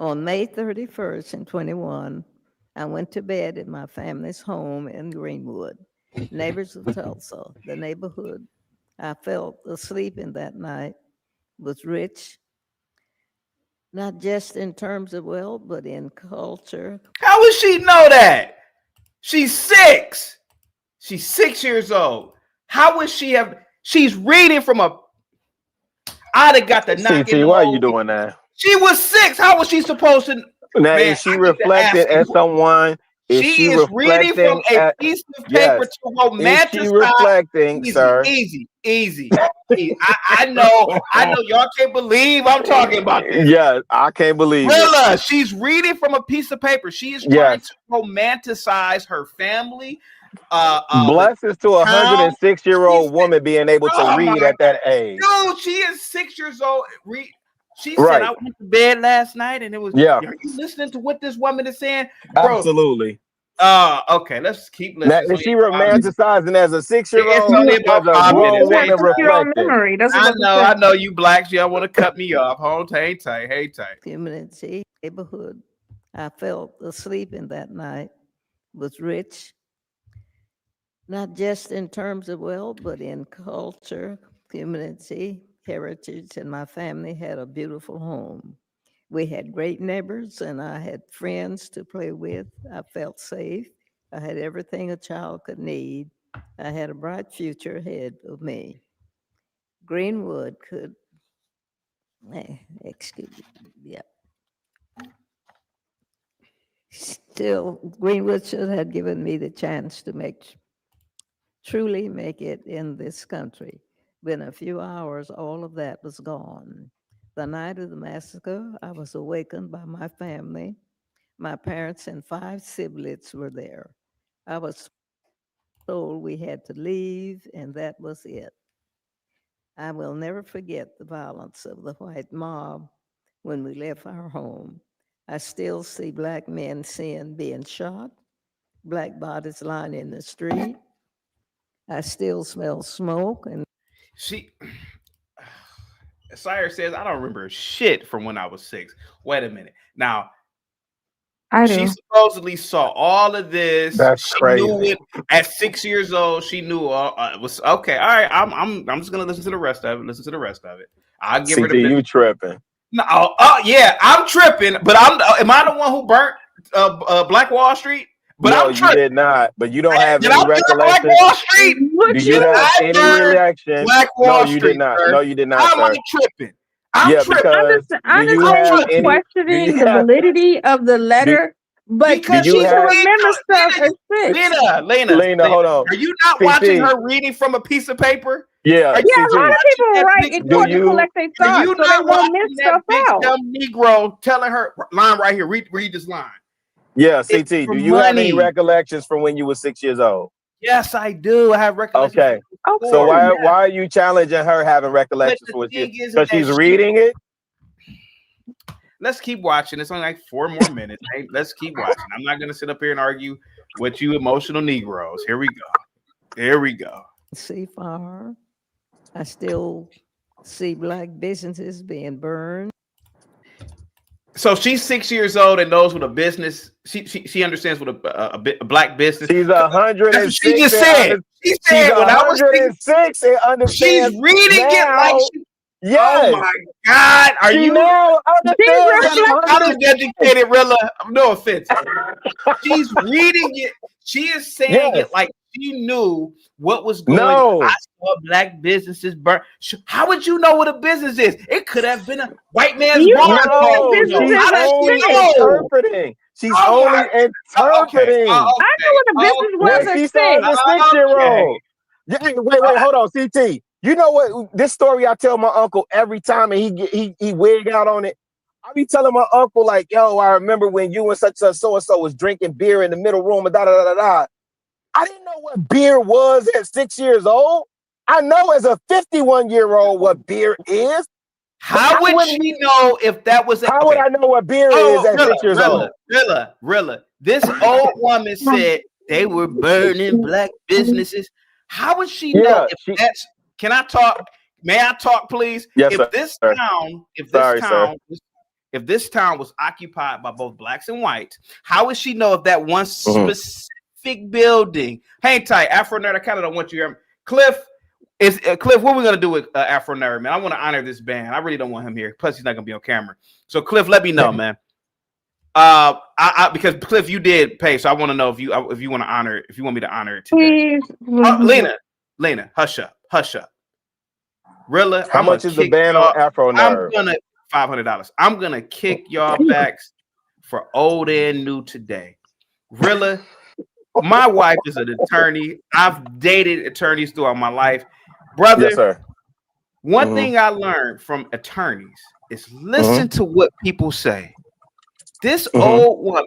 On May 31st in 21, I went to bed at my family's home in Greenwood, neighbors of Tulsa. The neighborhood I felt asleep in that night was rich, not just in terms of wealth, but in culture. How would she know that? She's 6. She's 6 years old. How would she have? She's reading from a. I'd have got to not get CT, no why are you old. doing that? She was 6. How was she supposed to? Now, Man, is she I need to reflecting ask as you. someone? Is She she is reading from reflecting a at, piece of paper yes. to Is she romanticize. reflecting, Easy, sir? easy, easy. I know y'all can't believe I'm talking about this. Yes, I can't believe it. Rilla, she's reading from a piece of paper. She is trying Yes. to romanticize her family. Blessings to a town. 106-year-old woman being able to Oh read my at that age. dude, she is 6 years old. She said, Right. I went to bed last night and it was. Yeah. Are you listening to what this woman is saying, bro? Absolutely. Okay, let's keep listening. Now, is she romanticizing as a 6-year-old? It's only about As a 5 grown minutes. woman reflecting? memory. That's I what know you blacks, y'all want to cut me off. Hold hang tight. Community, neighborhood I felt asleep in that night was rich, not just in terms of wealth, but in culture, community, heritage, and my family had a beautiful home. We had great neighbors, and I had friends to play with. I felt safe. I had everything a child could need. I had a bright future ahead of me. Greenwood could, excuse me, yeah. Still, Greenwood should have given me the chance to truly make it in this country. Within a few hours, all of that was gone. The night of the massacre, I was awakened by my family. My parents and 5 siblings were there. I was told we had to leave, and that was it. I will never forget the violence of the white mob when we left our home. I still see black men being shot, black bodies lying in the street. I still smell smoke and Sire says, I don't remember shit from when I was 6. Wait a minute. Now, she supposedly saw all of this. That's she crazy. knew it at 6 years old. She knew it was okay. All right, I'm just gonna listen to the rest of it. I'll give her the. You tripping? No, yeah, I'm tripping. But am I the one who burnt Black Wall Street? But no, I'm tripping. You did not. But you don't have any recollection. Black Wall Street? Do you have any reaction? Black Wall Street, you did not. Sir. No, you did not. How am I tripping? I'm questioning the validity of the letter, but because she can remember stuff as 6. Lena, hold on. Are you not watching her reading from a piece of paper? Yeah, a lot of people write in court to collect their thoughts, so they won't miss stuff out. Dumb Negro telling her line right here. Read this line. Yeah, CT. Do you have any recollections from when you were 6 years old? Yes, I do. I have recollections. Okay. So why are you challenging her having recollections for what because she's reading it? Let's keep watching. It's only like 4 more minutes. Hey, let's keep watching. I'm not gonna sit up here and argue with you emotional Negroes. Here we go. See far. I still see black businesses being burned. So she's 6 years old and knows what a business. She understands what a black business. She's 106. She just said. She said when I was 106 and understands. She's reading it like she. Yes. Oh my God! Are you now college educated? Rilla, no offense. She's reading it. She is saying it like she knew what was going on. I saw black businesses burn. How would you know what a business is? It could have been a white man's bar. She's only interpreting. She's only interpreting. I know what a business was. She saw the 6-year-old. Wait, hold on, CT. You know what? This story I tell my uncle every time, and he wig out on it. I be telling my uncle like, "Yo, I remember when you and such so and so was drinking beer in the middle room and da da da da." I didn't know what beer was at 6 years old. I know as a 51-year-old what beer is. How would she know if that was? How would I know what beer is at 6 years old? Rilla. This old woman said they were burning black businesses. How would she know if that's? Can I talk? May I talk, please? Yes, if this town if this town was occupied by both blacks and whites, how would she know if that one specific building? Hang tight, Afro Nerd. I kind of don't want you here. Cliff, Cliff, what are we gonna do with Afro Nerd, man? I want to honor this band. I really don't want him here. Plus, he's not gonna be on camera. So, Cliff, let me know, man. Because Cliff, you did pay, so I want to know if you want to honor it, if you want me to honor it today. Lena, hush up. Rilla, how much is the ban on Afro Nerd? I'm gonna $500. I'm gonna kick y'all backs for old and new today. Rilla, my wife is an attorney. I've dated attorneys throughout my life, brother. Yes, sir. One thing I learned from attorneys is listen to what people say. This old woman,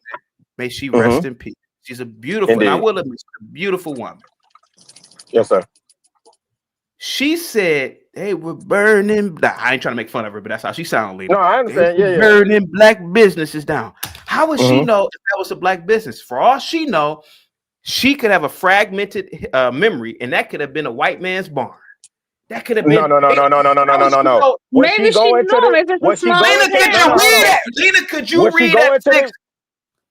may she rest in peace. She's a beautiful, and I will admit, a beautiful woman. Yes, sir. She said, "Hey, we're burning." I ain't trying to make fun of her, but that's how she sounded. No, I understand. Yeah, burning black businesses down. How would she know if that was a black business? For all she know, she could have a fragmented memory, and that could have been a white man's barn. That could have been no. Maybe she knew it's a small town. Lena, could you read that?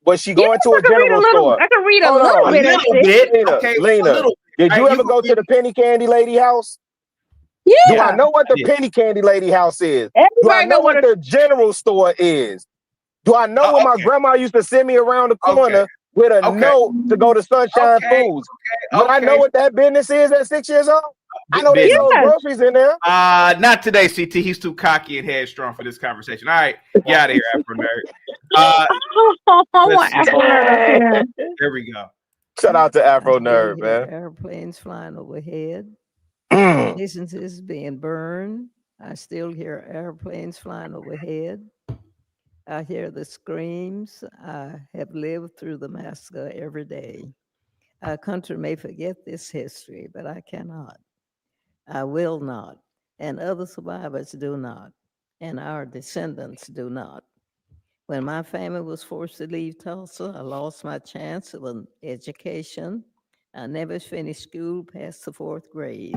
Was she going to a general store? I can read a little bit. Okay, Lena, did you ever go to the penny candy lady house? Yeah. Do I know what the penny candy lady house is? Do I know what the general store is? Do I know when my grandma used to send me around the corner with a note to go to Sunshine Foods? But I know what that business is at 6 years old. I know there's no groceries in there. Not today, CT. He's too cocky and headstrong for this conversation. All right, get out of here, Afro Nerd. There we go. Shout out to Afro Nerd, man. Airplanes flying overhead, businesses being burned. I still hear airplanes flying overhead. I hear the screams. I have lived through the massacre every day. Our country may forget this history, but I cannot. I will not, and other survivors do not, and our descendants do not. When my family was forced to leave Tulsa, I lost my chance of an education. I never finished school past the 4th grade.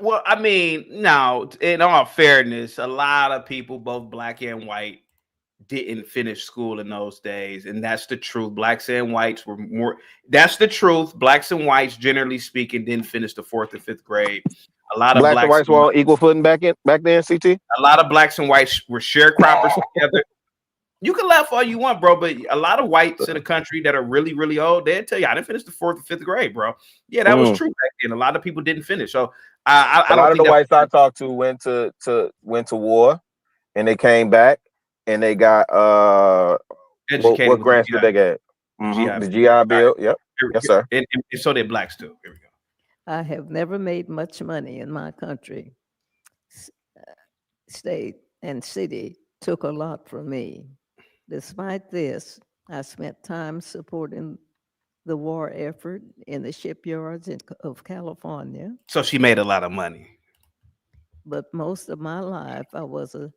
Well, I mean, now, in all fairness, a lot of people, both black and white, didn't finish school in those days, and that's the truth. Blacks and whites were more. That's the truth. Blacks and whites, generally speaking, didn't finish the 4th and 5th grade. A lot of blacks and whites were on equal footing back then, CT. A lot of blacks and whites were sharecroppers together. You can laugh all you want, bro, but a lot of whites in the country that are really, really old, they'll tell you, I didn't finish the 4th or 5th grade, bro. Yeah, that was true back then. A lot of people didn't finish. So a lot of the whites I talked to went to war, and they came back and they got what grants did they get? The GI Bill. Yep. Yes, sir. And so did blacks too. Here we go. I have never made much money in my country. State and city took a lot from me. Despite this, I spent time supporting the war effort in the shipyards of California. So she made a lot of money. But most of my life, I was a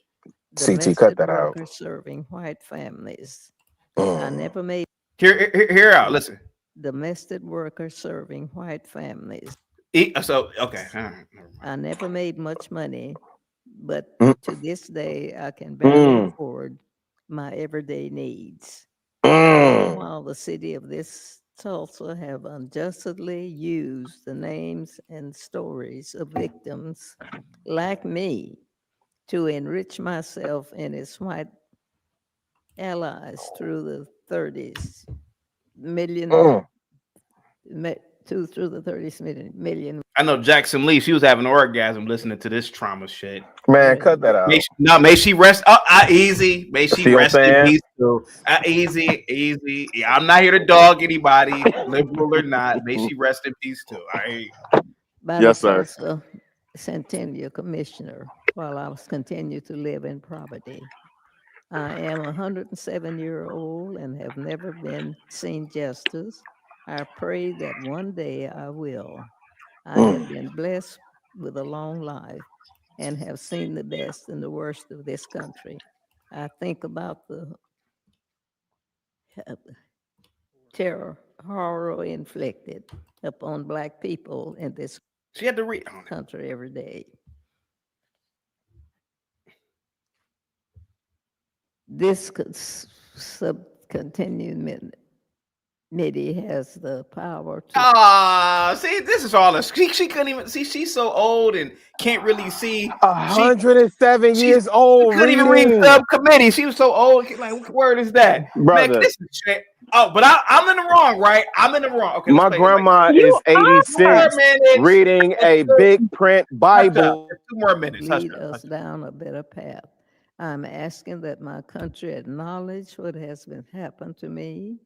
domestic worker serving white families. I never made... Hear out, listen. Domestic worker serving white families. I never made much money, but to this day, I can barely afford my everyday needs. While the city of this Tulsa have unjustly used the names and stories of victims like me to enrich myself and its white allies through the 30s million. Through the 30s million. I know Jackson Lee, she was having an orgasm listening to this trauma shit. Man, cut that out. May she rest. Easy. May she rest in peace too. Easy. Yeah, I'm not here to dog anybody, liberal or not. May she rest in peace too. All right. Yes, sir. Centennial Commissioner, while I was continue to live in poverty. I am 107-year-old and have never been seen justice. I pray that one day I will. I have been blessed with a long life and have seen the best and the worst of this country. I think about the terror, horror inflicted upon Black people in this country every day. this subcontinent committee has the power to. See, this is all. She couldn't even see. She's so old and can't really see. 107 years old. Couldn't even read subcommittee. She was so old. Like, what word is that, brother? Man, this is shit. Oh, but I'm in the wrong, right? I'm in the wrong. Okay, my grandma is 86, reading a big print Bible. 2 more minutes. Lead us down a better path. I'm asking that my country acknowledge what has been happened to me,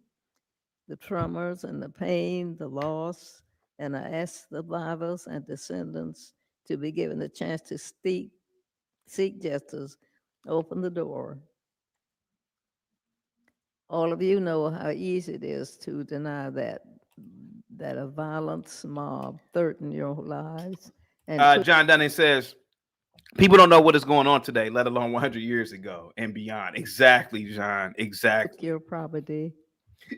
the traumas and the pain, the loss, and I ask survivors and descendants to be given the chance to seek justice, open the door. All of you know how easy it is to deny that a violent mob threatened your lives. And John Dunning says, people don't know what is going on today, let alone 100 years ago and beyond. Exactly, John. Exactly. Your property.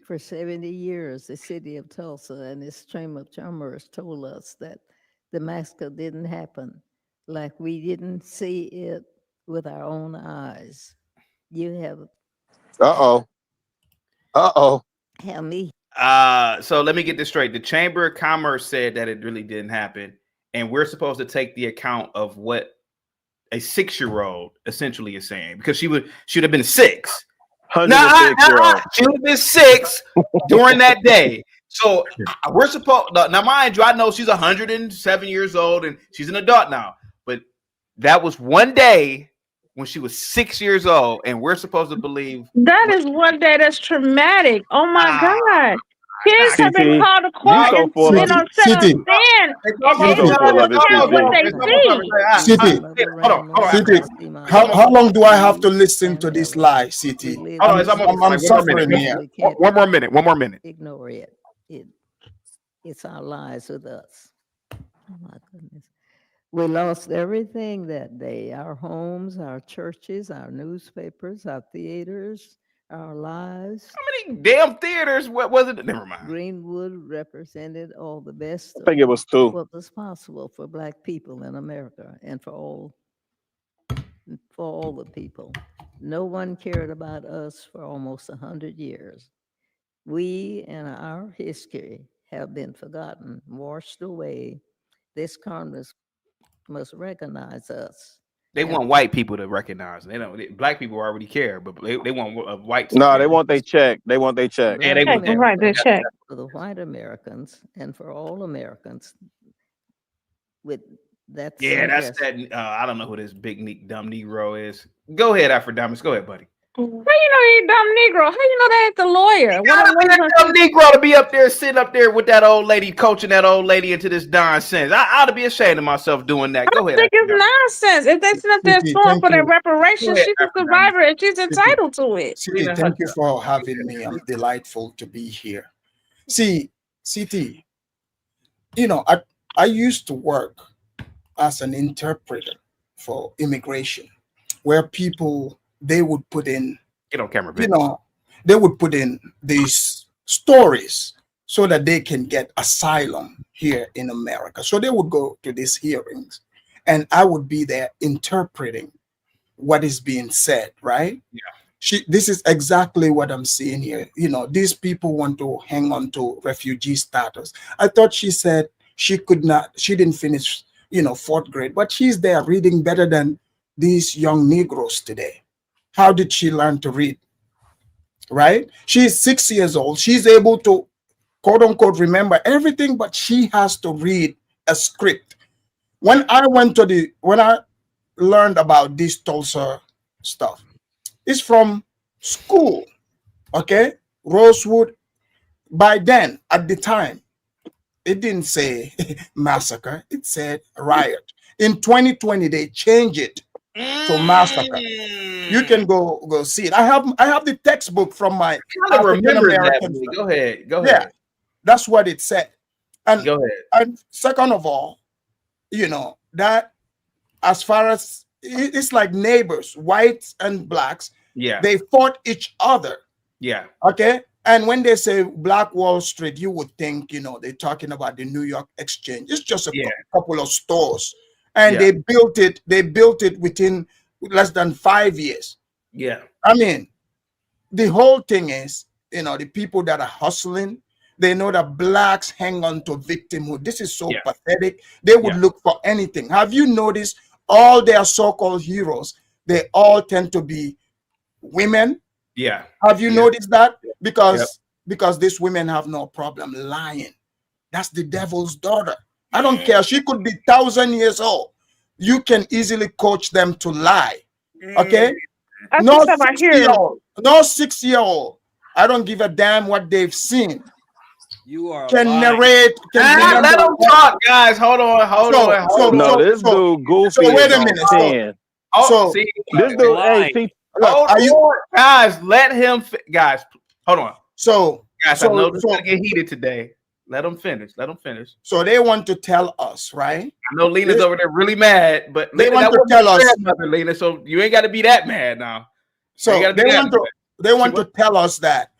For 70 years, the city of Tulsa and its Chamber of Commerce told us that the massacre didn't happen, like we didn't see it with our own eyes. You have. Help me. So let me get this straight. The Chamber of Commerce said that it really didn't happen, and we're supposed to take the account of what a 6-year-old essentially is saying, because she should have been 6. She would have been 6 during that day. So we're supposed now, mind you, I know she's 107 years old and she's an adult now, but that was one day when she was 6 years old, and we're supposed to believe that is one day that's traumatic. Oh my God. Kids have been called to court and on set on stand. How long do I have to listen to this lie, City? I'm suffering here. One more minute. Ignore it. It's our lives with us. Oh my goodness. We lost everything that day. Our homes, our churches, our newspapers, our theaters, our lives. How many damn theaters? What was it? Never mind. Greenwood represented all the best. I think it was 2. What was possible for Black people in America and for all the people. No one cared about us for almost 100 years. We and our history have been forgotten, washed away. This Congress must recognize us. They want white people to recognize. They don't. Black people already care, but they want whites. No, they want their check. They want their check. Yeah, they want their check. For the white Americans and for all Americans, with that. Yeah, that's that. I don't know who this big dumb Negro is. Go ahead, Afrodamus. Go ahead, buddy. How you know he dumb Negro? How you know that ain't the lawyer? You gotta be a dumb Negro to be up there, sitting up there with that old lady, coaching that old lady into this nonsense. I ought to be ashamed of myself doing that. Go ahead. I think it's nonsense. If they sit up there suing for their reparations, she's a survivor and she's entitled to it. City, thank you for having me. I'm delightful to be here. See, City, I used to work as an interpreter for immigration, where people, they would put in, get on camera, they would put in these stories so that they can get asylum here in America. So they would go to these hearings and I would be there interpreting what is being said, right? Yeah. This is exactly what I'm seeing here. These people want to hang on to refugee status. I thought she said she didn't finish, 4th grade, but she's there reading better than these young Negroes today. How did she learn to read? Right? She's 6 years old. She's able to, quote unquote, remember everything, but she has to read a script. When I learned about this Tulsa stuff, it's from school. Okay? Rosewood. By then, at the time, it didn't say massacre. It said riot. In 2020, they changed it to massacre. You can go see it. I have the textbook from my African American. Go ahead. Yeah, that's what it said. And go ahead. And second of all, that as far as it's like neighbors, whites and blacks. Yeah, they fought each other. Yeah. Okay. And when they say Black Wall Street, you would think they're talking about the New York Exchange. It's just a couple of stores. And they built it within less than 5 years. Yeah. I mean, the whole thing is, the people that are hustling, they know that blacks hang on to victimhood. This is so pathetic. They would look for anything. Have you noticed all their so-called heroes? They all tend to be women. Yeah. Have you noticed that? Because these women have no problem lying. That's the devil's daughter. I don't care. She could be 1,000 years old. You can easily coach them to lie. Okay? No 6-year-old. No 6-year-old. I don't give a damn what they've seen. You are can narrate. Let them talk, guys. Hold on. No, this dude goofy. So wait a minute. See, this dude. Hey, hold on, guys. Let him. Guys, hold on. So, guys, I know this is gonna get heated today. Let them finish. So they want to tell us, right? I know Lena's over there really mad, but they Lena, want to tell us, mother, Lena. So you ain't got to be that mad now. So they want to tell us that,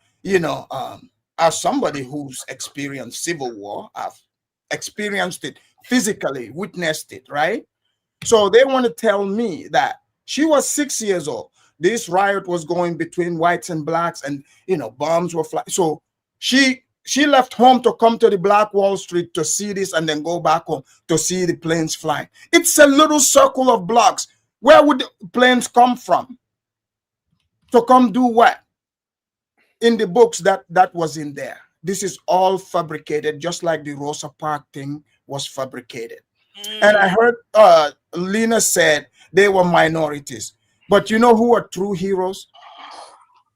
as somebody who's experienced civil war, I've experienced it physically, witnessed it, right? So they want to tell me that she was 6 years old. This riot was going between whites and blacks, and bombs were flying. So she left home to come to the Black Wall Street to see this, and then go back home to see the planes flying. It's a little circle of blocks. Where would the planes come from? To come do what? In the books that was in there. This is all fabricated, just like the Rosa Parks thing was fabricated. And I heard Lena said they were minorities. But you know who are true heroes?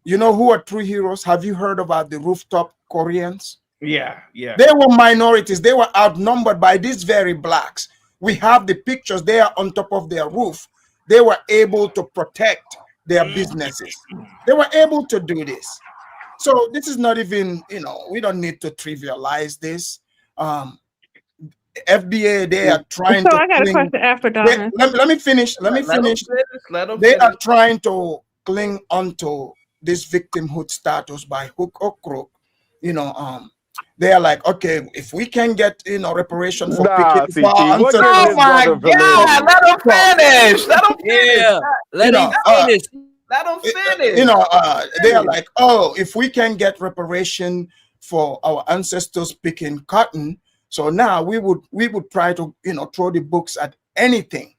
Have you heard about the rooftop Koreans? Yeah. They were minorities. They were outnumbered by these very blacks. We have the pictures. They are on top of their roof. They were able to protect their businesses. They were able to do this. So this is not even, we don't need to trivialize this. FBA, they are trying to. I got a question after Donna. Let me finish. They are trying to cling onto this victimhood status by hook or crook. They are like, okay, if we can get reparation for picking ancestors. Oh my God! Let them finish. Yeah, let him finish. Let them finish. They are like, oh, if we can get reparation for our ancestors picking cotton, so now we would try to throw the books at anything.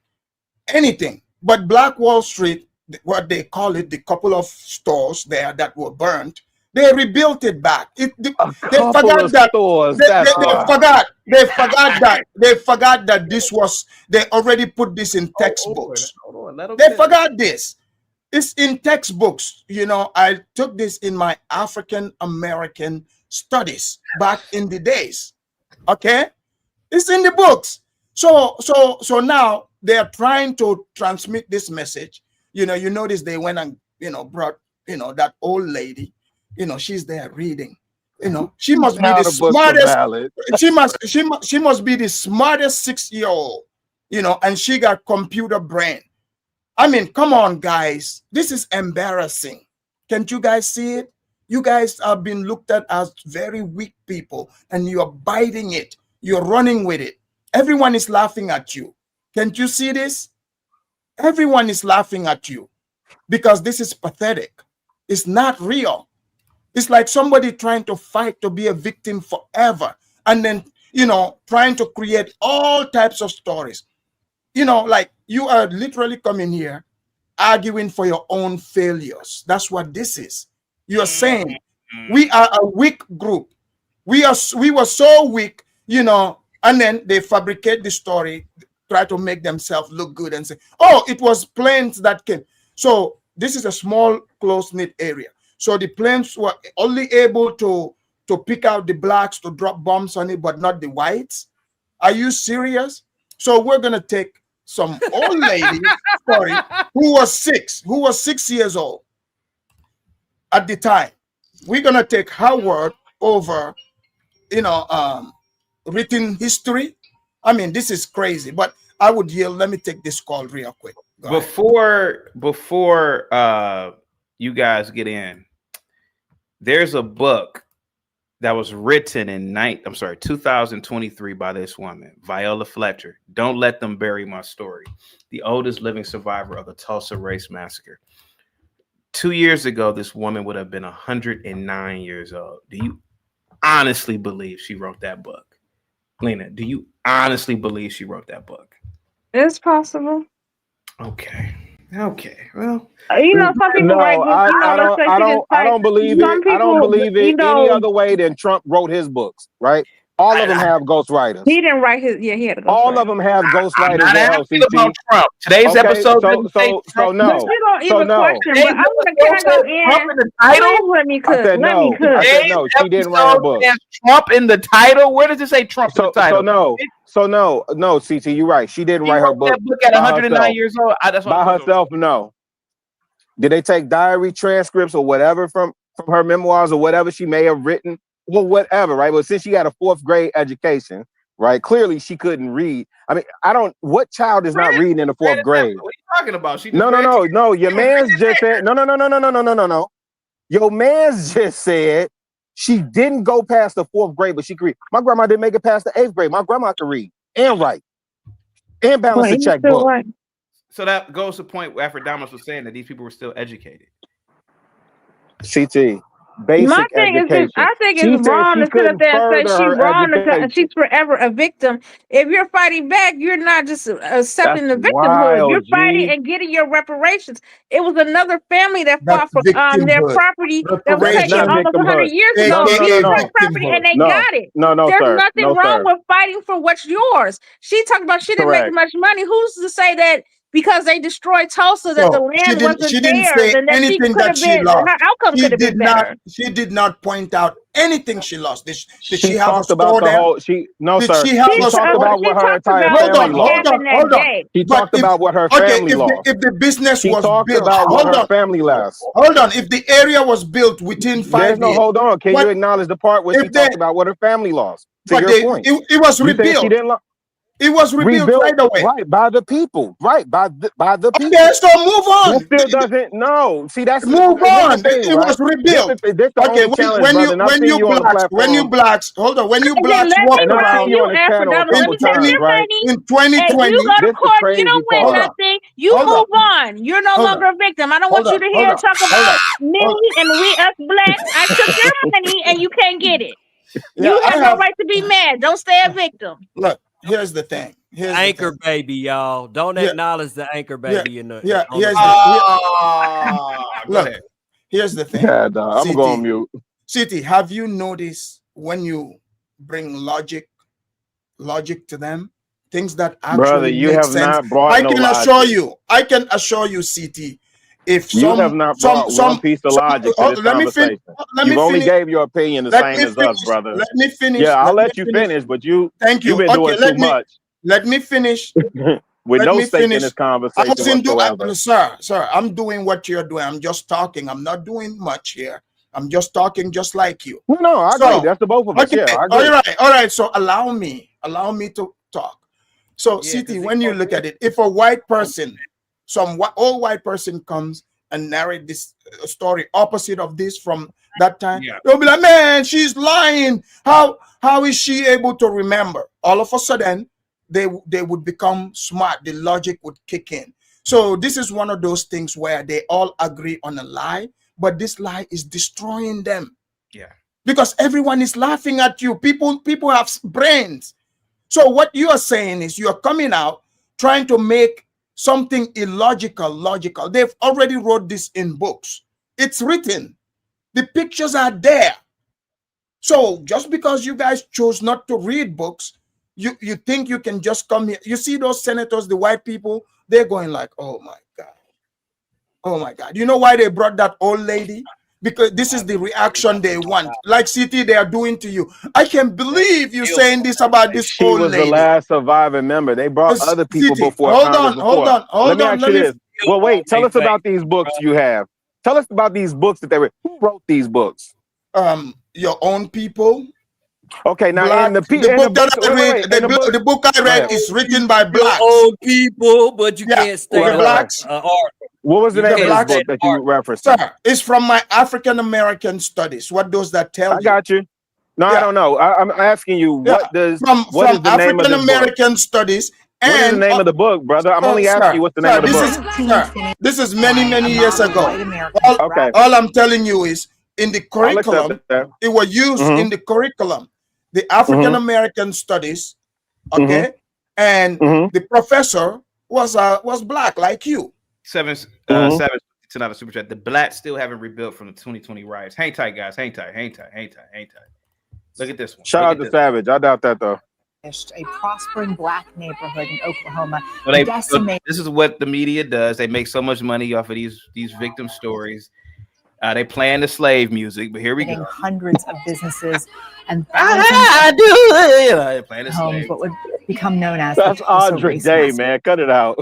But Black Wall Street, what they call it, the couple of stores there that were burnt, they rebuilt it back. They forgot that this was, they already put this in textbooks. They forgot this. It's in textbooks. I took this in my African American studies back in the days. Okay, it's in the books. So now they are trying to transmit this message. You notice they went and brought that old lady. She's there reading. She must be the smartest. She must be the smartest 6-year-old. And she got computer brain. I mean, come on, guys. This is embarrassing. Can't you guys see it? You guys have been looked at as very weak people, and you're biting it. You're running with it. Everyone is laughing at you. Can't you see this? Everyone is laughing at you because this is pathetic. It's not real. It's like somebody trying to fight to be a victim forever, and then, trying to create all types of stories. Like you are literally coming here arguing for your own failures. That's what this is. You're saying we are a weak group. We were so weak, and then they fabricate the story, try to make themselves look good and say, oh, it was planes that came. So this is a small, close-knit area. So the planes were only able to pick out the blacks to drop bombs on it, but not the whites. Are you serious? So we're going to take some old lady, who was 6 years old at the time. We're going to take her word over, written history. I mean, this is crazy, but I would yield. Let me take this call real quick. Before you guys get in, there's a book that was written in 2023 by this woman, Viola Fletcher. Don't Let Them Bury My Story. The oldest living survivor of the Tulsa Race Massacre. 2 years ago, this woman would have been 109 years old. Do you honestly believe she wrote that book? Lena, do you honestly believe she wrote that book? It's possible. Okay. Well, Some people write No, books. I don't believe Some it. I don't people, believe it any other way than Trump wrote his books, right? All of them have ghostwriters. he didn't write his. Yeah, he had a ghostwriter. All of them have ghostwriters. I'm not asking about Trump. Today's episode. So no. But you don't even question. But I'm gonna can I go in? Trump in the title? Please let me cook. I said no. I said no. She didn't write her book. Trump in the title. Where does it say Trump in the title? No, CT, you're right. She didn't write her book. That book at 109 years old. By herself, no. Did they take diary transcripts or whatever from her memoirs or whatever she may have written? Well, whatever, right? But since she had a 4th grade education, right? Clearly she couldn't read. I mean, what child is not reading in the 4th grade? What are you talking about? No. Your man's just said, no. Your man's just said she didn't go past the 4th grade, but she could read. My grandma didn't make it past the 8th grade. My grandma could read and write and balance the checkbook. So that goes to the point where Afrodamus was saying that these people were still educated. CT. Basic My thing education. is, I think it's wrong to sit up there and say she's wrong and she's forever a victim. If you're fighting back, you're not just accepting the victimhood. You're fighting and getting your reparations. It was another family that fought for their property that was taken almost 100 years ago. Property and they got it. There's nothing wrong with fighting for what's yours. She talked about she didn't make much money. Who's to say that? Because they destroyed Tulsa, that the land wasn't theirs, and that she could have been, her outcome could have been better. She did not point out anything she lost. Did she have talked about the whole? She talked about what her entire family lost. She talked about what her family lost. If the business was built, what her family lost. Hold on. If the area was built within 5 years, there's no hold on. Can you acknowledge the part where she talked about what her family lost? To your point, it was rebuilt. It was rebuilt right away. Right, by the people. Right, by the people. Okay, so move on. It still doesn't, no. See, that's... Move on. It was rebuilt. Okay, when you blacks, hold on, when you blacks walk around in 2020... You go to court, you don't win nothing. You move on. You're no longer a victim. I don't want you to hear talk about me and we, us blacks. I took your money and you can't get it. You have no right to be mad. Don't stay a victim. Look. Here's the thing. Anchor baby, y'all. Don't acknowledge the anchor baby in the. Look, here's the thing. Yeah, I'm going on mute. City, have you noticed when you bring logic to them, things that actually make sense? Not brought I can assure you, City. If you have not brought one piece of logic to this conversation. You've only gave your opinion the same as us, brother. Let me finish. Yeah, I'll let you finish, but you've been doing too much. Let me finish. With no stake in this conversation whatsoever. Sir, I'm doing what you're doing. I'm just talking. I'm not doing much here. I'm just talking just like you. No, I agree. That's the both of us. Okay, yeah, I agree. All right. So allow me to talk. So, City, when you look at it, if a white person, old white person comes and narrate this story opposite of this from that time, they'll be like, man, she's lying. How is she able to remember? All of a sudden, they would become smart. The logic would kick in. So this is one of those things where they all agree on a lie, but this lie is destroying them. Yeah. Because everyone is laughing at you. People have brains. So what you are saying is you're coming out trying to make something illogical logical. They've already wrote this in books. It's written. The pictures are there. So just because you guys chose not to read books, you think you can just come here. You see those senators, the white people, they're going like, oh my God. Oh my God. You know why they brought that old lady? Because this is the reaction they want. Like CT, they are doing to you. I can't believe you saying this about this old lady. She was the last surviving member. They brought other people before. Hold on. Let me ask you this. Well, wait. Tell us about these books you have. Tell us about these books that they were. Who wrote these books? Your own people. Okay, now Black, in the book I read is written by blacks. Old people, but you can't stay blacks. What was the name of the book that you referenced? Sir, it's from my African American studies. What does that tell you? I got you. No, I don't know. I'm asking you, what is the from name of African American studies? What is the name of the book, brother? I'm only asking you what's the name of the book. This is many years ago. All I'm telling you is in the curriculum, it was used in the curriculum, the African American studies, okay, and the professor was black like you. Seven to not a super chat. The blacks still haven't rebuilt from the 2020 riots. Hang tight, guys. Hang tight. Look at this one. Shout out to Savage. I doubt that though. A prospering black neighborhood in Oklahoma. This is what the media does. They make so much money off of these victim stories. They playing the slave music, but here we go. Hundreds of businesses and homes, what would become known as that's Andre Day, man. Cut it out.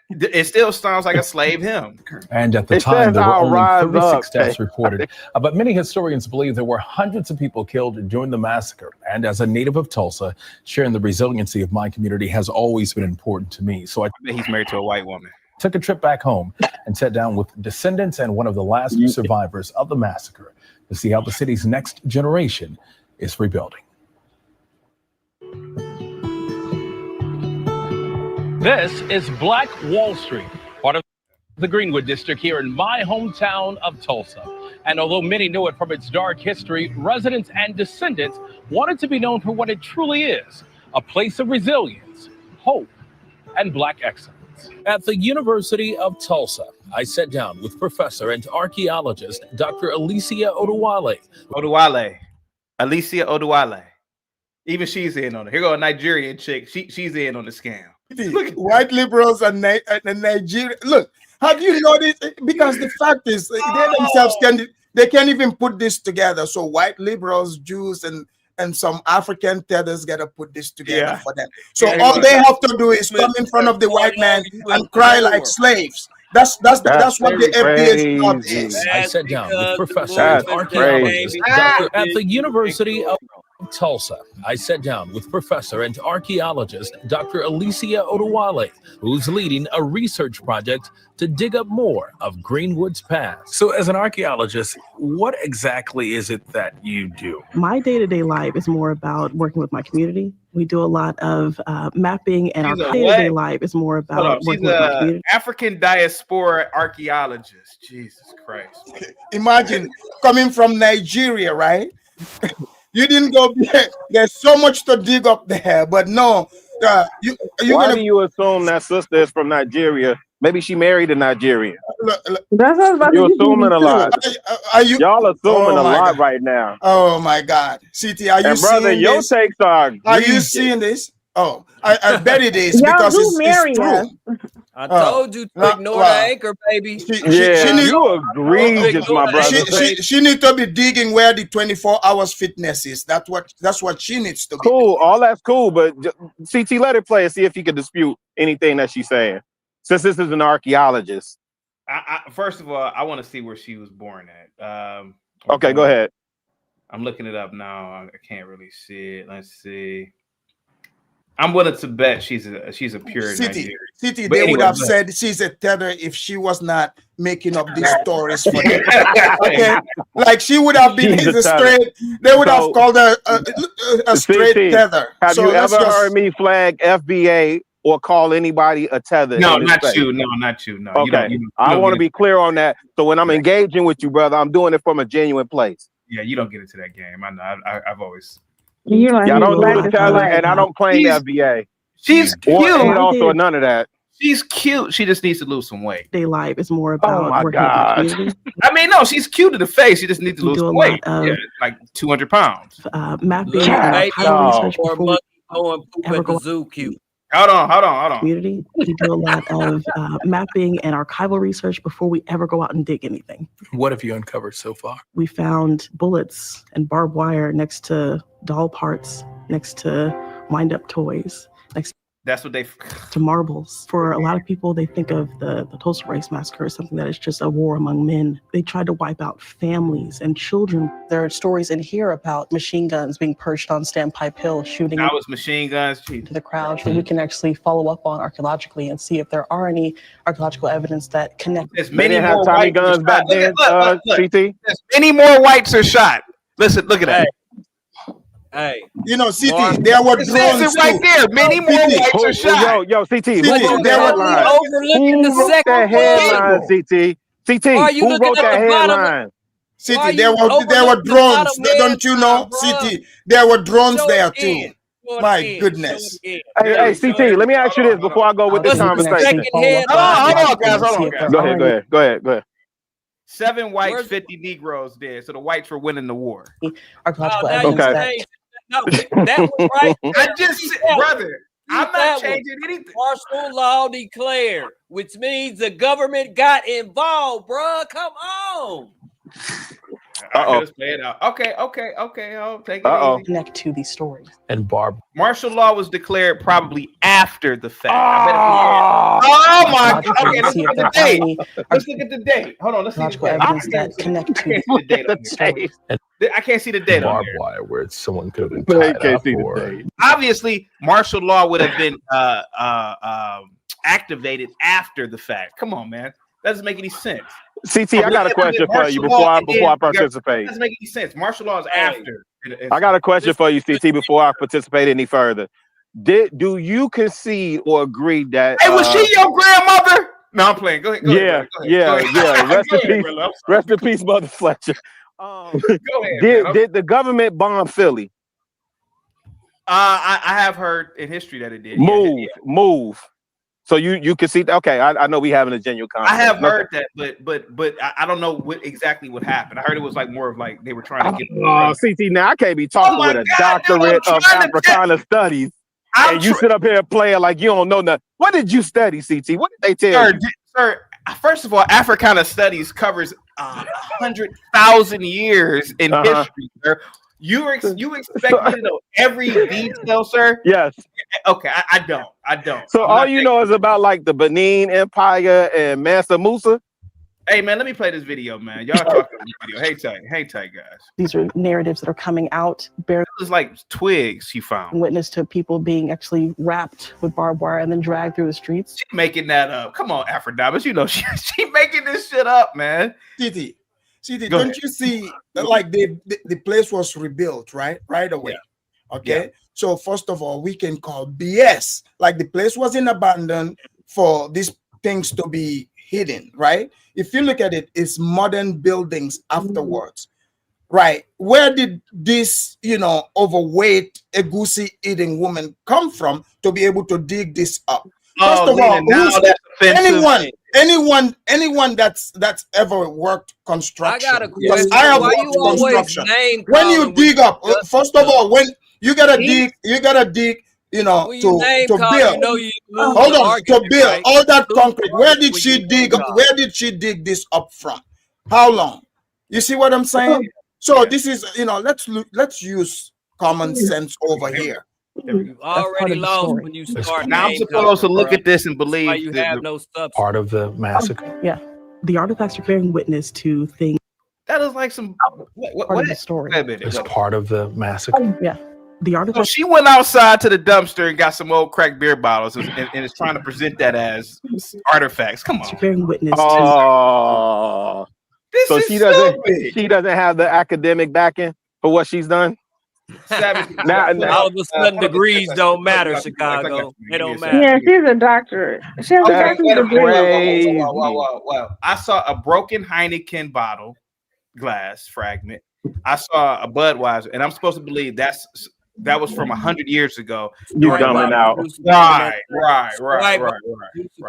It still sounds like a slave hymn. And at the time, there were only 36 deaths reported. But many historians believe there were hundreds of people killed during the massacre. And as a native of Tulsa, sharing the resiliency of my community has always been important to me. So I bet he's married to a white woman. Took a trip back home and sat down with descendants and one of the last survivors of the massacre to see how the city's next generation is rebuilding. This is Black Wall Street, part of the Greenwood District here in my hometown of Tulsa. And although many know it from its dark history, residents and descendants want it to be known for what it truly is, a place of resilience, hope, and Black excellence. At the University of Tulsa, I sat down with professor and archaeologist Dr. Alicia Oduwale. Alicia Oduwale. Even she's in on it. Here go a Nigerian chick. She's in on the scam. White liberals and Nigeria. Look, have you noticed? Because the fact is, they themselves can't even put this together. So white liberals, Jews, and some African tethers got to put this together for them. So all they have to do is come in front of the white man and cry like slaves. That's what the FBA job is. I sat down with professor and archaeologist Dr. at the University of Tulsa. I sat down with professor and archaeologist Dr. Alicia Oduwale, who's leading a research project to dig up more of Greenwood's past. So as an archaeologist, what exactly is it that you do? My day-to-day life is more about working with my community. We do a lot of mapping, and our day-to-day life is more about working with my community. African diaspora archaeologist. Jesus Christ. Imagine coming from Nigeria, right? You didn't go there. There's so much to dig up there, but no. Why do you assume that sister is from Nigeria? Maybe she married a Nigerian. You're assuming a lot. Y'all assuming a lot right now. Oh my God, CT, are you seeing this? Your takes are. Are you seeing this? Oh, I bet it is because it's true. I told you to ignore the anchor, baby. You egregious, my brother. She needs to be digging where the 24 hours fitness is. That's what she needs to be. Cool, all that's cool, but CT, let it play and see if you can dispute anything that she's saying. Since this is an archaeologist. First of all, I want to see where she was born at. Okay, go ahead. I'm looking it up now. I can't really see it. Let's see. I'm willing to bet she's a pure Nigerian. City, they would have said she's a tether if she was not making up these stories for them. Okay, like she would have been straight. They would have called her a straight tether. Have you ever heard me flag FBA or call anybody a tether? No, not you. No, not you. No. Okay, I want to be clear on that. So when I'm engaging with you, brother, I'm doing it from a genuine place. Yeah, you don't get into that game. I know. I've always. Y'all don't do the tether, and I don't claim FBA. She's cute. And also none of that. She's cute. She just needs to lose some weight. Day life is more about working with the community. I mean, no, she's cute to the face. She just needs to lose some weight. Like 200 pounds. Mapping research before we ever go zoo cute. Hold on. Community. We do a lot of mapping and archival research before we ever go out and dig anything. What have you uncovered so far? We found bullets and barbed wire next to doll parts, next to wind-up toys, That's what they to marbles. For a lot of people, they think of the Tulsa Race Massacre as something that is just a war among men. They tried to wipe out families and children. There are stories in here about machine guns being perched on Standpipe Hill, shooting. That was machine guns to the crowd. So we can actually follow up on archaeologically and see if there are any archaeological evidence that connect. There's many more Tommy guns back then. CT. There's many more whites are shot. Listen, look at that. Hey, You know, CT, there were It says drones it right too. there. Many more whites are shot. Yo, CT, CT, who wrote the there were headline? overlooking the Who wrote second that headline, one. CT? Why are you Who looking wrote at that the bottom? headline? Why are CT, there you were overlooking the bottom drones. Don't you headline, know, bro? CT? There were drones Show there it again. too. Show it My again. goodness. Show it again. Hey, CT, let me ask you this before I go with this What's the conversation. second headline? Hold on, guys. Hold on, guys. Go ahead. 7 whites, 50 Negroes dead. So the whites were winning the war. Archaeological now you evidence that changed it. No, that was right. I just said, brother, I'm not changing anything. Martial law declared, which means the government got involved, bro. Come on. Let's play it out. Okay. I'll take it easy. connect to these stories. And Barb. Martial law was declared probably after the fact. Oh my God. Okay, let's look at the date. Let's look at the date. Hold on, let's see the date. Evidence that connect to the date. I can't see the date on Barbed here. wire where someone could have been tied up or... Obviously, martial law would have been activated after the fact. Come on, man. That doesn't make any sense. CT, I got a question for you before I participate. That doesn't make any sense. Martial law is after. I got a question for you, CT, before I participate any further. Do you concede or agree that? Hey, was she your grandmother? No, I'm playing. Go ahead. Yeah. Rest in peace, Mother Fletcher. Go ahead. Did the government bomb Philly? I have heard in history that it did. Move. So you can see. Okay, I know we having a genuine conversation. I have heard that, but I don't know exactly what happened. I heard it was like more of like they were trying to get. CT, now I can't be talking with a doctorate of Africana studies, and you sit up here playing like you don't know nothing. What did you study, CT? What did they tell you? Sir, first of all, Africana studies covers 100,000 years in history, sir. You expect me to know every detail, sir? Yes. Okay, I don't. So all you know is about like the Benin Empire and Mansa Musa? Hey man, let me play this video, man. Y'all talking about this video. Hang tight, guys. These are narratives that are coming out. This is like twigs he found. Witness to people being actually wrapped with barbed wire and then dragged through the streets. She making that up. Come on, Aphrodite. You know she making this shit up, man. CT, don't you see like the place was rebuilt right away? Yeah. Okay. Yeah. So first of all, we can call BS. Like the place wasn't abandoned for these things to be hidden, right? If you look at it, it's modern buildings afterwards, right? Where did this, overweight, egusi eating woman come from to be able to dig this up? First of all, anyone that's ever worked construction. I got a question. I have worked construction. When you dig up, first of all, when you gotta dig, to build. Hold on, to build all that concrete. Where did she dig? Where did she dig this up from? How long? You see what I'm saying? So this is, let's use common sense over here. You already lost when you start. Now I'm supposed to look at this and believe why you have no substance. Part of the massacre. Yeah, the artifacts are bearing witness to things. That is like some part of the story. It's part of the massacre. Yeah, the artifact. So she went outside to the dumpster and got some old cracked beer bottles and is trying to present that as artifacts. Come on, bearing witness. Oh, so she doesn't have the academic backing for what she's done. Now, all of a sudden, degrees don't matter, Chicago. They don't matter. Yeah, she's a doctorate. She has a doctorate degree. Wow. I saw a broken Heineken bottle glass fragment. I saw a Budweiser, and I'm supposed to believe that was from 100 years ago. You're dumbing out. Right.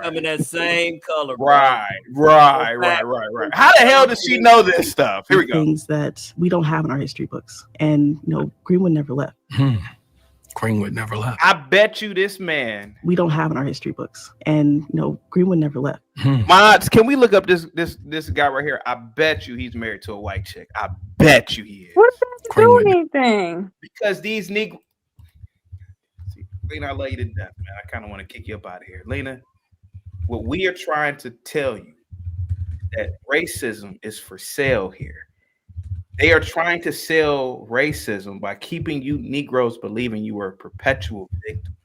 Come in that same color. Right. How the hell does she know this stuff? Here we go. Things that we don't have in our history books, and Greenwood never left. Greenwood never left. I bet you this man. We don't have in our history books, and Greenwood never left. Mods, can we look up this guy right here? I bet you he's married to a white chick. I bet you he is. What does that do anything? Because these Negro. Lena, I love you to death, man. I kind of want to kick you up out of here. Lena, what we are trying to tell you that racism is for sale here. They are trying to sell racism by keeping you Negroes believing you are perpetual victims.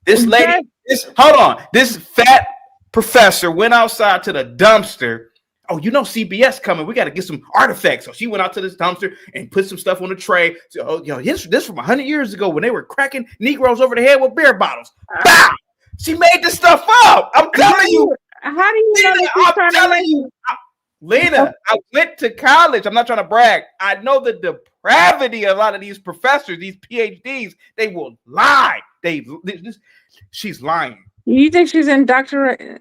This lady, this fat professor went outside to the dumpster, oh, you know CBS coming. We got to get some artifacts. So she went out to this dumpster and put some stuff on the tray. So, oh, you know, this from 100 years ago when they were cracking Negroes over the head with beer bottles. Bow! She made this stuff up. I'm telling you. How do you know that I'm telling you. Lena, I went to college. I'm not trying to brag. I know the depravity of a lot of these professors, these PhDs. They will lie. She's lying. You think she's indoctrinating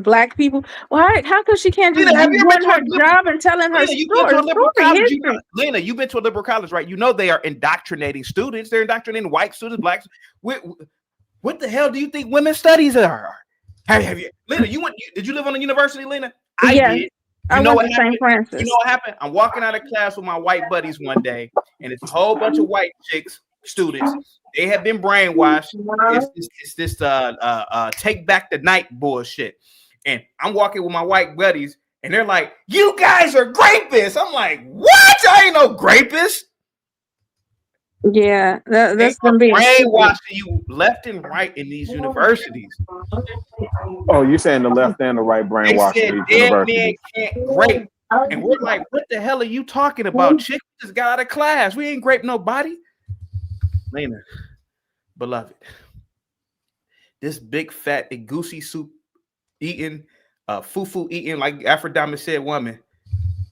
black people? Well, how come she can't just Lena, be doing her job and telling her story? Lena, you've been to a liberal college, right? You know they are indoctrinating students. They're indoctrinating white students, blacks. What the hell do you think women's studies are? Have you, Lena? Did you live on a university, Lena? I did. I went to St. Francis. You know what happened? I'm walking out of class with my white buddies one day, and it's a whole bunch of white chicks, students. They have been brainwashed. It's this take back the night bullshit. And I'm walking with my white buddies, and they're like, "You guys are grapists." I'm like, "What? I ain't no rapist." Yeah, that's gonna be brainwashing you left and right in these universities. Oh, you're saying the left and the right brainwashing these universities? Men can't grape, and we're like, "What the hell are you talking about? Chick just got out of class. We ain't grape nobody." Lena, beloved, this big fat goosey soup eating, fufu eating, like Aphrodite said, woman,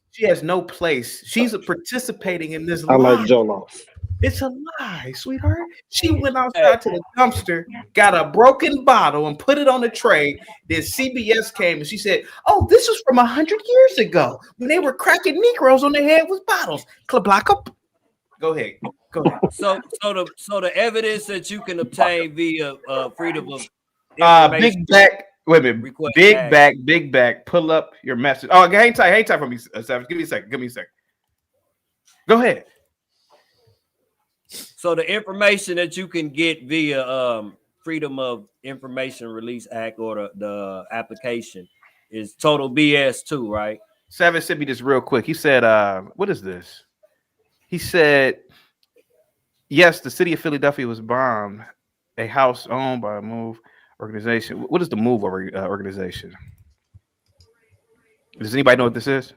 she has no place. She's participating in this lie. I like Jollof. It's a lie, sweetheart. She went outside to the dumpster, got a broken bottle, and put it on the tray. Then CBS came and she said, "Oh, this is from 100 years ago when they were cracking Negroes on their head with bottles." Go ahead. So the evidence that you can obtain via freedom of information. Big back. Wait a minute. Big back. Pull up your message. Oh, hang tight for me, Savage. Give me a second. Go ahead. So the information that you can get via Freedom of Information Release Act or the application is total BS too, right? Savage sent me this real quick. He said, what is this? He said, yes, the city of Philadelphia was bombed. A house owned by a MOVE organization. What is the MOVE organization? Does anybody know what this is?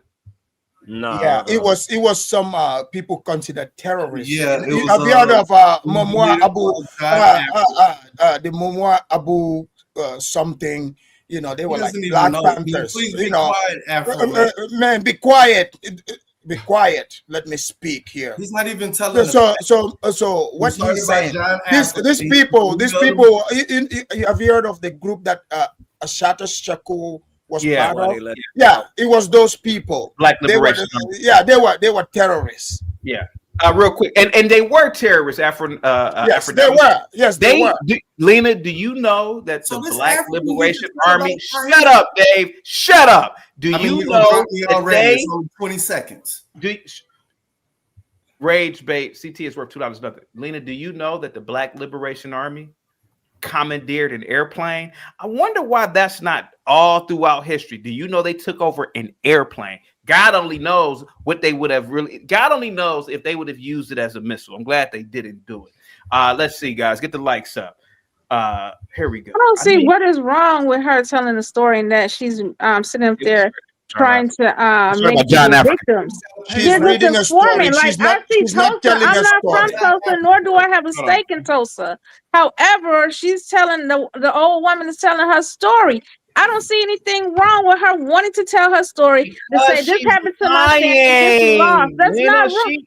No. Yeah, it was some people considered terrorists. Yeah, have you heard of Momoa Abu? The Momoa Abu something. You know, they were like Black Panthers. Please you know, quiet, man, be quiet. Be quiet. Let me speak here. He's not even telling. So what he's saying? These people. Have you heard of the group that Ashata Shakur was part of? Yeah, it was those people. Black Liberation. They were terrorists. Yeah. Real quick, and they were terrorists after. Yes, they were. Yes, they were. Lena, do you know that the Black Liberation Army? Shut up, Dave. Shut up. Do you know that they? 20 seconds. Rage bait. CT is worth $2 nothing. Lena, do you know that the Black Liberation Army commandeered an airplane? I wonder why that's not all throughout history. Do you know they took over an airplane? God only knows what they would have really. God only knows if they would have used it as a missile. I'm glad they didn't do it. Let's see, guys. Get the likes up. Here we go. I don't see what is wrong with her telling the story and that she's sitting up there trying to make victims. She's reading a story. Like, I see Tulsa. I'm not from Tulsa, nor do I have a stake in Tulsa. However, she's telling the old woman is telling her story. I don't see anything wrong with her wanting to tell her story to say this happened to my family. That's not wrong.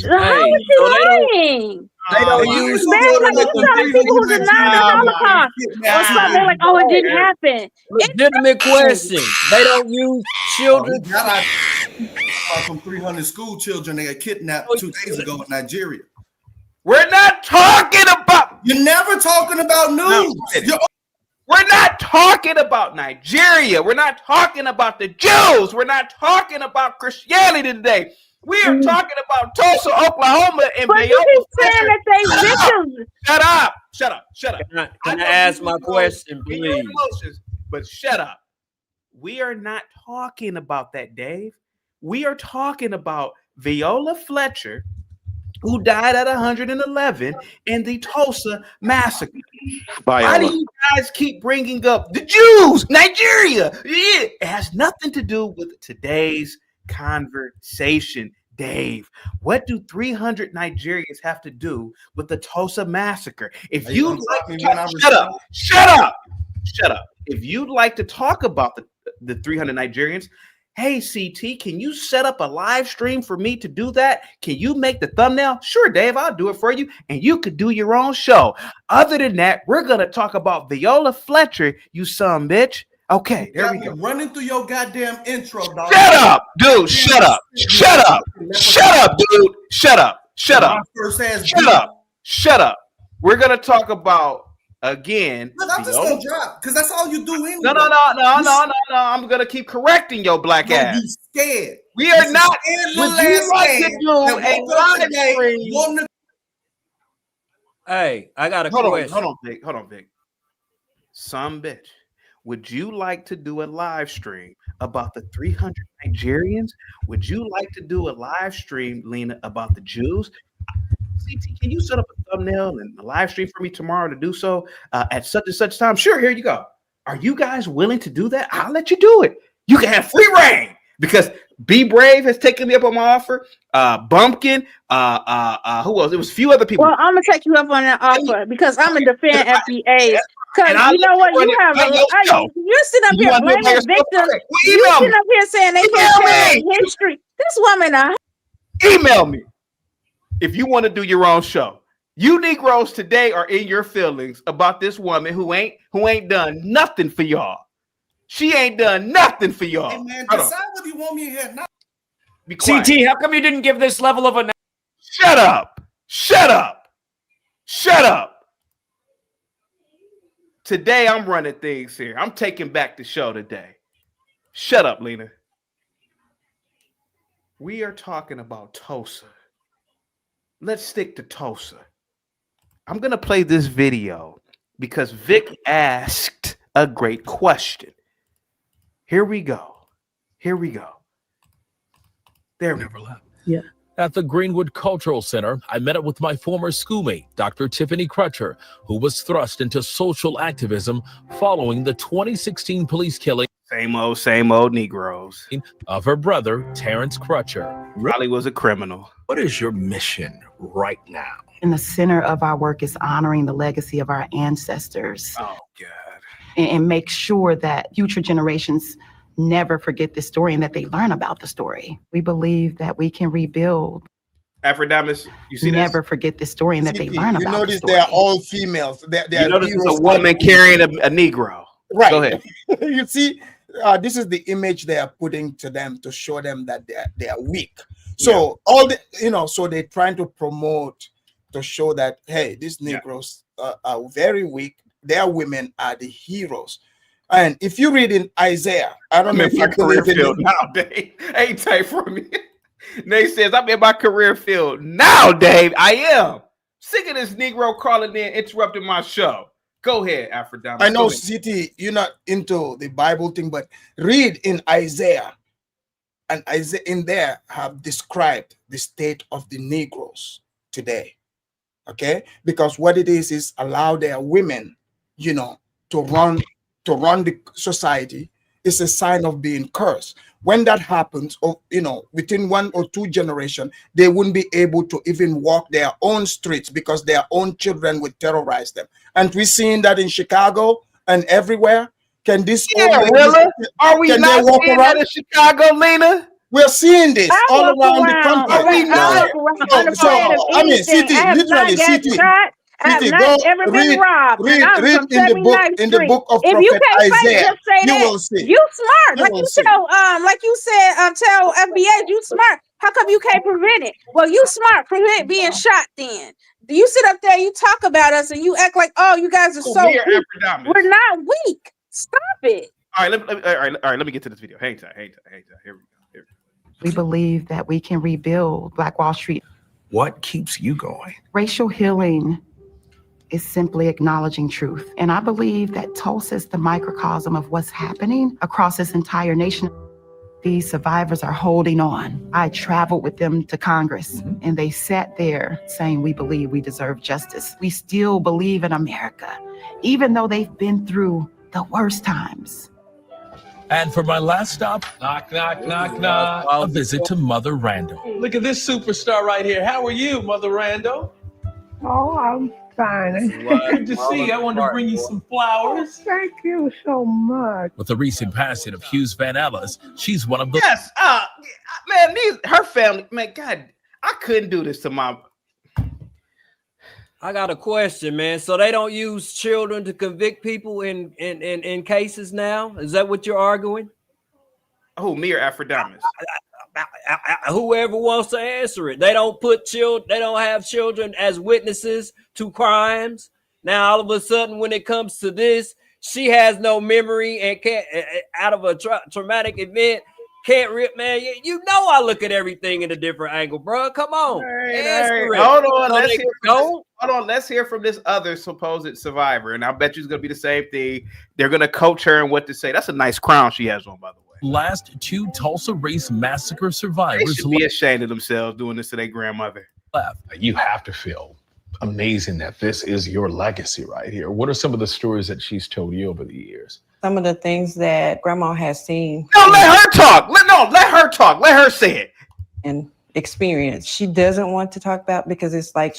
How is she lying? They don't use telling people who deny the Holocaust or something like, "Oh, it didn't happen." Legitimate question. They don't use children. From 300 school children they got kidnapped 2 days ago in Nigeria. We're not talking about. You're never talking about news. We're not talking about Nigeria. We're not talking about the Jews. We're not talking about Christianity today. We are talking about Tulsa, Oklahoma, and but you keep saying that they victims. Shut up. Can I ask my question, please? But shut up. We are not talking about that, Dave. We are talking about Viola Fletcher, who died at 111 in the Tulsa massacre. Why do you guys keep bringing up the Jews, Nigeria? Yeah, it has nothing to do with today's conversation, Dave. What do 300 Nigerians have to do with the Tulsa massacre? If you'd like to talk, shut up. If you'd like to talk about the 300 Nigerians, hey, CT, can you set up a live stream for me to do that? Can you make the thumbnail? Sure, Dave, I'll do it for you. And you could do your own show. Other than that, we're going to talk about Viola Fletcher, you son bitch. Okay, there we go. Running through your goddamn intro, dog. Shut up, dude. Shut up. Shut up. Shut up, dude. Shut up. Shut up. Shut up. Shut up. We're going to talk about, again. Look, I'm just going to drop because that's all you do anyway. No. I'm going to keep correcting your black ass. You scared. We are not. Would you like to do a live stream? Hey, I got a question. Hold on, Vic. Some bitch. Would you like to do a live stream about the 300 Nigerians? Would you like to do a live stream, Lena, about the Jews? CT, can you set up a thumbnail and a live stream for me tomorrow to do so at such and such time? Sure, here you go. Are you guys willing to do that? I'll let you do it. You can have free reign because Be Brave has taken me up on my offer. Bumpkin, who else? It was a few other people. Well, I'm gonna take you up on that offer because I'm gonna defend FBA. Because you know what, you have you're sitting up here blaming victims. You sitting up here saying they can't tell history. This woman, email me if you want to do your own show. You Negroes today are in your feelings about this woman who ain't done nothing for y'all. She ain't done nothing for y'all. Hey man, decide whether you want me here now. CT, how come you didn't give this level of a? Shut up! Shut up! Shut up! Today I'm running things here. I'm taking back the show today. Shut up, Lena. We are talking about Tulsa. Let's stick to Tulsa. I'm going to play this video because Vic asked a great question. Here we go. There we go. Yeah. At the Greenwood Cultural Center, I met up with my former schoolmate, Dr. Tiffany Crutcher, who was thrust into social activism following the 2016 police killing. Same old Negroes. Of her brother, Terrence Crutcher. Riley was a criminal. What is your mission right now? In the center of our work is honoring the legacy of our ancestors. Oh, God. And make sure that future generations never forget this story and that they learn about the story. We believe that we can rebuild. Aphrodite, you see never forget this story and that they learn about you notice the story. they're all females. You notice it's a woman carrying a Negro. Right. Go ahead. You see, this is the image they are putting to them to show them that they are weak. So so they're trying to promote to show that, hey, these Negroes are very weak. Their women are the heroes. And if you read in Isaiah, I don't know if my you career believe field now, Dave. Ain't tight for me. Nate says, I'm in my career field now, Dave. I am. Sick of this Negro calling in, interrupting my show. Go ahead, Aphrodite. I know, CT, you're not into the Bible thing, but read in Isaiah. And Isaiah in there have described the state of the Negroes today. Okay? Because what it is allow their women, to run the society is a sign of being cursed. When that happens, within 1 or 2 generations, they wouldn't be able to even walk their own streets because their own children would terrorize them. And we're seeing that in Chicago and everywhere. Can this really? Are we not seeing that in Chicago, Lena? We're seeing this all around the country. Are we not? Literally, read in the book of if you Prophet can't Isaiah, just say you that. will see. You smart, like you said, tell FBA you smart. How come you can't prevent it? Well, you smart, prevent being shot. Then you sit up there, you talk about us, and you act like, oh, you guys are so weak. We're not weak. Stop it. All right, let me get to this video. Hang tight. Here we go. We believe that we can rebuild Black Wall Street. What keeps you going? Racial healing is simply acknowledging truth. And I believe that Tulsa is the microcosm of what's happening across this entire nation. These survivors are holding on. I traveled with them to Congress, and they sat there saying, we believe we deserve justice. We still believe in America, even though they've been through the worst times. And for my last stop, knock, knock, knock, knock, a visit to Mother Randall. Look at this superstar right here. How are you, Mother Randall? Oh, I'm fine. Good to see you. I wanted to bring you some flowers. Thank you so much. With the recent passing of Hughes Van Ellis, she's one of the... Yes, man, her family, man, God, I couldn't do this to my... I got a question, man. So they don't use children to convict people in cases now? Is that what you're arguing? Oh, me or Aphrodite? Whoever wants to answer it. They don't put children, they don't have children as witnesses to crimes. Now, all of a sudden, when it comes to this, she has no memory and can't, out of a traumatic event, can't rip, man. You know, I look at everything in a different angle, bro. Come on. Hold on. Let's hear from this other supposed survivor. And I bet you it's going to be the same thing. They're going to coach her and what to say. That's a nice crown she has on, by the way. Last two Tulsa race massacre survivors. They should be ashamed of themselves doing this to their grandmother. You have to feel amazing that this is your legacy right here. What are some of the stories that she's told you over the years? Some of the things that Grandma has seen. No, let her talk. Let her talk. Let her say it. And experience. She doesn't want to talk about because it's like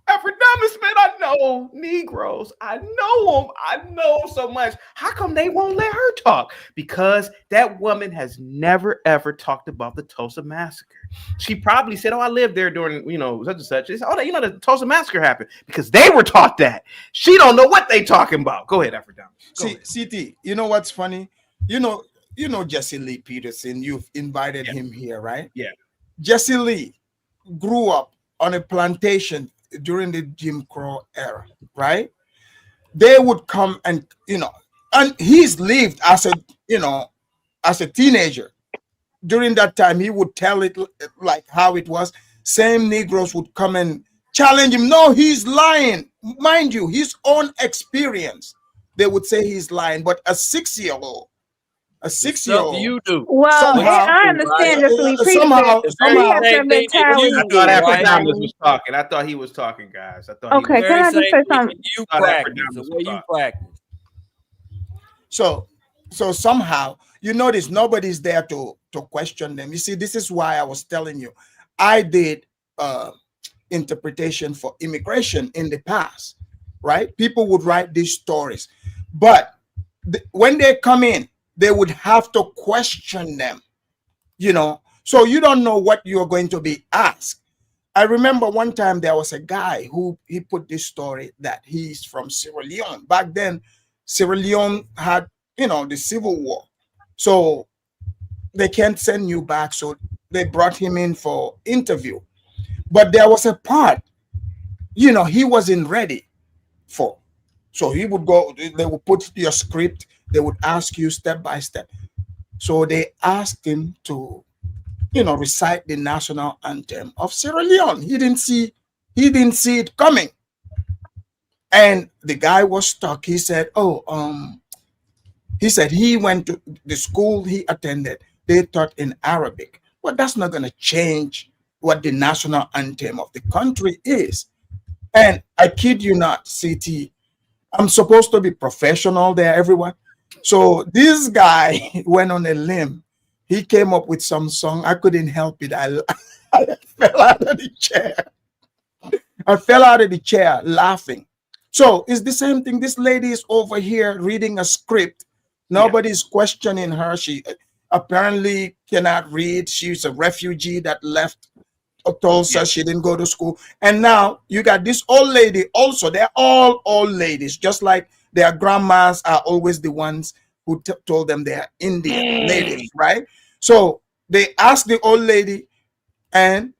Aphrodite, man, I know Negroes. I know them. I know so much. How come they won't let her talk? Because that woman has never, ever talked about the Tulsa massacre. She probably said, oh, I lived there during, such and such. She said, oh, the Tulsa massacre happened because they were taught that. She don't know what they talking about. Go ahead, Aphrodite. CT, you know what's funny? You know Jesse Lee Peterson. You've invited him here, right? Yeah. Jesse Lee grew up on a plantation during the Jim Crow era, right? They would come and and he's lived as a teenager. During that time, he would tell it like how it was. Same Negroes would come and challenge him. No, he's lying. Mind you, his own experience. They would say he's lying, but a six-year-old, you do. Well, I understand this. I thought he was talking, guys. I thought. Okay, can I just say something? You practice the way you practice. So somehow you notice nobody's there to question them. You see, this is why I was telling you, I did interpretation for immigration in the past, right? People would write these stories, but when they come in, they would have to question them, so you don't know what you're going to be asked. I remember one time there was a guy who he put this story that he's from Sierra Leone. Back then, Sierra Leone had, the Civil War. So they can't send you back. So they brought him in for interview. But there was a part, he wasn't ready for. So he would go, they would put your script, they would ask you step by step. So they asked him to, recite the national anthem of Sierra Leone. He didn't see it coming. And the guy was stuck. He said, he went to the school he attended. They taught in Arabic. Well, that's not going to change what the national anthem of the country is. And I kid you not, CT, I'm supposed to be professional there, everyone. So this guy went on a limb. He came up with some song. I couldn't help it. I fell out of the chair. I fell out of the chair laughing. So it's the same thing. This lady is over here reading a script. Nobody's questioning her. She apparently cannot read. She's a refugee that left Tulsa. Yeah. She didn't go to school. And now you got this old lady also. They're all old ladies, just like their grandmas are always the ones who told them they're Indian natives, right? So they asked the old lady, and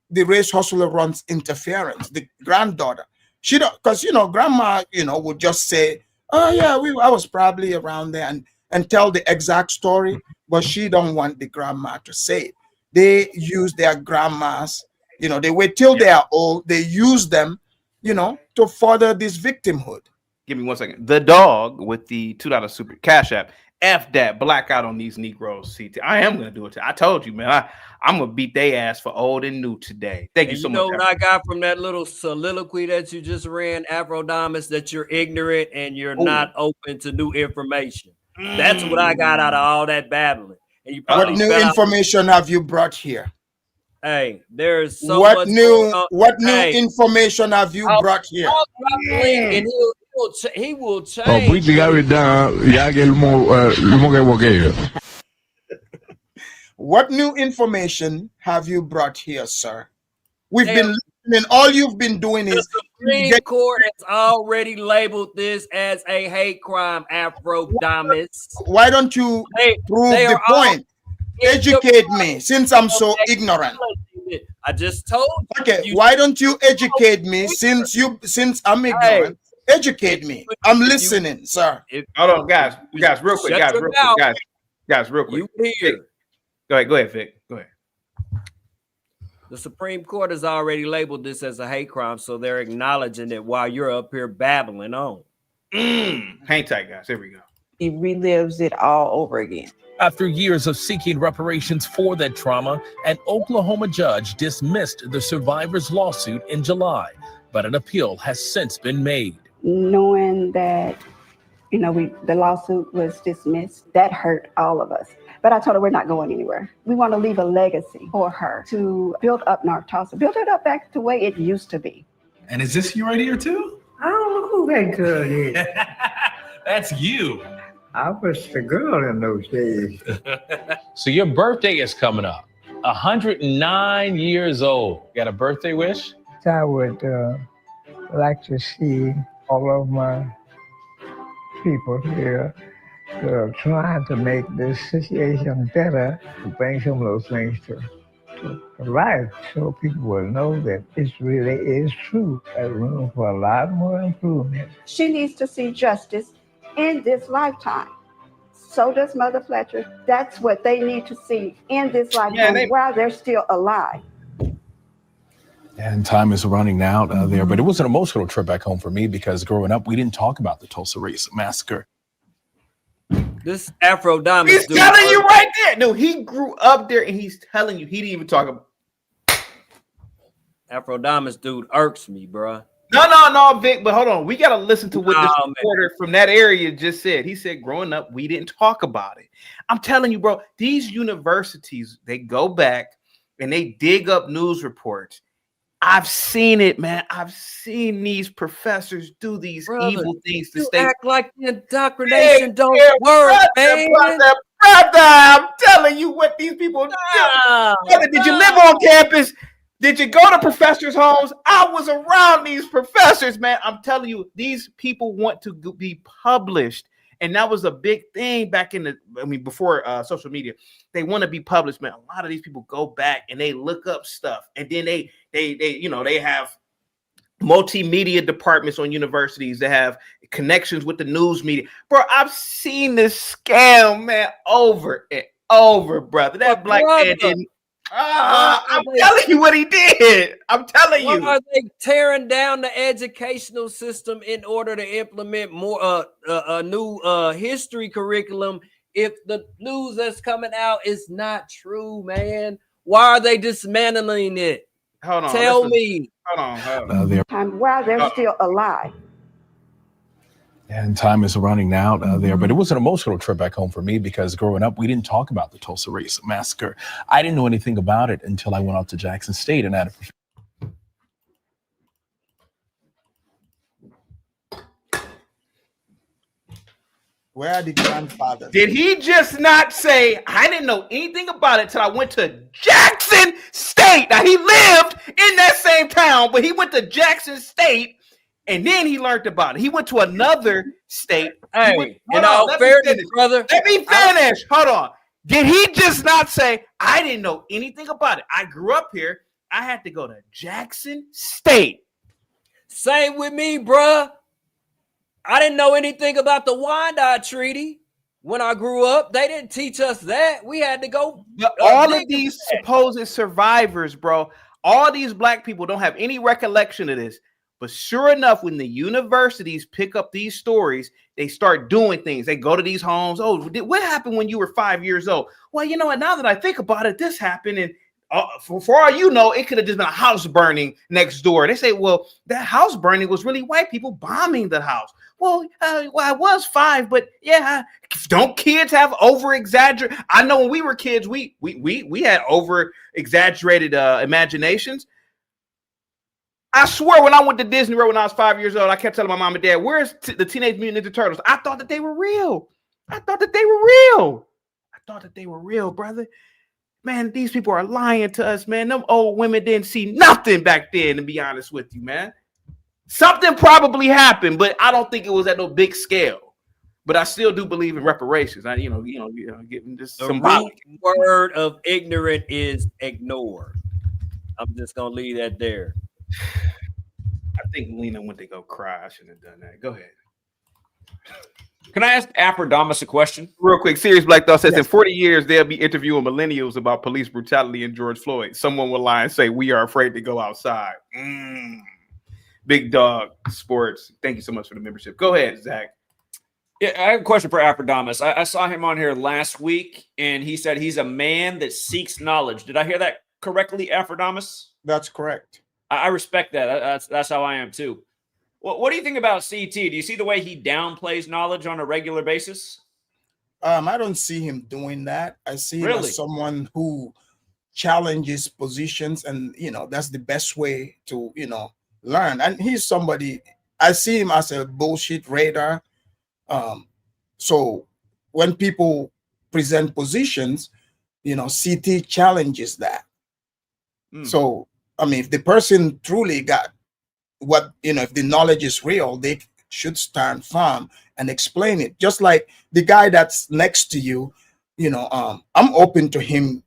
the race hustler runs interference, the granddaughter. She don't, because grandma, would just say, oh yeah, I was probably around there and tell the exact story, but she don't want the grandma to say it. They use their grandmas, they wait till they are old, they use them, to further this victimhood. Give me 1 second. The dog with the $2 super cash app. F that blackout on these Negroes. CT. I am gonna do it. I told you, man. I'm gonna beat their ass for old and new today. Thank you so much. You know what I got from that little soliloquy that you just ran, Afrodamus, that you're ignorant and you're not open to new information. That's what I got out of all that babbling. And you what new information have you brought here? Hey, there's so much. What new information have you brought here? And he will change. What new information have you brought here, sir? We've been listening. All you've been doing is the Supreme Court has already labeled this as a hate crime, Afrodamus. Why don't you prove the point? Educate me, since I'm so ignorant. I just told you. Okay, why don't you educate me since I'm ignorant? Educate me. I'm listening, sir. Hold on, guys, real quick, guys, real quick. You here? Go ahead, Vic. Go ahead. The Supreme Court has already labeled this as a hate crime, so they're acknowledging it while you're up here babbling on. Hang tight, guys. Here we go. He relives it all over again. After years of seeking reparations for that trauma, an Oklahoma judge dismissed the survivors' lawsuit in July, but an appeal has since been made. Knowing that, the lawsuit was dismissed, that hurt all of us. But I told her we're not going anywhere. We want to leave a legacy for her to build up North Tulsa, build it up back to the way it used to be. And is this you right here too? I don't know who that girl is. That's you. I was the girl in those days. So your birthday is coming up. 109 years old. Got a birthday wish? I would like to see all of my people here trying to make this situation better, to bring some of those things to life, so people will know that this really is true. There's room for a lot more improvement. She needs to see justice in this lifetime. So does Mother Fletcher. That's what they need to see in this lifetime while they're still alive. And time is running out there, but it was an emotional trip back home for me because growing up, we didn't talk about the Tulsa Race Massacre. This Afrodamus, he's telling you right there. No, he grew up there, and he's telling you he didn't even talk about. Afrodamus dude irks me, bro. No, Vic. But hold on, we gotta listen to what this reporter from that area just said. He said, "Growing up, we didn't talk about it." I'm telling you, bro. These universities, they go back and they dig up news reports. I've seen it, man. I've seen these professors do these evil things to stay. Act like the indoctrination don't work, man. Brother, I'm telling you what these people do. Brother, did you live on campus? Did you go to professors' homes? I was around these professors, man. I'm telling you, these people want to be published. And that was a big thing back in before social media. They want to be published, man. A lot of these people go back and they look up stuff, and then they have multimedia departments on universities that have connections with the news media. Bro, I've seen this scam, man, over and over, brother. That black man didn't. I'm telling you what he did. I'm telling you. Why are they tearing down the educational system in order to implement more a new history curriculum if the news that's coming out is not true, man? Why are they dismantling it? Hold on. Tell me. Hold on. While they're still alive. And time is running out there, but it was an emotional trip back home for me because growing up, we didn't talk about the Tulsa Race Massacre. I didn't know anything about it until I went out to Jackson State and had Where are the grandfathers? Did he just not say, I didn't know anything about it till I went to Jackson State? Now, he lived in that same town, but he went to Jackson State, and then he learned about it. He went to another state. Hey, in all fairness, brother. Let me finish. Hold on. Did he just not say, I didn't know anything about it? I grew up here. I had to go to Jackson State. Same with me, bruh. I didn't know anything about the Wyandotte Treaty when I grew up. They didn't teach us that. We had to go. All of these supposed survivors, bro, all these black people don't have any recollection of this. But sure enough, when the universities pick up these stories, they start doing things. They go to these homes. Oh, what happened when you were 5 years old? Well, you know what? Now that I think about it, this happened. And for all you know, it could have just been a house burning next door. They say, well, that house burning was really white people bombing the house. Well, I was 5, but yeah, don't kids have over exaggerate? I know when we were kids, we had over exaggerated imaginations. I swear, when I went to Disney World when I was 5 years old, I kept telling my mom and dad, "Where's the Teenage Mutant Ninja Turtles?" I thought that they were real. I thought that they were real, brother. Man, these people are lying to us, man. Them old women didn't see nothing back then, to be honest with you, man. Something probably happened, but I don't think it was at no big scale. But I still do believe in reparations. Getting this symbolic. Root word of ignorant is ignore. I'm just gonna leave that there. I think Lena went to go cry. I shouldn't have done that. Go ahead. Can I ask Afrodamus a question? Real quick. Serious Black Thought says in 40 years, they'll be interviewing millennials about police brutality and George Floyd. Someone will lie and say, we are afraid to go outside. Big Dog Sports. Thank you so much for the membership. Go ahead, Zach. Yeah, I have a question for Afrodamus. I saw him on here last week, and he said he's a man that seeks knowledge. Did I hear that correctly, Afrodamus? That's correct. I respect that. That's how I am too. What do you think about CT? Do you see the way he downplays knowledge on a regular basis? I don't see him doing that. I see him as someone who challenges positions, and that's the best way to learn. And he's somebody, I see him as a bullshit radar. So when people present positions, CT challenges that. So I mean, if the person truly got what, if the knowledge is real, they should stand firm and explain it. Just like the guy that's next to you, I'm open to him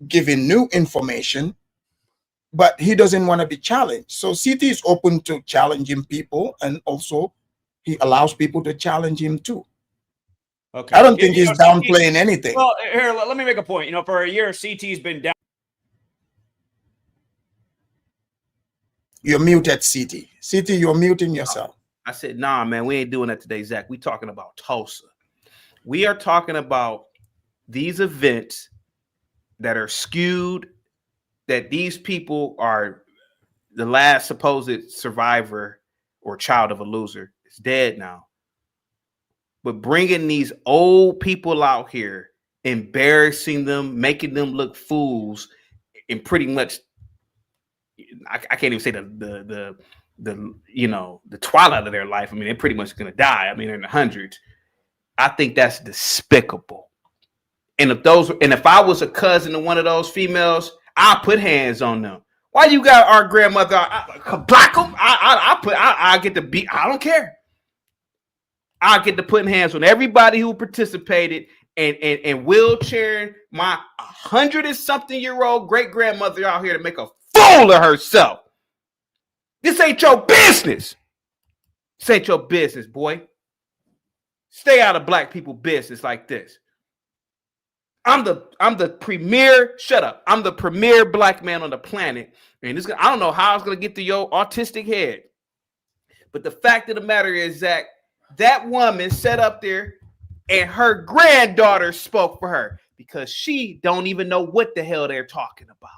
giving new information, but he doesn't want to be challenged. So CT is open to challenging people, and also he allows people to challenge him too. Okay. I don't think he's downplaying anything. Well, here, let me make a point. For a year, CT's been down. You're muted, CT. CT, you're muting yourself. I said, nah, man, we ain't doing that today, Zach. We talking about Tulsa. We are talking about these events that are skewed, that these people are the last supposed survivor or child of a loser. It's dead now. But bringing these old people out here, embarrassing them, making them look fools, and pretty much, I can't even say the twilight of their life. I mean, they're pretty much going to die. I mean, they're in the hundreds. I think that's despicable. And if I was a cousin of one of those females, I'll put hands on them. Why you got our grandmother? Block them. I get to beat. I don't care. I get to putting hands on everybody who participated and wheelchair my 100-something-year-old great grandmother out here to make a fool of herself. This ain't your business. This ain't your business, boy. Stay out of black people business like this. I'm the premier. Shut up. I'm the premier black man on the planet, and I don't know how it's gonna get to your autistic head. But the fact of the matter is, Zach, that woman sat up there, and her granddaughter spoke for her because she don't even know what the hell they're talking about.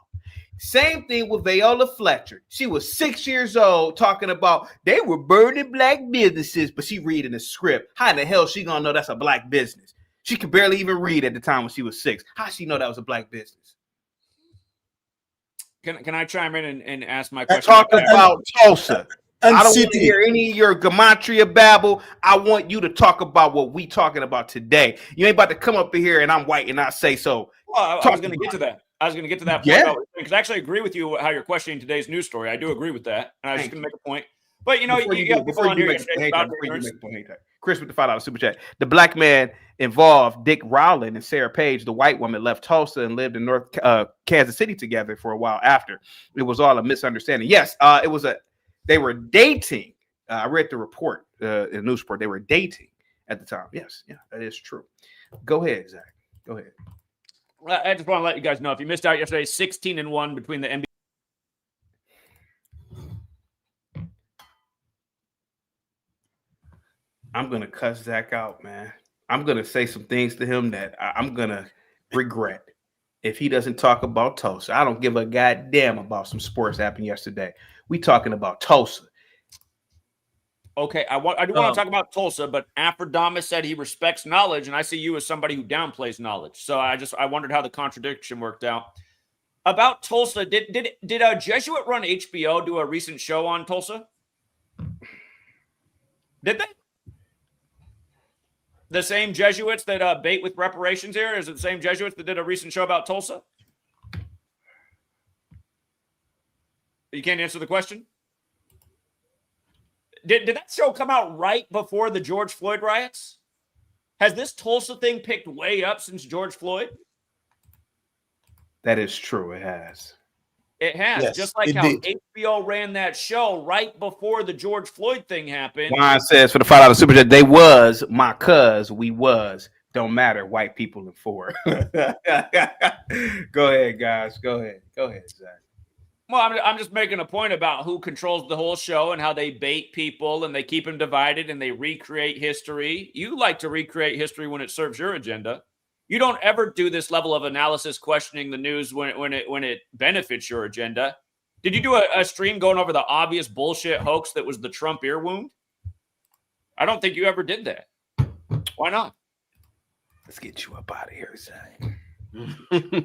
Same thing with Viola Fletcher. She was 6 years old talking about they were burning black businesses, but she reading the script. How in the hell she gonna know that's a black business? She could barely even read at the time when she was 6. How she know that was a black business? Can I chime in and ask my question? Talk about Tulsa. I don't want to hear any of your gematria babble. I want you to talk about what we talking about today. You ain't about to come up here and I'm white and I say so. Well, I was going to get to that. Yeah. Because I actually agree with you how you're questioning today's news story. I do agree with that. And I was just going to make a point. But, Chris with the $5 super chat. The black man involved, Dick Rowland and Sarah Page, the white woman, left Tulsa and lived in North Kansas City together for a while after. It was all a misunderstanding. Yes, they were dating. I read the report, in the news report. They were dating at the time. Yes, yeah, that is true. Go ahead, Zach. Go ahead. I just want to let you guys know, if you missed out yesterday, 16-1 between the NBA. I'm gonna cuss Zach out, man. I'm gonna say some things to him that I'm gonna regret if he doesn't talk about Tulsa. I don't give a goddamn about some sports that happened yesterday. We talking about Tulsa. Okay, I do want to talk about Tulsa, but Afrodamus said he respects knowledge, and I see you as somebody who downplays knowledge. So I wondered how the contradiction worked out. About Tulsa, did a Jesuit run HBO do a recent show on Tulsa? Did they? The same Jesuits that bait with reparations here? Is it the same Jesuits that did a recent show about Tulsa? You can't answer the question? Did that show come out right before the George Floyd riots? Has this Tulsa thing picked way up since George Floyd? That is true. It has. It has. Yes, just like it how did. HBO ran that show right before the George Floyd thing happened. Juan says for the $5 super chat, they was my cuz, we was. Don't matter, white people in 4. Go ahead, guys. Go ahead. Go ahead, Zach. Well, I'm just making a point about who controls the whole show and how they bait people and they keep them divided and they recreate history. You like to recreate history when it serves your agenda. You don't ever do this level of analysis questioning the news when it benefits your agenda. Did you do a stream going over the obvious bullshit hoax that was the Trump ear wound? I don't think you ever did that. Why not? Let's get you up out of here, Zach.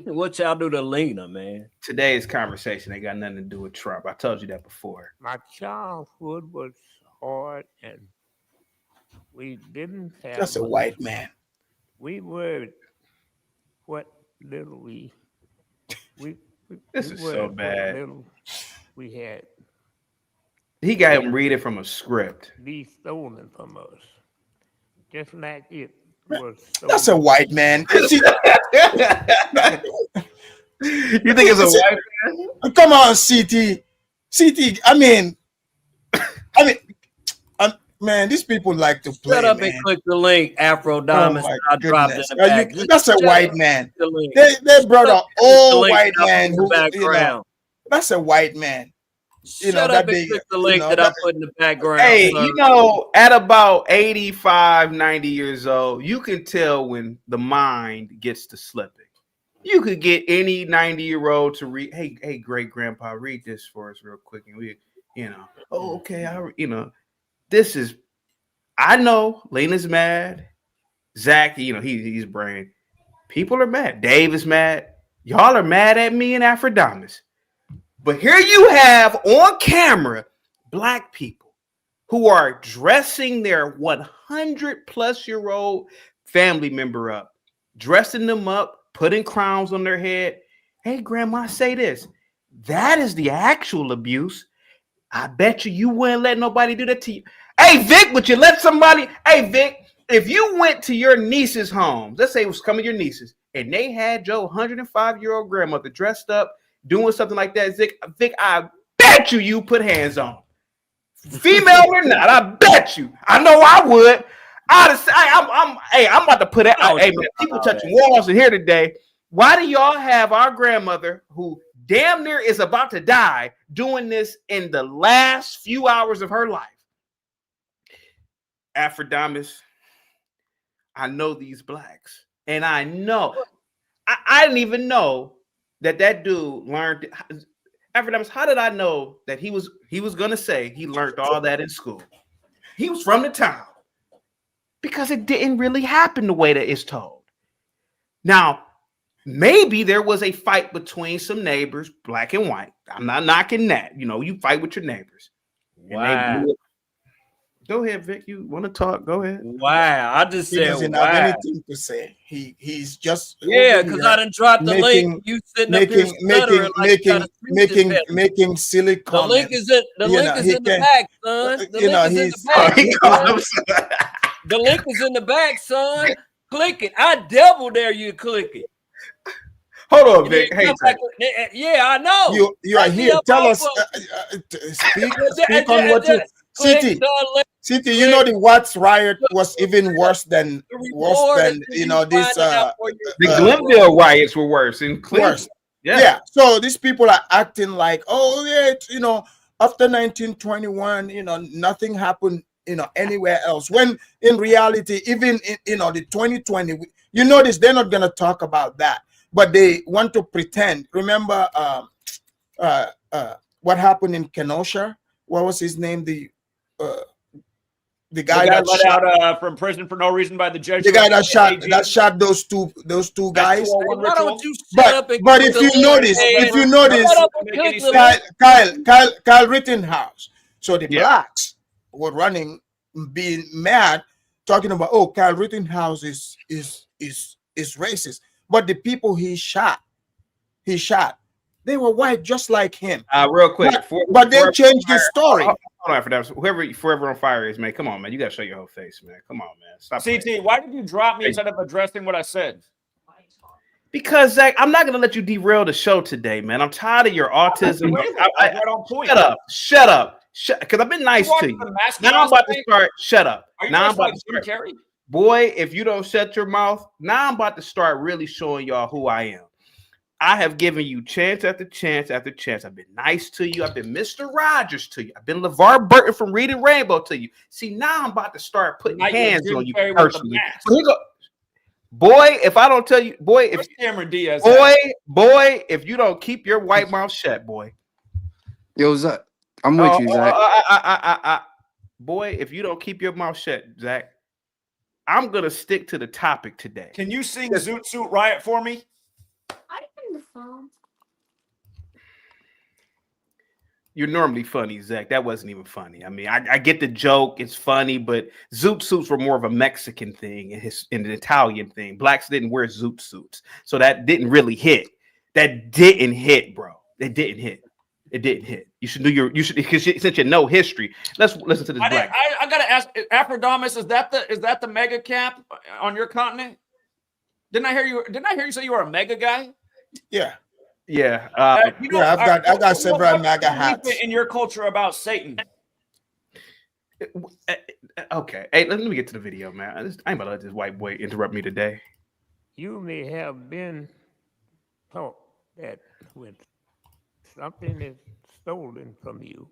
What y'all do to Lena, man? Today's conversation ain't got nothing to do with Trump. I told you that before. My childhood was hard, and we didn't have. That's a white man. We were what little we This is so bad. Little we had. He got him reading from a script. Be stolen from us, just like it was. That's a white man. You think it's a white man? Come on, CT. CT. I mean, man, these people like to play. Shut up man. and click the link, Afrodamus. Oh I dropped it in the back. That's a white man. They brought an old white man who, that's a white man. Shut up and click the link that I put in the background. Hey, at about 85, 90 years old, you can tell when the mind gets to slipping. You could get any 90-year-old to read, hey, great grandpa, read this for us real quick. And we, okay, this is, I know Lena's mad. Zach, he's brain. People are mad. Dave is mad. Y'all are mad at me and Afrodamus. But here you have on camera Black people who are dressing their 100-plus-year-old family member up, dressing them up, putting crowns on their head. Hey, grandma, say this. That is the actual abuse. I bet you wouldn't let nobody do that to you. Hey, Vic, would you let somebody? Hey, Vic, if you went to your niece's home, let's say it was some of your nieces, and they had your 105-year-old grandmother dressed up, doing something like that, Vic, I bet you put hands on. Female or not, I bet you. I know I would. I'm about to put it out. Hey, man, people touching walls in here today. Why do y'all have our grandmother, who damn near is about to die, doing this in the last few hours of her life? Afrodamus, I know these Blacks, and I know I didn't even know that dude learned. Afrodamus, how did I know that he was gonna say he learned all that in school? He was from the town, because it didn't really happen the way that it's told. Now, maybe there was a fight between some neighbors, Black and white. I'm not knocking that. You fight with your neighbors. Wow. Go ahead, Vic. You want to talk? Go ahead. Wow. I just He said, doesn't wow. have anything to say. He's just Because I done dropped the link. You sitting up here stuttering making silly comments. The link is in the back, son. The link is in the back, son. Click it. I double dare you to click it. Hold on, Vic. Hey, yeah, I know. You are here. Tell us. Speak on what you. City, you know the Watts riot was even worse than this. The Glenville riots were worse in Cleveland. Worse. Yeah. So these people are acting like, after 1921, nothing happened anywhere else. When in reality, even in the 2020, you notice they're not going to talk about that, but they want to pretend. Remember what happened in Kenosha? What was his name? The guy that let shot out from prison for no reason by the judge. The guy that shot those two guys. Why don't you shut up and But click if the you link, notice, man? Kyle Rittenhouse. So the blacks were running, being mad, talking about, oh, Kyle Rittenhouse is racist. But the people he shot, they were white just like him. Real quick, but they changed the story. Hold on, for that. Whoever Forever on Fire is, man. Come on, man. You gotta show your whole face, man. Come on, man. Stop. CT, why did you drop me instead of addressing what I said? Because Zach, I'm not gonna let you derail the show today, man. I'm tired of your autism. Shut up. Because I've been nice to you. Now I'm about to start. Shut up. Now I'm about to start. Boy, if you don't shut your mouth, now I'm about to start really showing y'all who I am. I have given you chance after chance after chance. I've been nice to you. I've been Mr. Rogers to you. I've been LeVar Burton from Reading Rainbow to you. See, now I'm about to start putting hands on you personally. Boy, if I don't tell you, boy, if Cameron Diaz, boy, if you don't keep your white mouth shut, boy. Yo, Zach, I'm with you, Zach. Boy, if you don't keep your mouth shut, Zach, I'm gonna stick to the topic today. Can you sing Zoot Suit Riot for me? You're normally funny, Zach. That wasn't even funny. I mean, I get the joke. It's funny, but zoot suits were more of a Mexican thing and an Italian thing. Blacks didn't wear zoot suits. So that didn't really hit. That didn't hit, bro. It didn't hit. It didn't hit. You should do since you know history. Let's listen to this. I gotta ask, Afrodamus, is that the mega cap on your continent? Didn't I hear you say you were a mega guy? Yeah. Yeah. I've got several MAGA hats. In your culture about Satan. Okay. Hey, let me get to the video, man. I ain't about to let this white boy interrupt me today. You may have been taught that when something is stolen from you,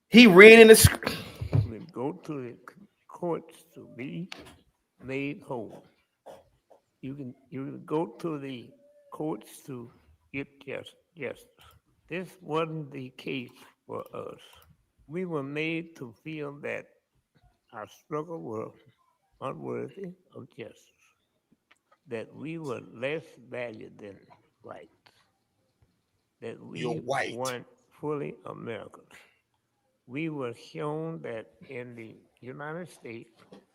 he reading the script. You go to the courts to be made whole. You can go to the courts to get justice. This wasn't the case for us. We were made to feel that our struggle was unworthy of justice, that we were less valued than whites, that we weren't fully Americans. We were shown that in the United States,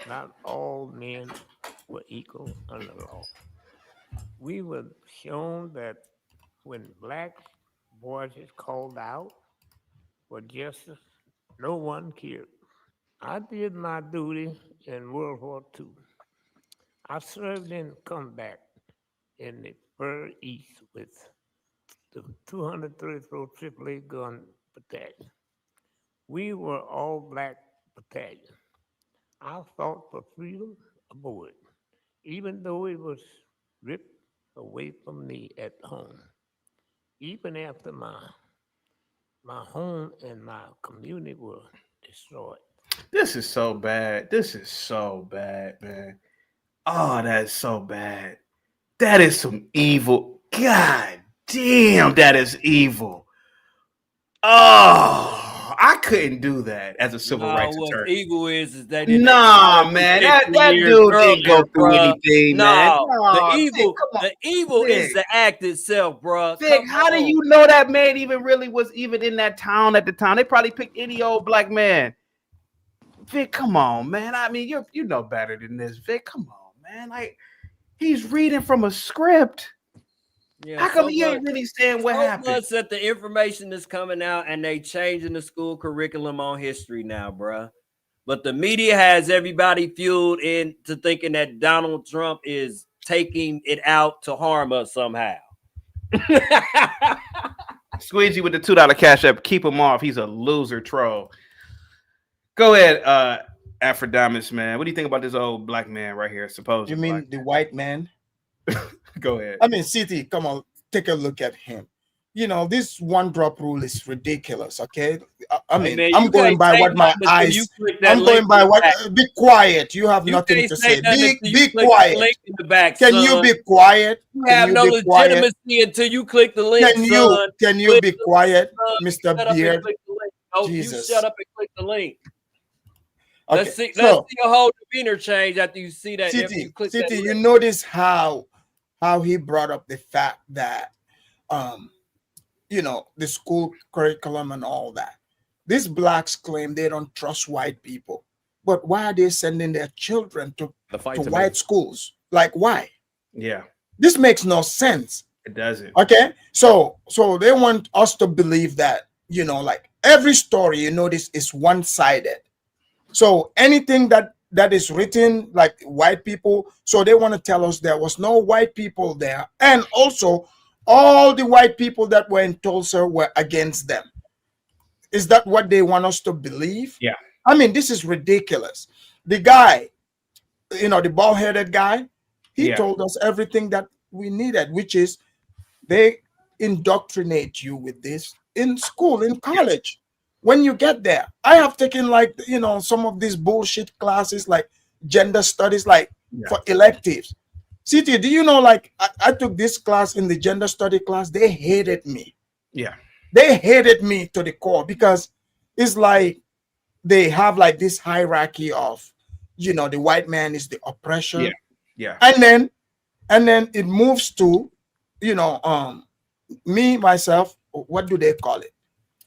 not all men were equal under the law. We were shown that when black voices called out for justice, no one cared. I did my duty in World War II. I served in combat in the Far East with the 234th AAA Gun Battalion. We were all black battalion. I fought for freedom aboard, even though it was ripped away from me at home. Even after my home and my community were destroyed. This is so bad. This is so bad, man. Oh, that is so bad. That is some evil. God damn, that is evil. Oh, I couldn't do that as a civil rights attorney. Evil is that man, that dude didn't go through anything, man. The evil is the act itself, bro. Vic, how do you know that man even really was even in that town at the time? They probably picked any old black man. Vic, come on, man. I mean, you know better than this, Vic. Come on, man. Like, he's reading from a script. Yeah, how come he ain't really saying what happened? Much that the information is coming out and they changing the school curriculum on history now, bro. But the media has everybody fueled into thinking that Donald Trump is taking it out to harm us somehow. Squeegee with the $2 cash app. Keep him off. He's a loser troll. Go ahead, Afrodamus, man. What do you think about this old black man right here? Supposedly, you mean the white man? Go ahead. I mean, CT, come on, take a look at him. you know, this one drop rule is ridiculous. Okay, I mean, man, I'm you going can't by say what my nothing until you eyes. click that I'm link going by in the what. back. Be quiet. You have You nothing can't to say say. nothing until you Be click that quiet. link in the back, Can son. you be quiet? You Can have you no be quiet? legitimacy until you click the link, Can son. you Click be the quiet, link, Mr. son. Shut up and Beard? click the link. No, you Jesus. shut up and click the link. Okay, Let's see so your whole demeanor change after you see that. After you click that City, you link. notice how he brought up the fact that you know, the school curriculum and all that. These blacks claim they don't trust white people, but why are they sending their children to white schools? Like, why? Yeah, This makes no sense. it doesn't. Okay, so they want us to believe that, you know, like every story, you notice, is one-sided. So anything that is written like white people, so they want to tell us there was no white people there, and also all the white people that were in Tulsa were against them. Is that what they want us to believe? Yeah. I mean, this is ridiculous. The guy, you know, the bald-headed guy, he told us everything that we needed, which is they indoctrinate you with this in school, in college. When you get there, I have taken, like, you know, some of these bullshit classes like gender studies, like for electives. CT, do you know, like I took this class in the gender study class. They hated me. Yeah. They hated me to the core because it's like they have like this hierarchy of, you know, the white man is the oppressor. Yeah. Yeah. And then it moves to, you know, me, myself, what do they call it?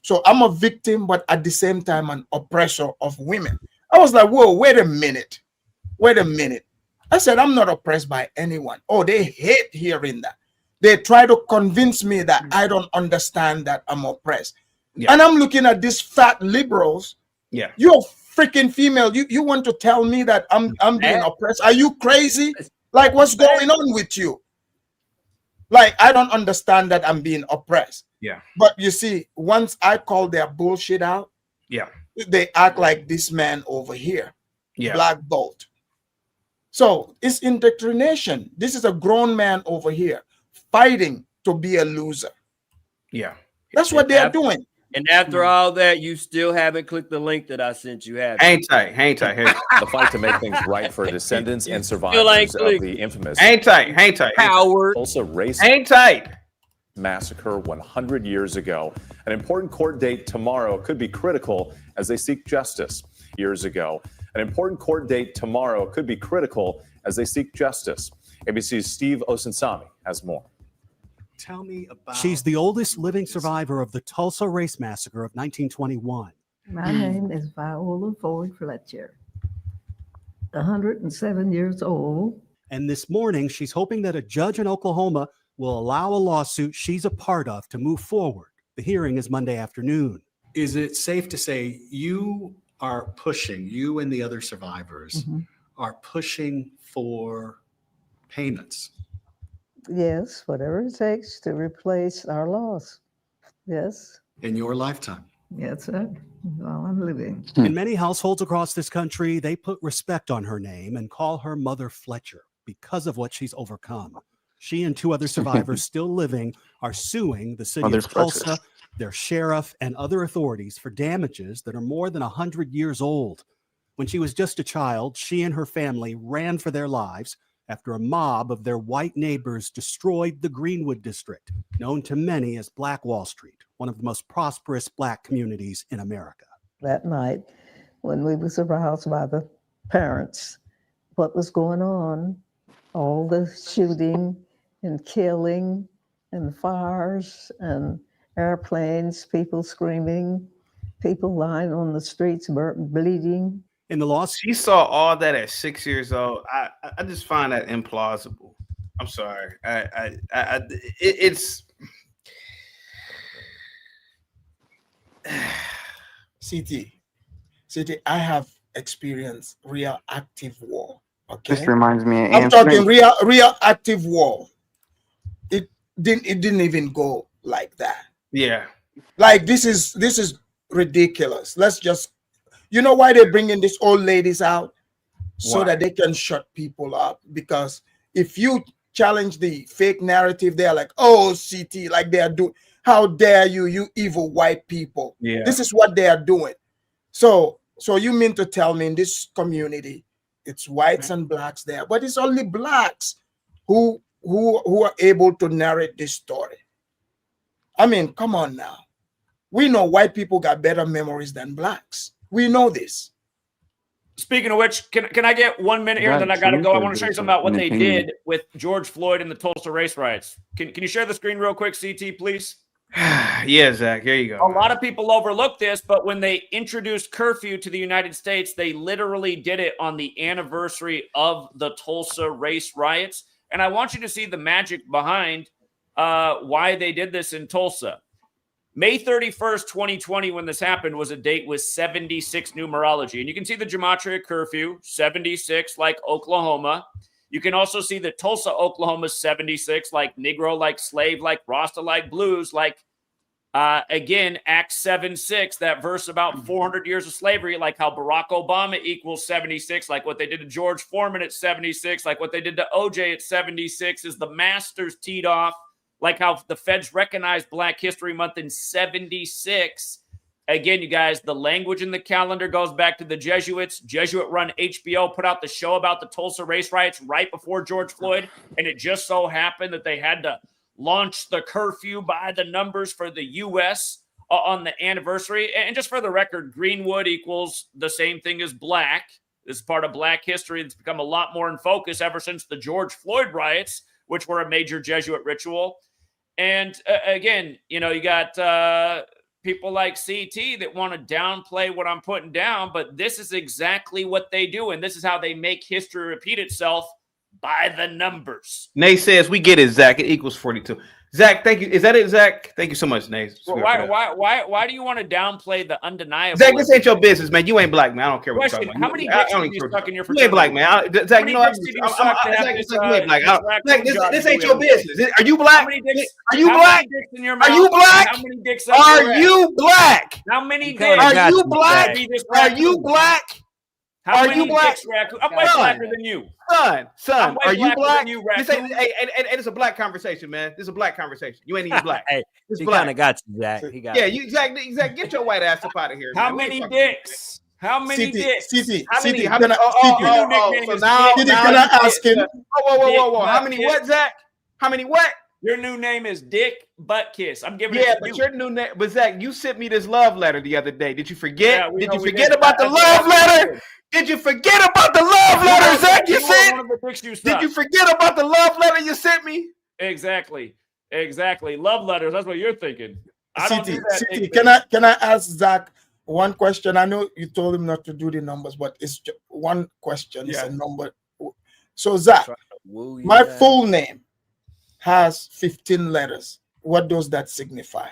So I'm a victim, but at the same time, an oppressor of women. I was like, whoa, wait a minute. Wait a minute. I said, I'm not oppressed by anyone. Oh, they hate hearing that. They try to convince me that I don't understand that I'm oppressed. Yeah. And I'm looking at these fat liberals. Yeah. You're freaking female. You want to tell me that I'm being oppressed? Are you crazy? Like, what's going on with you? Like, I don't understand that I'm being oppressed. Yeah. But you see, once I call their bullshit out, Yeah. they act like this man over here, Yeah. Black Bolt. So it's indoctrination. This is a grown man over here fighting to be a loser. Yeah. That's what they're doing. And after all that, you still haven't clicked the link that I sent you. Have hang tight. The fight to make things right for descendants and survivors of the infamous hang tight. Howard Tulsa race hang tight massacre 100 years ago. An important court date tomorrow could be critical as they seek justice. Years ago, an important court date tomorrow could be critical as they seek justice. ABC's Steve Osunsami has more. Tell me about. She's the oldest living survivor of the Tulsa race massacre of 1921. My name is Viola Ford Fletcher, 107 years old. And this morning, she's hoping that a judge in Oklahoma will allow a lawsuit she's a part of to move forward. The hearing is Monday afternoon. Is it safe to say you are pushing, you and the other survivors are pushing for payments? Yes, whatever it takes to replace our loss. Yes. In your lifetime? Yes, sir. While I'm living. In many households across this country, they put respect on her name and call her Mother Fletcher because of what she's overcome. She and two other survivors still living are suing the city of Tulsa, their sheriff, and other authorities for damages that are more than 100 years old. When she was just a child, she and her family ran for their lives after a mob of their white neighbors destroyed the Greenwood district, known to many as Black Wall Street, one of the most prosperous Black communities in America. That night, when we was aroused by the parents, what was going on, all the shooting and killing and fires and airplanes, people screaming, people lying on the streets bleeding. In the lawsuit, she saw all that at 6 years old. I just find that implausible. I'm sorry. It's CT, I have experienced real active war. Okay. This reminds me of I'm talking real active war. It didn't even go like that. Yeah. Like this is ridiculous. Let's just, you know why they're bringing these old ladies out? So that they can shut people up. Because if you challenge the fake narrative, they're like, oh, CT, like they are doing. How dare you, you evil white people? Yeah. This is what they are doing. So you mean to tell me in this community, it's whites and blacks there, but it's only blacks who are able to narrate this story. I mean, come on now. We know white people got better memories than blacks. We know this. Speaking of which, can I get 1 minute here and then I got to go? I want to show you something about what they did with George Floyd and the Tulsa race riots. Can you share the screen real quick, CT, please? Yeah, Zach, here you go. A lot of people overlook this, but when they introduced curfew to the United States, they literally did it on the anniversary of the Tulsa race riots. And I want you to see the magic behind why they did this in Tulsa. May 31st, 2020, when this happened, was a date with 76 numerology. And you can see the gematria curfew, 76, like Oklahoma. You can also see that Tulsa, Oklahoma, 76, like Negro, like slave, like Rasta, like blues, like, again, Acts 7:6, that verse about 400 years of slavery, like how Barack Obama equals 76, like what they did to George Foreman at 76, like what they did to OJ at 76, is the masters teed off, like how the feds recognized Black History Month in 76. Again, you guys, the language in the calendar goes back to the Jesuits. Jesuit-run HBO put out the show about the Tulsa race riots right before George Floyd, and it just so happened that they had to launch the curfew by the numbers for the U.S. On the anniversary. And just for the record, Greenwood equals the same thing as black. This is part of Black history that's become a lot more in focus ever since the George Floyd riots, which were a major Jesuit ritual. And again, you know, you got people like CT that want to downplay what I'm putting down, but this is exactly what they do. And this is how they make history repeat itself, by the numbers. Nay says, we get it, Zach. It equals 42. Zach, thank you. Is that it, Zach? Thank you so much, Nay. Well, why do you want to downplay the undeniable? Zach, this ain't your business, man. You ain't black, man. I don't care what you're Question, talking how about. many dicks did you suck in your fraternity? You ain't black, man. Zach, you know, dicks did you suck to have this, you ain't black. this Zach, this ain't your business. Are you black? How many dicks? Are you How black? many dicks in your Are mouth? you black? How many dicks up Are your ass? you black? How many dicks? Are you black? Are you black? How Are many you black? dicks, raccoon? I'm way blacker than you. Son, way are you blacker black? than you, This ain't, raccoon. hey, it's a black conversation, man. This is a black conversation. You ain't even black. Hey, It's he black. kind of got you, Zach. He got Yeah, you. Zach, get your white ass up out of here. How man. many dicks? How many dicks? How many? City, How many? Your new nickname So is now, Dick. Can I ask him? Whoa. Dick How many Butt what, Zach? How many what? Your new name is Dick Butt Kiss. I'm giving Yeah, it to but you. your new name. But Zach, you sent me this love letter the other day. Did you forget? Yeah, we Did know you we forget did. about the That's love what I letter? Did you forget about the love letter, Zach? You sent? one of the dicks you Did sucked. you forget about the love letter you sent me? Exactly. Love letters. That's what you're thinking. I don't do that. City, dick can I ask Zach one question? I know you told him not to do the numbers, but it's just one question. It's a number. So Zach, my full name has 15 letters. What does that signify?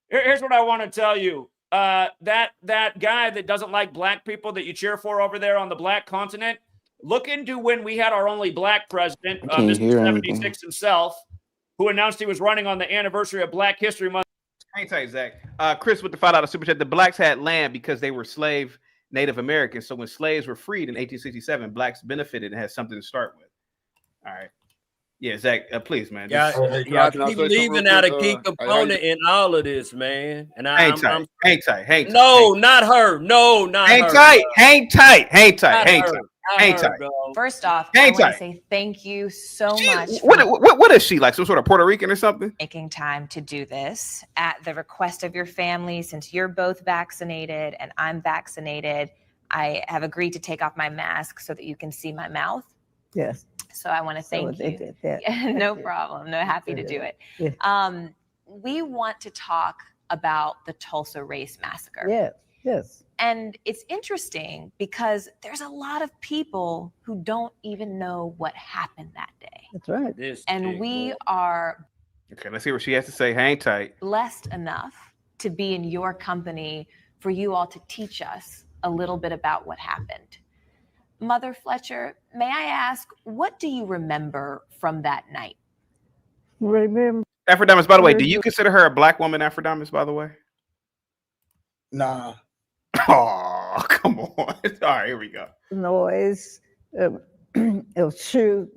Here's what I want to tell you. That guy that doesn't like black people that you cheer for over there on the black continent, look into when we had our only black president, Mr. 76 himself, who announced he was running on the anniversary of Black History Month. Hang tight, Zach. Chris with the $5 super chat. The blacks had land because they were slave Native Americans. So when slaves were freed in 1867, blacks benefited and had something to start with. All right. Yeah, Zach, please, man. Yeah, keep leaving out a key component in all of this, man. And hang tight. No, not her. No, not hang her. Tight. Hang tight. First off, Hang I want tight. to say thank you so much for What is she, like some sort of Puerto Rican or something? making time to do this at the request of your family. Since you're both vaccinated and I'm vaccinated, I have agreed to take off my mask so that you can see my mouth. Yes. So I want to thank they you. did that. Yeah, no problem. No, happy to do it. Yeah. We want to talk about the Tulsa race massacre. Yes. And it's interesting because there's a lot of people who don't even know what happened that day. That's right. And we are Okay, let's hear what she has to say. Hang tight. blessed enough to be in your company for you all to teach us a little bit about what happened. Mother Fletcher, may I ask, what do you remember from that night? Remember. Aphrodite, by the way, do you consider her a black woman, Aphrodite, by the way? Nah. Oh, come on. All right, here we go. Noise of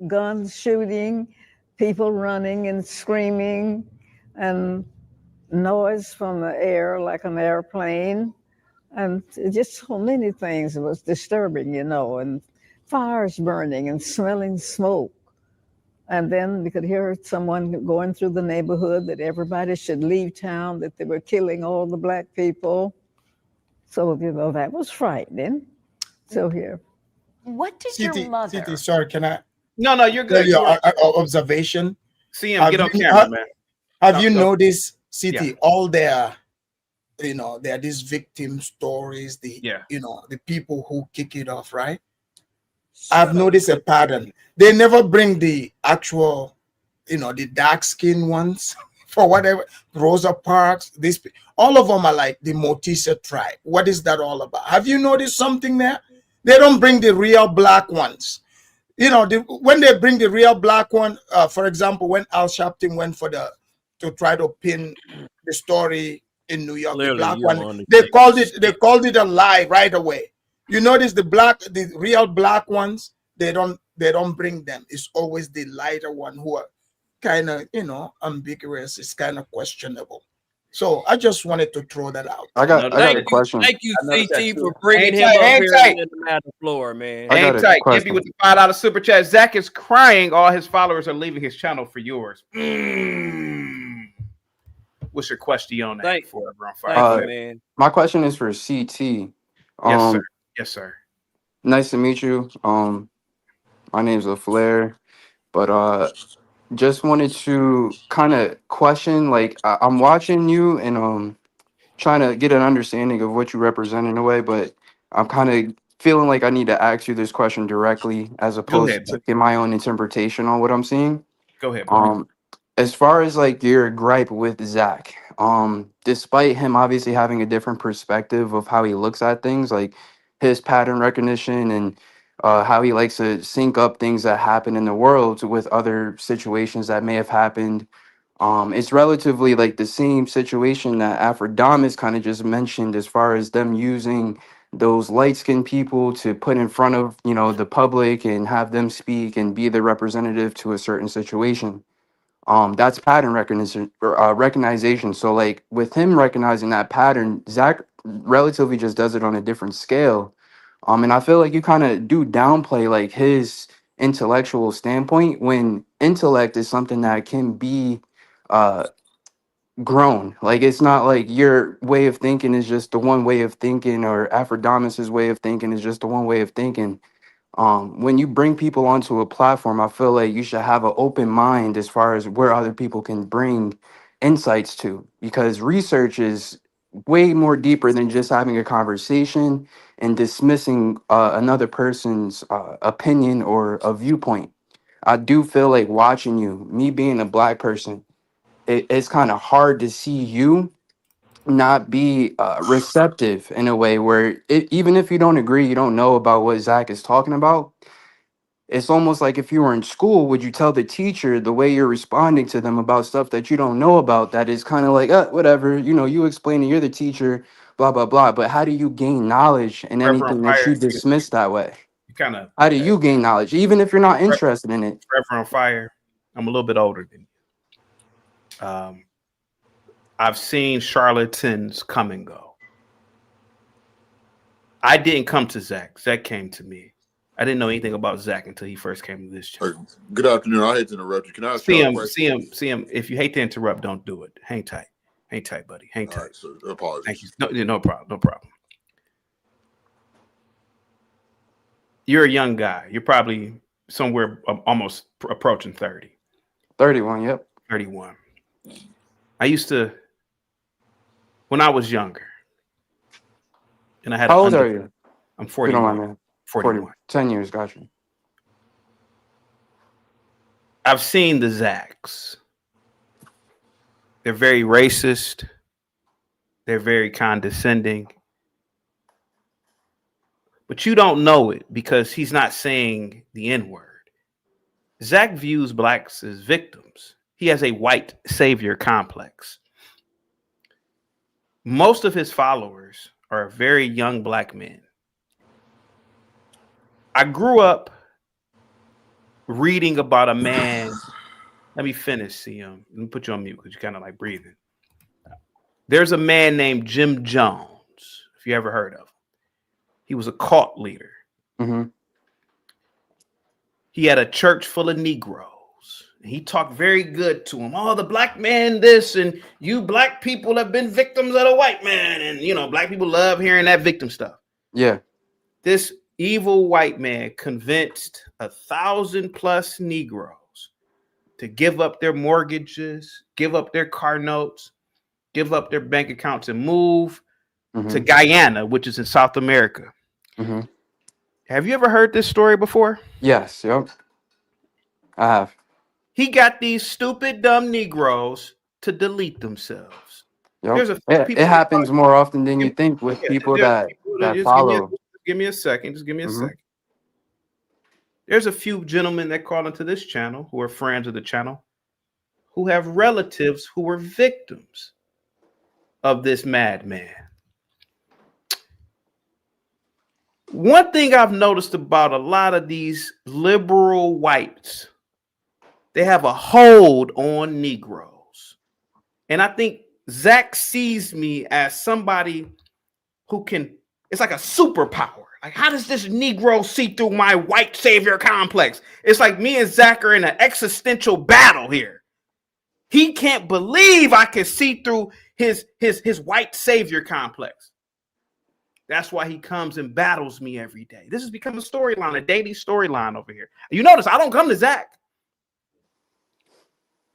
guns shooting, people running and screaming, and noise from the air like an airplane, and just so many things. It was disturbing, and fires burning and smelling smoke. And then we could hear someone going through the neighborhood that everybody should leave town, that they were killing all the Black people. So, that was frightening. So here. What did your mother? CT, sorry, can I? No, you're good. Your observation. See him, get on camera, man. Have you noticed, CT, Yeah. all their, there are these victim stories, the people who kick it off, right? I've noticed a pattern. They never bring the actual, the dark skinned ones for whatever. Rosa Parks, all of them are like the Motisa tribe. What is that all about? Have you noticed something there? They don't bring the real Black ones. When they bring the real Black one, for example, when Al Sharpton went to try to pin the story in New York, the Black one, they called it a lie right away. You notice the real Black ones, they don't bring them. It's always the lighter one who are kind of, ambiguous. It's kind of questionable. So I just wanted to throw that out. I got a question. Thank you, CT, for bringing him up here and the floor, man. Hang tight. Gibby with the $5 super chat. Zach is crying. All his followers are leaving his channel for yours. What's your question on that? Thank you, man. My question is for CT. Yes, sir. Yes, sir. Nice to meet you. My name's LaFleur, but just wanted to kind of question, like, I'm watching you and trying to get an understanding of what you represent in a way, but I'm kind of feeling like I need to ask you this question directly as opposed to taking my own interpretation on what I'm seeing. Go ahead. As far as like your gripe with Zach, despite him obviously having a different perspective of how he looks at things, like his pattern recognition and how he likes to sync up things that happen in the world with other situations that may have happened. It's relatively like the same situation that Afrodamus kind of just mentioned, as far as them using those light-skinned people to put in front of, the public and have them speak and be the representative to a certain situation. That's pattern recognition or recognition. So like with him recognizing that pattern, Zach relatively just does it on a different scale. And I feel like you kind of do downplay like his intellectual standpoint, when intellect is something that can be grown. Like, it's not like your way of thinking is just the one way of thinking, or Aphrodamis's way of thinking is just the one way of thinking. When you bring people onto a platform, I feel like you should have an open mind as far as where other people can bring insights to, because research is way more deeper than just having a conversation and dismissing another person's opinion or a viewpoint. I do feel like watching you, me being a Black person, it's kind of hard to see you not be receptive in a way where even if you don't agree, you don't know about what Zach is talking about. It's almost like if you were in school, would you tell the teacher the way you're responding to them about stuff that you don't know about, that is kind of like, whatever, you explain it, you're the teacher, blah, blah, blah. But how do you gain knowledge in anything that you dismiss that way? How do you gain knowledge, even if you're not interested in it? Reverend Fire, I'm a little bit older than you. I've seen charlatans come and go. I didn't come to Zach. Zach came to me. I didn't know anything about Zach until he first came to this channel. Good afternoon. I hate to interrupt you. Can I see him? If you hate to interrupt, don't do it. Hang tight, buddy. Hang tight. Right, sir. Apologies. Thank you. No problem. You're a young guy. You're probably somewhere almost approaching 30. 31. Yep. 31. I used to, when I was younger, and I had. How old are you? I'm 41. 41. 10 years, gotcha. I've seen the Zacks. They're very racist. They're very condescending. But you don't know it because he's not saying the N-word. Zach views Blacks as victims. He has a white savior complex. Most of his followers are very young Black men. I grew up reading about a man. Let me finish, CM. Let me put you on mute because you're kind of like breathing. There's a man named Jim Jones, if you ever heard of him. He was a cult leader. Mm-hmm. He had a church full of Negroes. He talked very good to them. Oh, the black man this, and you black people have been victims of the white man. And, you know, black people love hearing that victim stuff. Yeah. This evil white man convinced 1,000+ Negroes to give up their mortgages, give up their car notes, give up their bank accounts, and move to Guyana, which is in South America. Mm-hmm. Have you ever heard this story before? Yes. Yep. I have. He got these stupid, dumb Negroes to delete themselves. Yep. There's a few people It happens more often than you think with people that follow. Give me a second. Just give me a second. There's a few gentlemen that call into this channel who are friends of the channel who have relatives who were victims of this madman. One thing I've noticed about a lot of these liberal whites, they have a hold on Negroes. And I think Zach sees me as somebody who can, it's like a superpower. Like, how does this Negro see through my white savior complex? It's like me and Zach are in an existential battle here. He can't believe I can see through his white savior complex. That's why he comes and battles me every day. This has become a storyline, a daily storyline over here. You notice I don't come to Zach.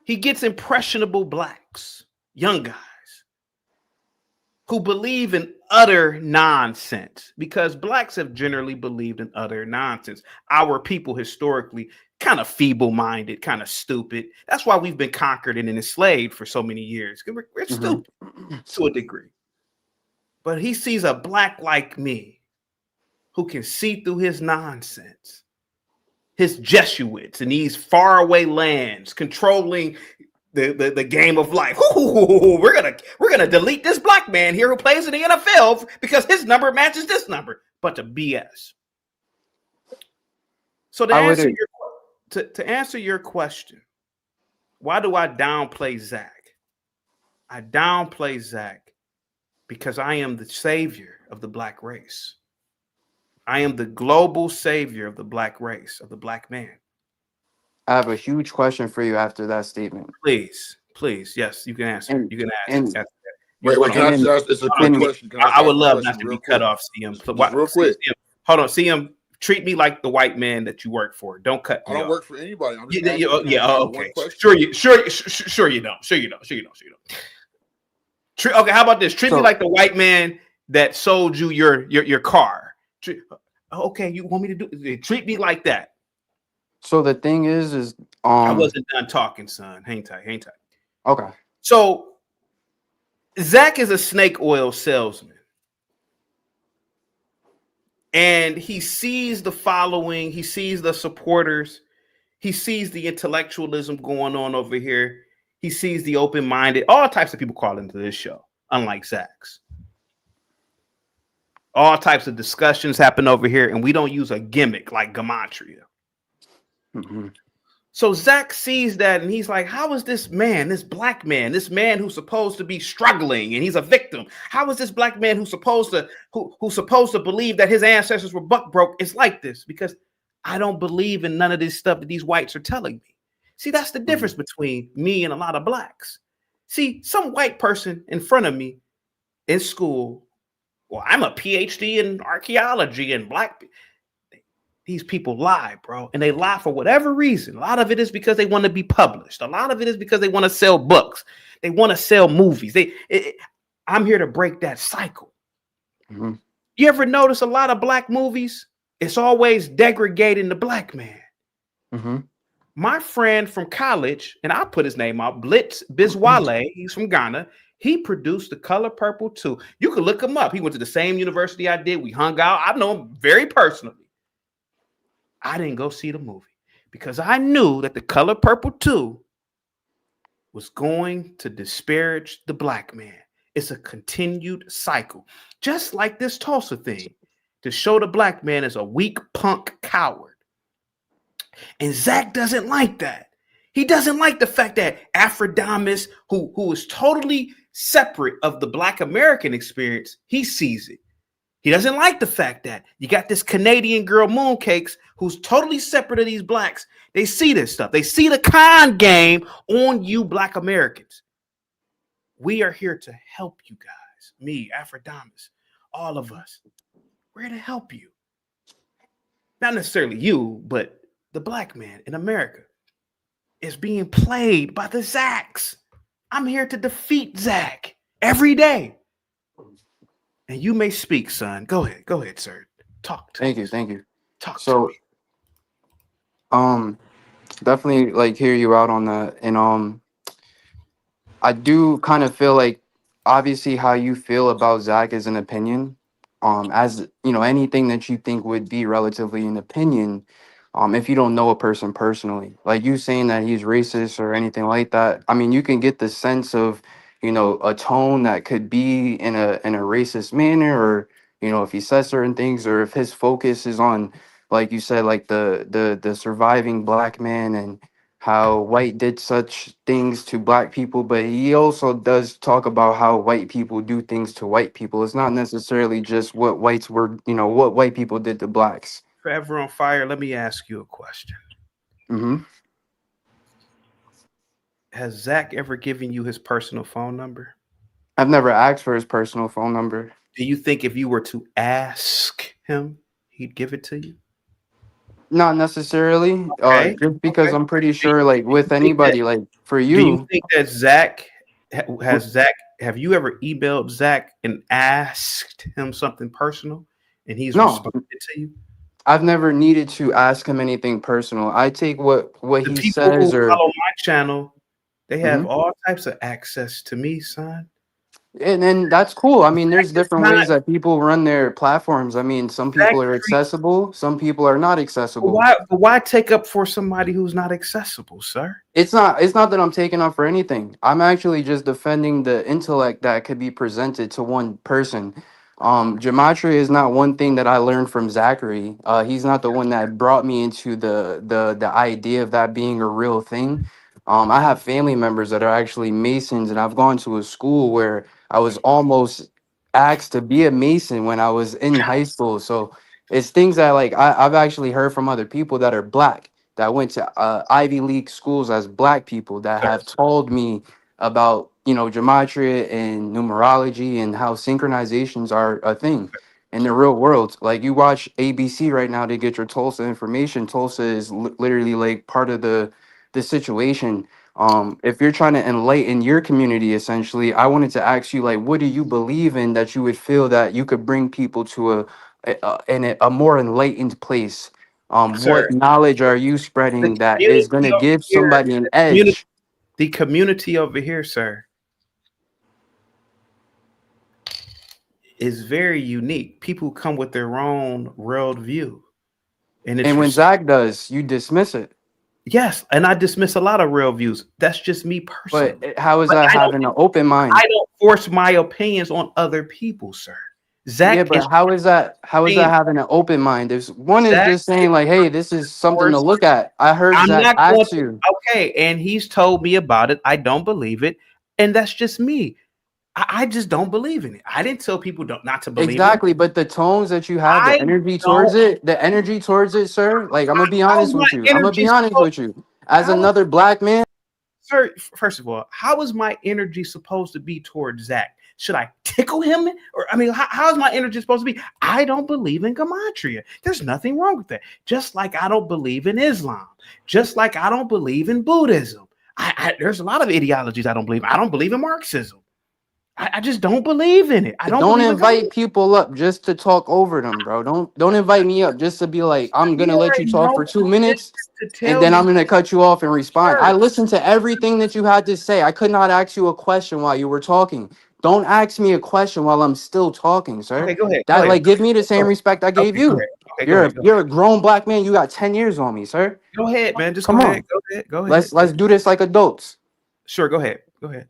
He gets impressionable blacks, young guys, who believe in utter nonsense, because blacks have generally believed in utter nonsense. Our people historically kind of feeble-minded, kind of stupid. That's why we've been conquered and enslaved for so many years. We're stupid to a degree. But he sees a black like me who can see through his nonsense, his Jesuits in these faraway lands controlling the game of life. Ooh, we're gonna delete this black man here who plays in the NFL because his number matches this number. Bunch of BS. So to answer your question, why do I downplay Zach? I downplay Zach because I am the savior of the black race. I am the global savior of the black race, of the black man. I have a huge question for you after that statement. Please, yes, you can answer. You can ask. Wait, can I just ask? It's a quick question. I would love not to be cut off, CM. Real quick. Hold on, CM. Treat me like the white man that you work for. Don't cut me off. I don't work for anybody. I'm just okay. Sure you don't. Sure you don't. Okay, how about this? Treat me like the white man that sold you your car. Okay, you want me to do? Treat me like that. So the thing is I wasn't done talking, son. Hang tight. Okay. So Zach is a snake oil salesman, and he sees the following, he sees the supporters, he sees the intellectualism going on over here. He sees the open-minded, all types of people call into this show, unlike Zach's. All types of discussions happen over here, and we don't use a gimmick like gematria. So Zach sees that, and he's like, how is this man, this black man, this man who's supposed to be struggling, and he's a victim? How is this black man who's supposed to believe that his ancestors were buck broke is like this? Because I don't believe in none of this stuff that these whites are telling me. See, that's the difference between me and a lot of blacks. See, some white person in front of me in school, well, I'm a PhD in archaeology and black. These people lie, bro. And they lie for whatever reason. A lot of it is because they want to be published. A lot of it is because they want to sell books. They want to sell movies. I'm here to break that cycle. You ever notice a lot of black movies? It's always degrading the black man. My friend from college, and I'll put his name out, Blitz Bizwale, he's from Ghana. He produced The Color Purple 2. You can look him up. He went to the same university I did. We hung out. I know him very personally. I didn't go see the movie because I knew that The Color Purple 2 was going to disparage the black man. It's a continued cycle, just like this Tulsa thing, to show the black man as a weak punk coward. And Zach doesn't like that. He doesn't like the fact that Afrodamus, who is totally separate of the Black American experience, he sees it. He doesn't like the fact that you got this Canadian girl Mooncakes who's totally separate of these blacks. They see this stuff. They see the con game on you Black Americans. We are here to help you guys. Me, Afrodamus, all of us. We're here to help you. Not necessarily you, but the Black man in America is being played by the Zacks. I'm here to defeat Zach every day. And you may speak, son. Go ahead, sir. Talk to Thank me. you, thank you. Talk So, to me. definitely like hear you out on that, and I do kind of feel like obviously how you feel about Zach is an opinion. As you know, anything that you think would be relatively an opinion, if you don't know a person personally, like you saying that he's racist or anything like that. I mean, you can get the sense of, you know, a tone that could be in a racist manner, or you know, if he says certain things, or if his focus is on, like you said, like the surviving black man and how white did such things to black people, but he also does talk about how white people do things to white people. It's not necessarily just what whites were, you know, what white people did to blacks. Forever on Fire, let me ask you a question. Mm-hmm. Has Zach ever given you his personal phone number? I've never asked for his personal phone number. Do you think if you were to ask him, he'd give it to you? Not necessarily. Okay. Just because I'm pretty sure, like with Do you think that- anybody, like for Do you you, think that Zach has Zach? Have you ever emailed Zach and asked him something personal, and he's no, responded to you? I've never needed to ask him anything personal. I take what The he people who says, or follow my channel, they have Mhm. all types of access to me, son. And then that's cool. I mean, there's different not- ways that people run their platforms. I mean, some people are accessible, some people are not accessible. Why take up for somebody who's not accessible, sir? It's not that I'm taking up for anything. I'm actually just defending the intellect that could be presented to one person. Gematria is not one thing that I learned from Zachary. He's not the one that brought me into the idea of that being a real thing. I have family members that are actually Masons, and I've gone to a school where I was almost asked to be a Mason when I was in high school. So it's things that like I've actually heard from other people that are black that went to Ivy League schools as black people that have told me about, you know, gematria and numerology and how synchronizations are a thing in the real world. Like you watch ABC right now to get your Tulsa information. Tulsa is literally like part of the situation. If you're trying to enlighten your community, essentially, I wanted to ask you, like, what do you believe in that you would feel that you could bring people to a more enlightened place? What knowledge are you spreading that is going to give somebody an edge? The community over here, sir, is very unique. People come with their own world view. And when Zach does, you dismiss it. Yes, and I dismiss a lot of real views. That's just me personally. But how is that having an open mind? I don't force my opinions on other people, sir. Zach, yeah, but how is that having an open mind? There's one is just saying like, hey, this is something to look at. I heard Zach ask you. Okay, and he's told me about it. I don't believe it, and that's just me. I just don't believe in it. I didn't tell people not to believe exactly, it. But the tones that you have, the energy towards it, sir. Like I'm gonna be honest with you. As another black man, sir. First of all, how is my energy supposed to be towards Zach? Should I tickle him? Or I mean, how is my energy supposed to be? I don't believe in gematria. There's nothing wrong with that. Just like I don't believe in Islam. Just like I don't believe in Buddhism. There's a lot of ideologies I don't believe in. I don't believe in Marxism. I just don't believe in it. I don't invite people up just to talk over them, bro. Don't invite me up just to be like, I'm gonna let you talk for 2 minutes and then I'm gonna cut you off and respond. I listened to everything that you had to say. I could not ask you a question while you were talking. Don't ask me a question while I'm still talking, sir. Okay, go ahead. Like give me the same respect I gave you. You're a grown black man. You got 10 years on me, sir. Go ahead, man. Just come on. Go ahead. Let's do this like adults. Sure, go ahead. Go ahead.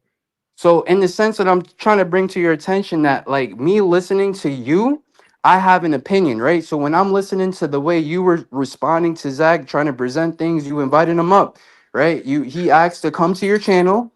So in the sense that I'm trying to bring to your attention that like me listening to you, I have an opinion, right? So when I'm listening to the way you were responding to Zach, trying to present things, you invited him up. right? He asked to come to your channel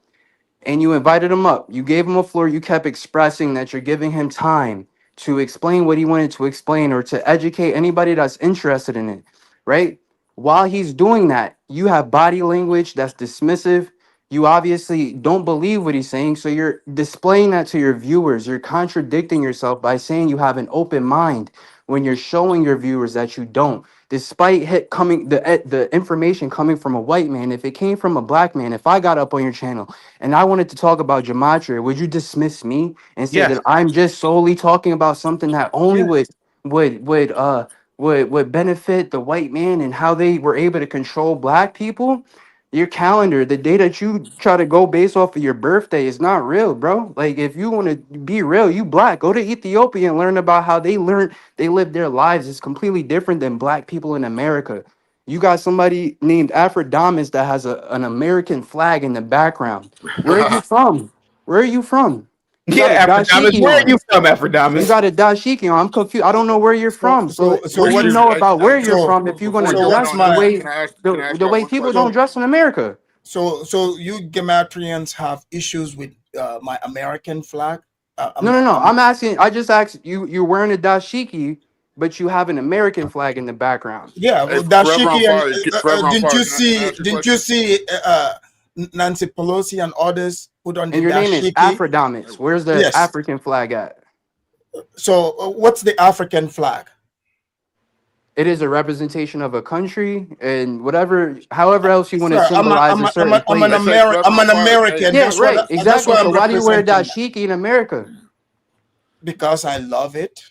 and you invited him up. You gave him a floor. You kept expressing that you're giving him time to explain what he wanted to explain or to educate anybody that's interested in it, right? While he's doing that, you have body language that's dismissive. You obviously don't believe what he's saying, so you're displaying that to your viewers. You're contradicting yourself by saying you have an open mind when you're showing your viewers that you don't. Despite the information coming from a white man, if it came from a black man, if I got up on your channel and I wanted to talk about gematria, would you dismiss me and say Yes. that I'm just solely talking about something that only Yes. would benefit the white man and how they were able to control black people? Your calendar, the day that you try to go based off of your birthday is not real, bro. Like if you want to be real, you black, go to Ethiopia and learn about how they live their lives. It's completely different than black people in America. You got somebody named Aphrodamus that has an American flag in the background. Where are you from? Where are you from? You got a Yeah, Aphrodamus. dashiki Where are on. you from, You Aphrodamus? got a dashiki on. I'm confused. I don't know where you're from. So So what do what you is know about where you're so from if you're gonna so what's dress the my way can I ask the y'all way one people question? don't dress in America? so you Gematrians have issues with my American flag? No. I just asked you. You're wearing a dashiki, but you have an American flag in the background. Yeah, Hey, well, forever on Dashiki and fire. Forever on didn't fire. you Can I see? ask you a Didn't you question? see Nancy Pelosi and others put on And the your name is dashiki? Aphrodamus. Where's the Yes. African flag at? So what's the African flag? It is a representation of a country and however else you want to Sir, symbolize a certain They place. say I'm forever on an fire. Hey, American. Yeah, right. That's Exactly. why So I'm why do you wear a representing that dashiki in America? because I love it.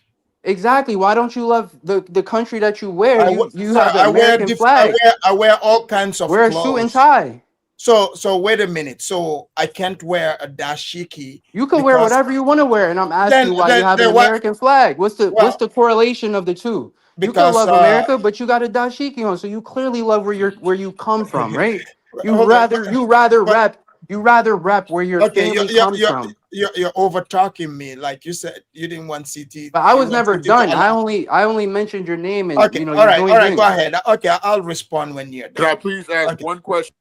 Exactly. Why don't you love the country that you wear? You Sir, have the American flag. I wear all kinds of Wear a suit and clothes. tie. So wait a minute. So I can't wear a dashiki You can wear because whatever you want to wear, and I'm asking then you why you then have an then what? American flag. What's Well, the correlation of the two? You can because love America, but you got a dashiki on, so you clearly love where you come from, right? hold on, but You rather rep where your okay, family comes from. you're over talking me. Like you said, you didn't want CT. But I You was want never CT to done. allow. I only mentioned your name, and Okay, you all joined right, go in. ahead. Okay, I'll respond when you're Can done. I please ask Okay. one question?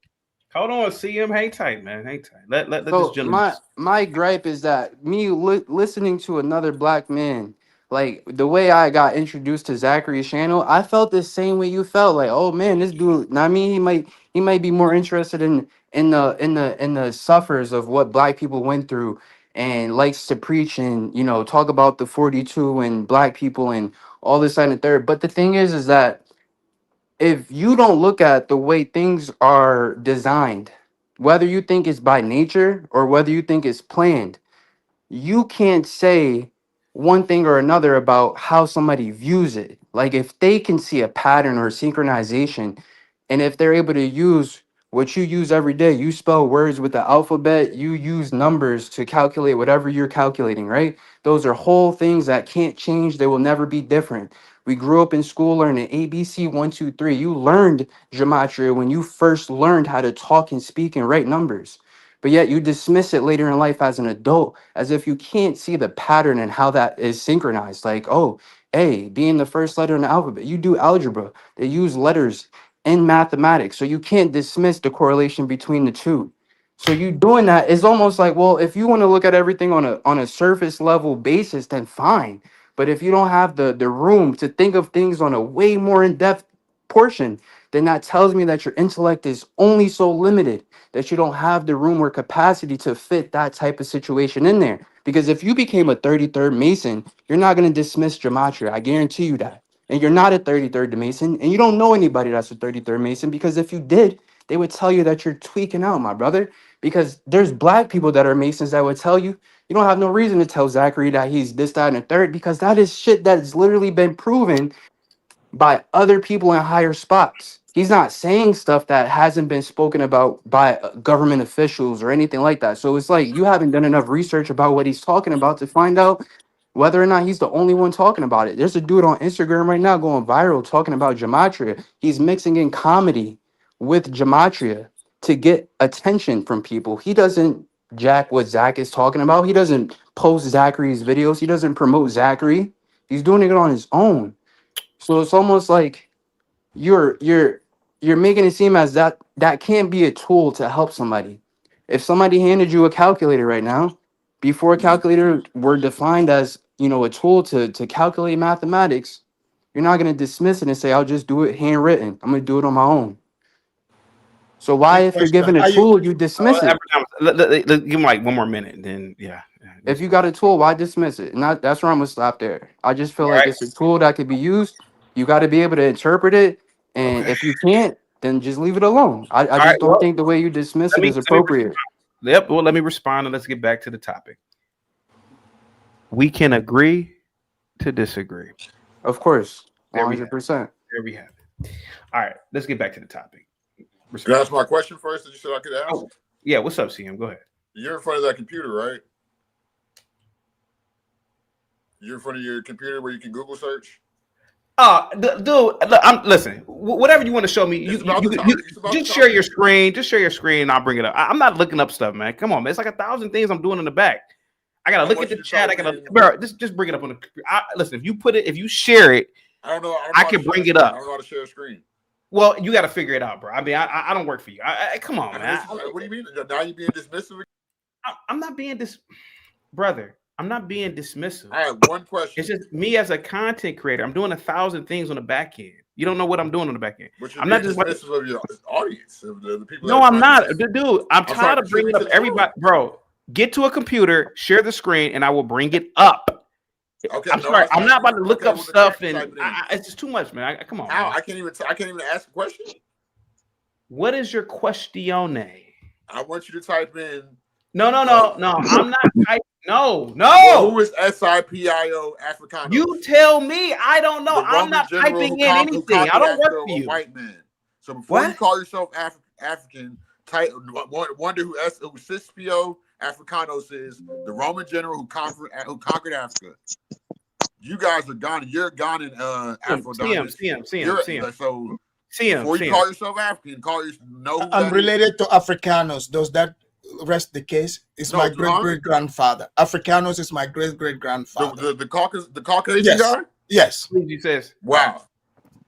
Hold on, CM. Hang tight, man. Hang tight. Let this So gentleman. my gripe is that me listening to another black man, like the way I got introduced to Zachary's channel, I felt the same way you felt. Like, oh man, this dude. I mean, he might be more interested in the suffers of what black people went through, and likes to preach and talk about the 42 and black people and all this and the third. But the thing is that if you don't look at the way things are designed, whether you think it's by nature or whether you think it's planned, you can't say one thing or another about how somebody views it. Like if they can see a pattern or synchronization, and if they're able to use what you use every day, you spell words with the alphabet, you use numbers to calculate whatever you're calculating, right? Those are whole things that can't change. They will never be different. We grew up in school learning ABC 1, 2, 3. You learned gematria when you first learned how to talk and speak and write numbers, but yet you dismiss it later in life as an adult as if you can't see the pattern and how that is synchronized. Like, oh, A being the first letter in the alphabet. You do algebra, they use letters in mathematics, so you can't dismiss the correlation between the two. So you doing that is almost like, well, if you want to look at everything on a surface level basis, then fine. But if you don't have the room to think of things on a way more in-depth portion, then that tells me that your intellect is only so limited, that you don't have the room or capacity to fit that type of situation in there. Because if you became a 33rd Mason, you're not going to dismiss gematria. I guarantee you that. And you're not a 33rd Mason, and you don't know anybody that's a 33rd Mason, because if you did, they would tell you that you're tweaking out, my brother. Because there's black people that are Masons that would tell you, you don't have no reason to tell Zachary that he's this, that, and a third, because that is shit that's literally been proven by other people in higher spots. He's not saying stuff that hasn't been spoken about by government officials or anything like that. So it's like you haven't done enough research about what he's talking about to find out whether or not he's the only one talking about it. There's a dude on Instagram right now going viral talking about gematria. He's mixing in comedy with gematria to get attention from people. He doesn't jack what Zach is talking about. He doesn't post Zachary's videos. He doesn't promote Zachary. He's doing it on his own. So it's almost like you're you're making it seem as that can't be a tool to help somebody. If somebody handed you a calculator right now, before calculator were defined as, a tool to calculate mathematics, you're not going to dismiss it and say, I'll just do it handwritten. I'm going to do it on my own. So why, if you're given a tool, you dismiss it? Give him like one more minute, and then If you got a tool, why dismiss it? And that's where I'm gonna stop there. I just feel like it's a tool that could be used. You got to be able to interpret it, and if you can't, then just leave it alone. I just don't think the way you dismiss it is appropriate. Let me respond, and let's get back to the topic. We can agree to disagree. Of course, 100%. There we have it. All right, let's get back to the topic. Can I ask my question first that you said I could ask? Oh, yeah, what's up, CM? Go ahead. You're in front of that computer, right? You're in front of your computer where you can Google search? Dude, listen, whatever you want to show me, you just share your screen. Just share your screen, and I'll bring it up. I'm not looking up stuff, man. Come on, man. It's like 1,000 things I'm doing in the back. I gotta look at the chat. Just bring it up on the computer. Listen, if you share it, I can bring it up. I don't know how to share a screen. Well, you got to figure it out, bro. I mean, I don't work for you. Come on, man. What do you mean? Now you being dismissive? I'm not being brother. I'm not being dismissive. All right, one question. It's just me as a content creator. I'm doing 1,000 things on the back end. You don't know what I'm doing on the back end. But I'm not just dismissive of your audience, of the people. No, I'm not, dude. I'm tired of bringing up everybody, bro. Get to a computer, share the screen, and I will bring it up. Okay, I'm sorry. I'm not about to look up stuff, and it's just too much, man. Come on. How? I can't even ask a question. What is your question? I want you to type in. No. I'm not typing. No. Well, who is SIPIO Africano? You tell me. I don't know. I'm not typing in anything. I don't work for you. White man. So before you call yourself African, wonder who Cispio Africanos is, the Roman general who conquered Africa. You guys are Ghanaian. You're Ghanaian Afro-Dominant. So before you call yourself African, I'm related to Africanos. Does that rest the case? It's my great-great-grandfather. Africanos is my great-great-grandfather. The Caucasian guy? Yes. He says. Wow.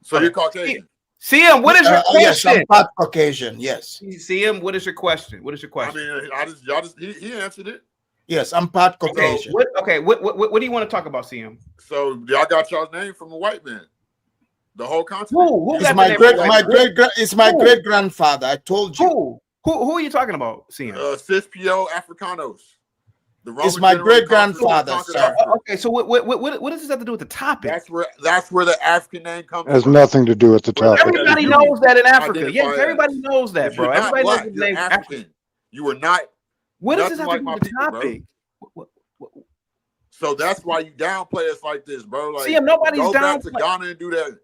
So you're Caucasian. CM, what is your question? Yes, I'm part Caucasian. Yes. CM, what is your question? What is your question? I mean, he answered it. Yes, I'm part Caucasian. What do you want to talk about, CM? So y'all got y'all's name from a white man. The whole continent. It's my great grandfather. I told you. Who are you talking about, CM? Cispio Africanos. It's my great grandfather, sir. Okay, so what does this have to do with the topic? That's where the African name comes from. Has nothing to do with the topic. Everybody knows that in Africa. Yes, everybody knows that, bro. Everybody knows the name African. You were not. What does this have to do with the topic? So that's why you downplay us like this, bro. Like, CM, nobody's go back to downplay. Ghana and do that.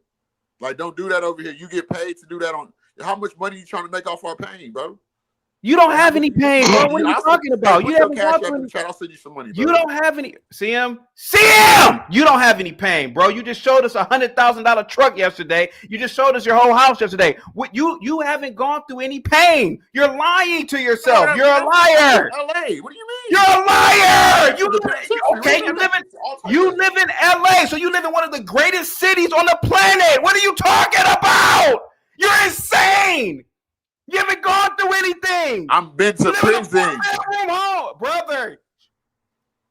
Like, don't do that over here. You get paid to do that on. How much money you trying to make off our pain, bro? You don't have any pain, bro. What are you talking about? You haven't cash up in the chat. I'll send you some money, bro. You don't have any CM. You don't have any pain, bro. You just showed us $100,000 truck yesterday. You just showed us your whole house yesterday. What you haven't gone through any pain. You're lying to yourself. You're a liar. LA. What do you mean? You're a liar. You live in LA, so you live in one of the greatest cities on the planet. What are you talking about? You're insane. You haven't gone through anything. I've been to prison. Brother,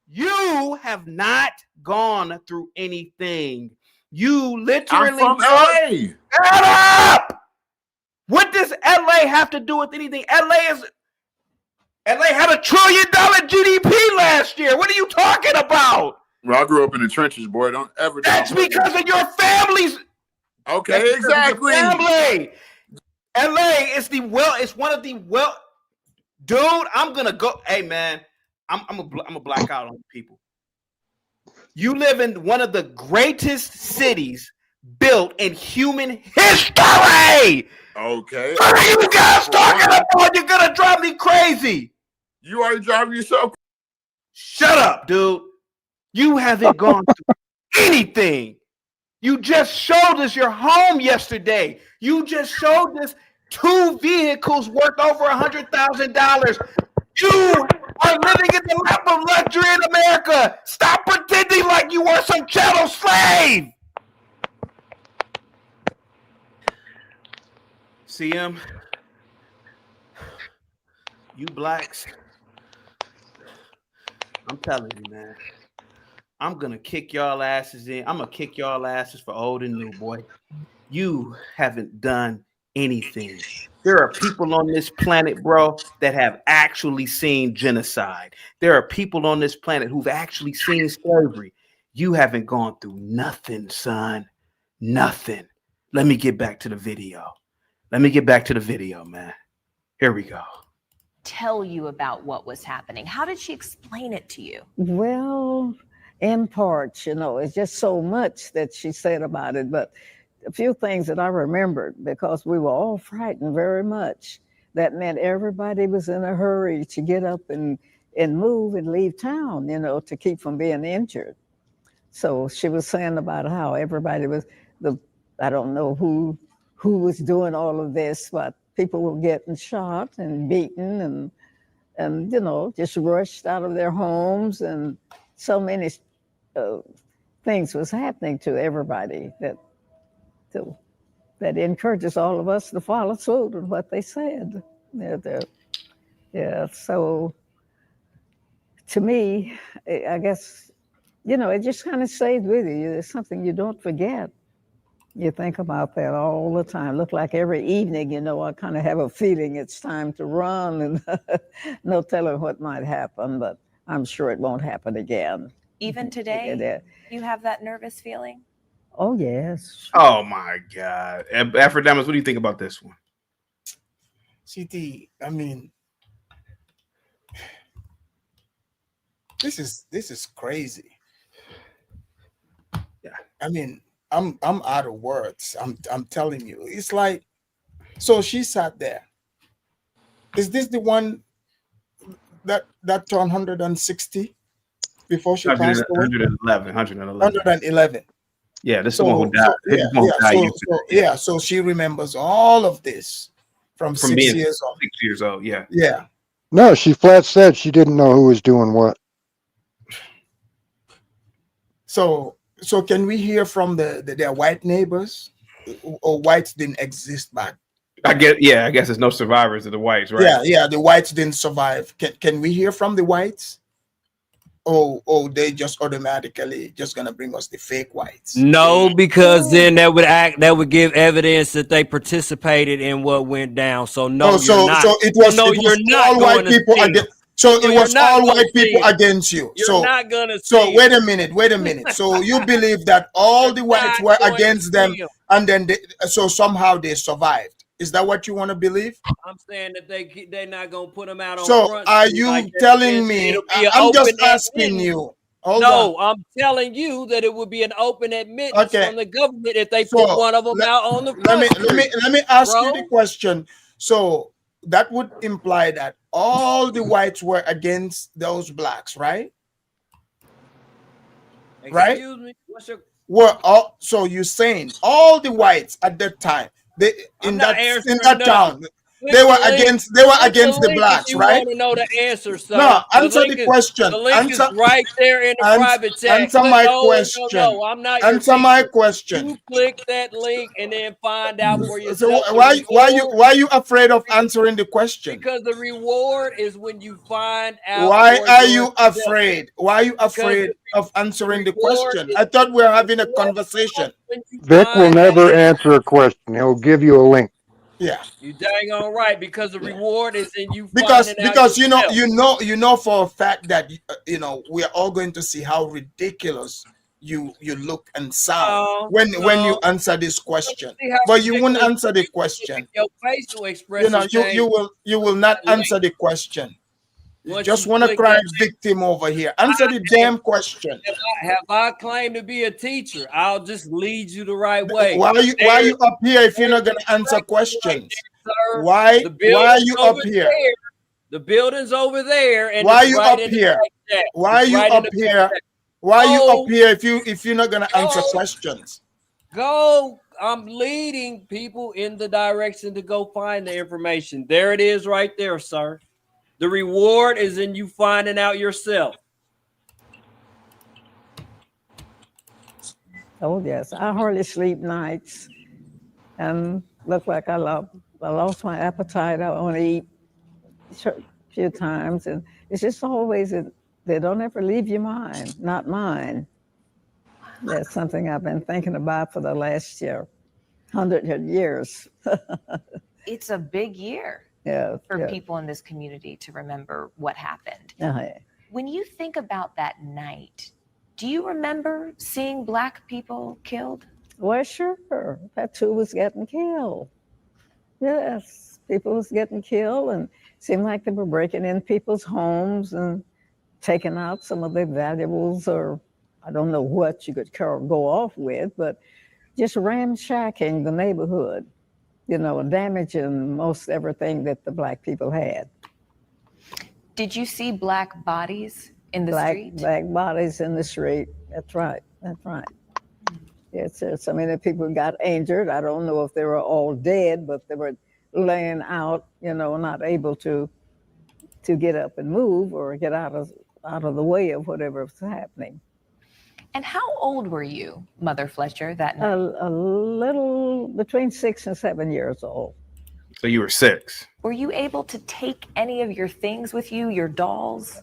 you have not gone through anything. You literally. I'm from LA. Shut up! What does LA have to do with anything? LA had $1 trillion GDP last year. What are you talking about? Well, I grew up in the trenches, boy. Don't ever. That's because of your families. Okay, exactly. Family. LA is it's one of the dude. I'm gonna go. Hey man, I'm a black out on people. You live in one of the greatest cities built in human history. Okay. What are you guys talking about? You're gonna drive me crazy. You already driving yourself. Shut up, dude. You haven't gone through anything. You just showed us your home yesterday. You just showed us 2 vehicles worth over $100,000. You are living in the lap of luxury in America. Stop pretending like you were some chattel slave. See him? You blacks, I'm telling you, man. I'm gonna kick y'all asses in. I'm gonna kick y'all asses for old and new, boy. You haven't done anything. There are people on this planet, bro, that have actually seen genocide. There are people on this planet who've actually seen slavery. You haven't gone through nothing, son. Nothing. Let me get back to the video. Let me get back to the video, man. Here we go. Tell you about what was happening. How did she explain it to you? Well, in parts, it's just so much that she said about it, but a few things that I remembered, because we were all frightened very much. That meant everybody was in a hurry to get up and move and leave town, to keep from being injured. So she was saying about how everybody was, I don't know who was doing all of this, but people were getting shot and beaten and just rushed out of their homes, and so many things was happening to everybody that encourages all of us to follow suit with what they said. Yeah, so to me, I guess, it just kind of stays with you. It's something you don't forget. You think about that all the time. Look like every evening, I kind of have a feeling it's time to run, and no telling what might happen, but I'm sure it won't happen again. Even today, you have that nervous feeling? Oh, yes. Oh, my God. Afrodamus, what do you think about this one? CT, I mean, this is crazy. Yeah. I mean, I'm out of words. I'm telling you. It's like, so she sat there. Is this the one that turned 160 before she passed away? 111. Yeah, this is the one who died. So she remembers all of this from 6 being years old. 6 years old, yeah. Yeah. No, she flat said she didn't know who was doing what. So can we hear from their white neighbors, or whites didn't exist back? I guess there's no survivors of the whites, right? Yeah, the whites didn't survive. Can we hear from the whites? Oh, they just automatically just gonna bring us the fake whites? No, because then that would give evidence that they participated in what went down. So no, you're not. So it was all white people against. So it was all white people against you. You're not gonna. So wait a minute. So you believe that all the whites were against them, and then so somehow they survived? Is that what you want to believe? I'm saying that they're not gonna put them out on So front. are you telling me? I'm just asking you. I'm telling you that it would be an open admittance from the government if they put one of them out on the front. Let me ask you the question. So that would imply that all the whites were against those blacks, right? Excuse me. What's your? So you're saying all the whites at that time, in that town, they were against the blacks, right? You want to know the answer, sir? No, answer the question. The link is right there in the private chat. Answer my question. No, I'm not. Answer my question. You click that link and then find out for yourself. So why are you afraid of answering the question? Because the reward is when you find out. Why are you afraid? Why are you afraid of answering the question? I thought we were having a conversation. Vic will never answer a question. He'll give you a link. Yeah, you dang all right, because the reward is in you. Because you know for a fact that we are all going to see how ridiculous you look and sound when you answer this question. But you won't answer the question. Your facial expression. You will not answer the question. You just want to cry victim over here. Answer the damn question. Have I claimed to be a teacher? I'll just lead you the right way. Why are you up here if you're not going to answer questions? Why are you up here? The building's over there. And why are you up here? Why are you up here? Why are you up here if you're not going to answer questions? Go. I'm leading people in the direction to go find the information. There it is right there, sir. The reward is in you finding out yourself. Oh, yes. I hardly sleep nights and look like I I lost my appetite. I only eat a few times, and it's just always they don't ever leave your mind. Not mine. That's something I've been thinking about for the last 100 years. It's a big year for people in this community to remember what happened. When you think about that night, do you remember seeing Black people killed? Well, sure. That too was getting killed. Yes, people was getting killed, and it seemed like they were breaking in people's homes and taking out some of their valuables, or I don't know what you could go off with, but just ramshacking the neighborhood, damaging most everything that the Black people had. Did you see Black bodies in the street? Black bodies in the street. That's right. That's right. Yes, I mean, if people got injured, I don't know if they were all dead, but they were laying out, not able to get up and move or get out of the way of whatever was happening. And how old were you, Mother Fletcher, that night? A little between 6 and 7 years old. So you were 6. Were you able to take any of your things with you, your dolls?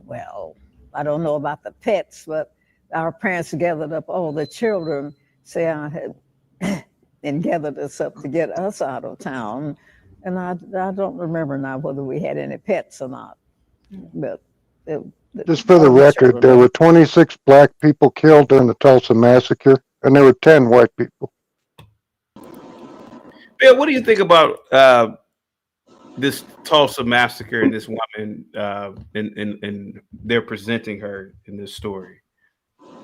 Well, I don't know about the pets, but our parents gathered up all the children, and gathered us up to get us out of town. And I don't remember now whether we had any pets or not. But just for the record, there were 26 Black people killed during the Tulsa massacre, and there were 10 white people. Bill, what do you think about this Tulsa massacre and this woman, and they're presenting her in this story?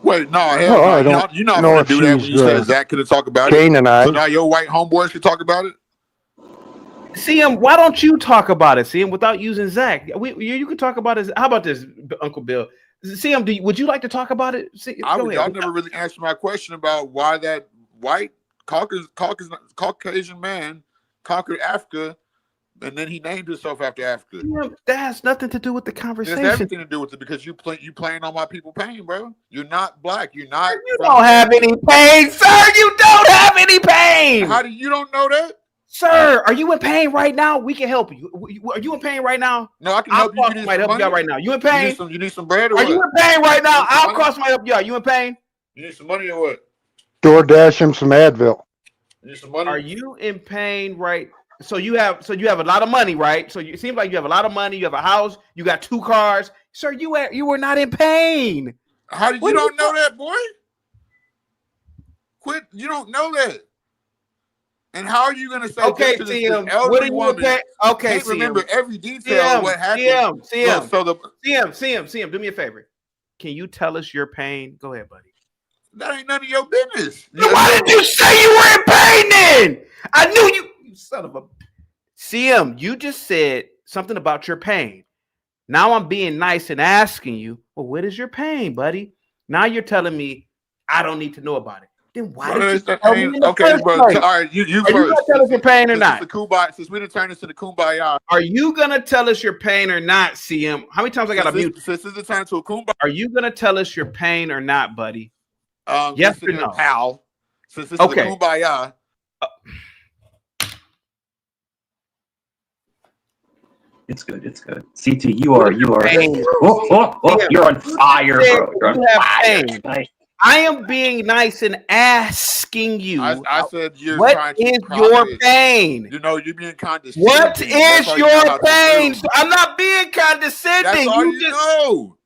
Wait, no, hell no. You're not going to do that when you said Zach couldn't talk about it. So now your white homeboys can talk about it? CM, why don't you talk about it, CM, without using Zach? You can talk about it. How about this, Uncle Bill? CM, would you like to talk about it? Y'all never really answered my question about why that white Caucasian man conquered Africa, and then he named himself after Africa. Yeah, that has nothing to do with the conversation. It has everything to do with it because you playing on my people pain, bro. You're not Black. You're not. You don't have any pain, sir. You don't have any pain. How do you don't know that? Sir, are you in pain right now? We can help you. Are you in pain right now? No, I can help you. You might help you out right now. You in pain? You need some bread or what? Are you in pain right now? I'll cross my help you out. You in pain? You need some money or what? DoorDash him some Advil. You need some money? Are you in pain right? So you have a lot of money, right? So it seems like you have a lot of money. You have a house. You got 2 cars. Sir, you were not in pain. How did you don't know that, boy? Quit. You don't know that. And how are you going to say to this elderly woman? Okay, can't remember every detail of what happened. CM, do me a favor. Can you tell us your pain? Go ahead, buddy. That ain't none of your business. Why did you say you were in pain then? I knew you son of a. CM, you just said something about your pain. Now I'm being nice and asking you, well, what is your pain, buddy? Now you're telling me I don't need to know about it. Then why did you tell me in the first place? All right, you first. Are you gonna tell us your pain or not? Since we didn't turn this into kumbaya. Are you gonna tell us your pain or not, CM? How many times I gotta mute? Since this is turn to a kumbaya. Are you gonna tell us your pain or not, buddy? Yes or no? Pal. Since this is a kumbaya. It's good. It's good. CT, you are. You're on fire, bro. You're on fire. I am being nice and asking you. I said you're what trying to is your pain? You know, you're being condescending. What is your pain? I'm not being condescending. That's all you know.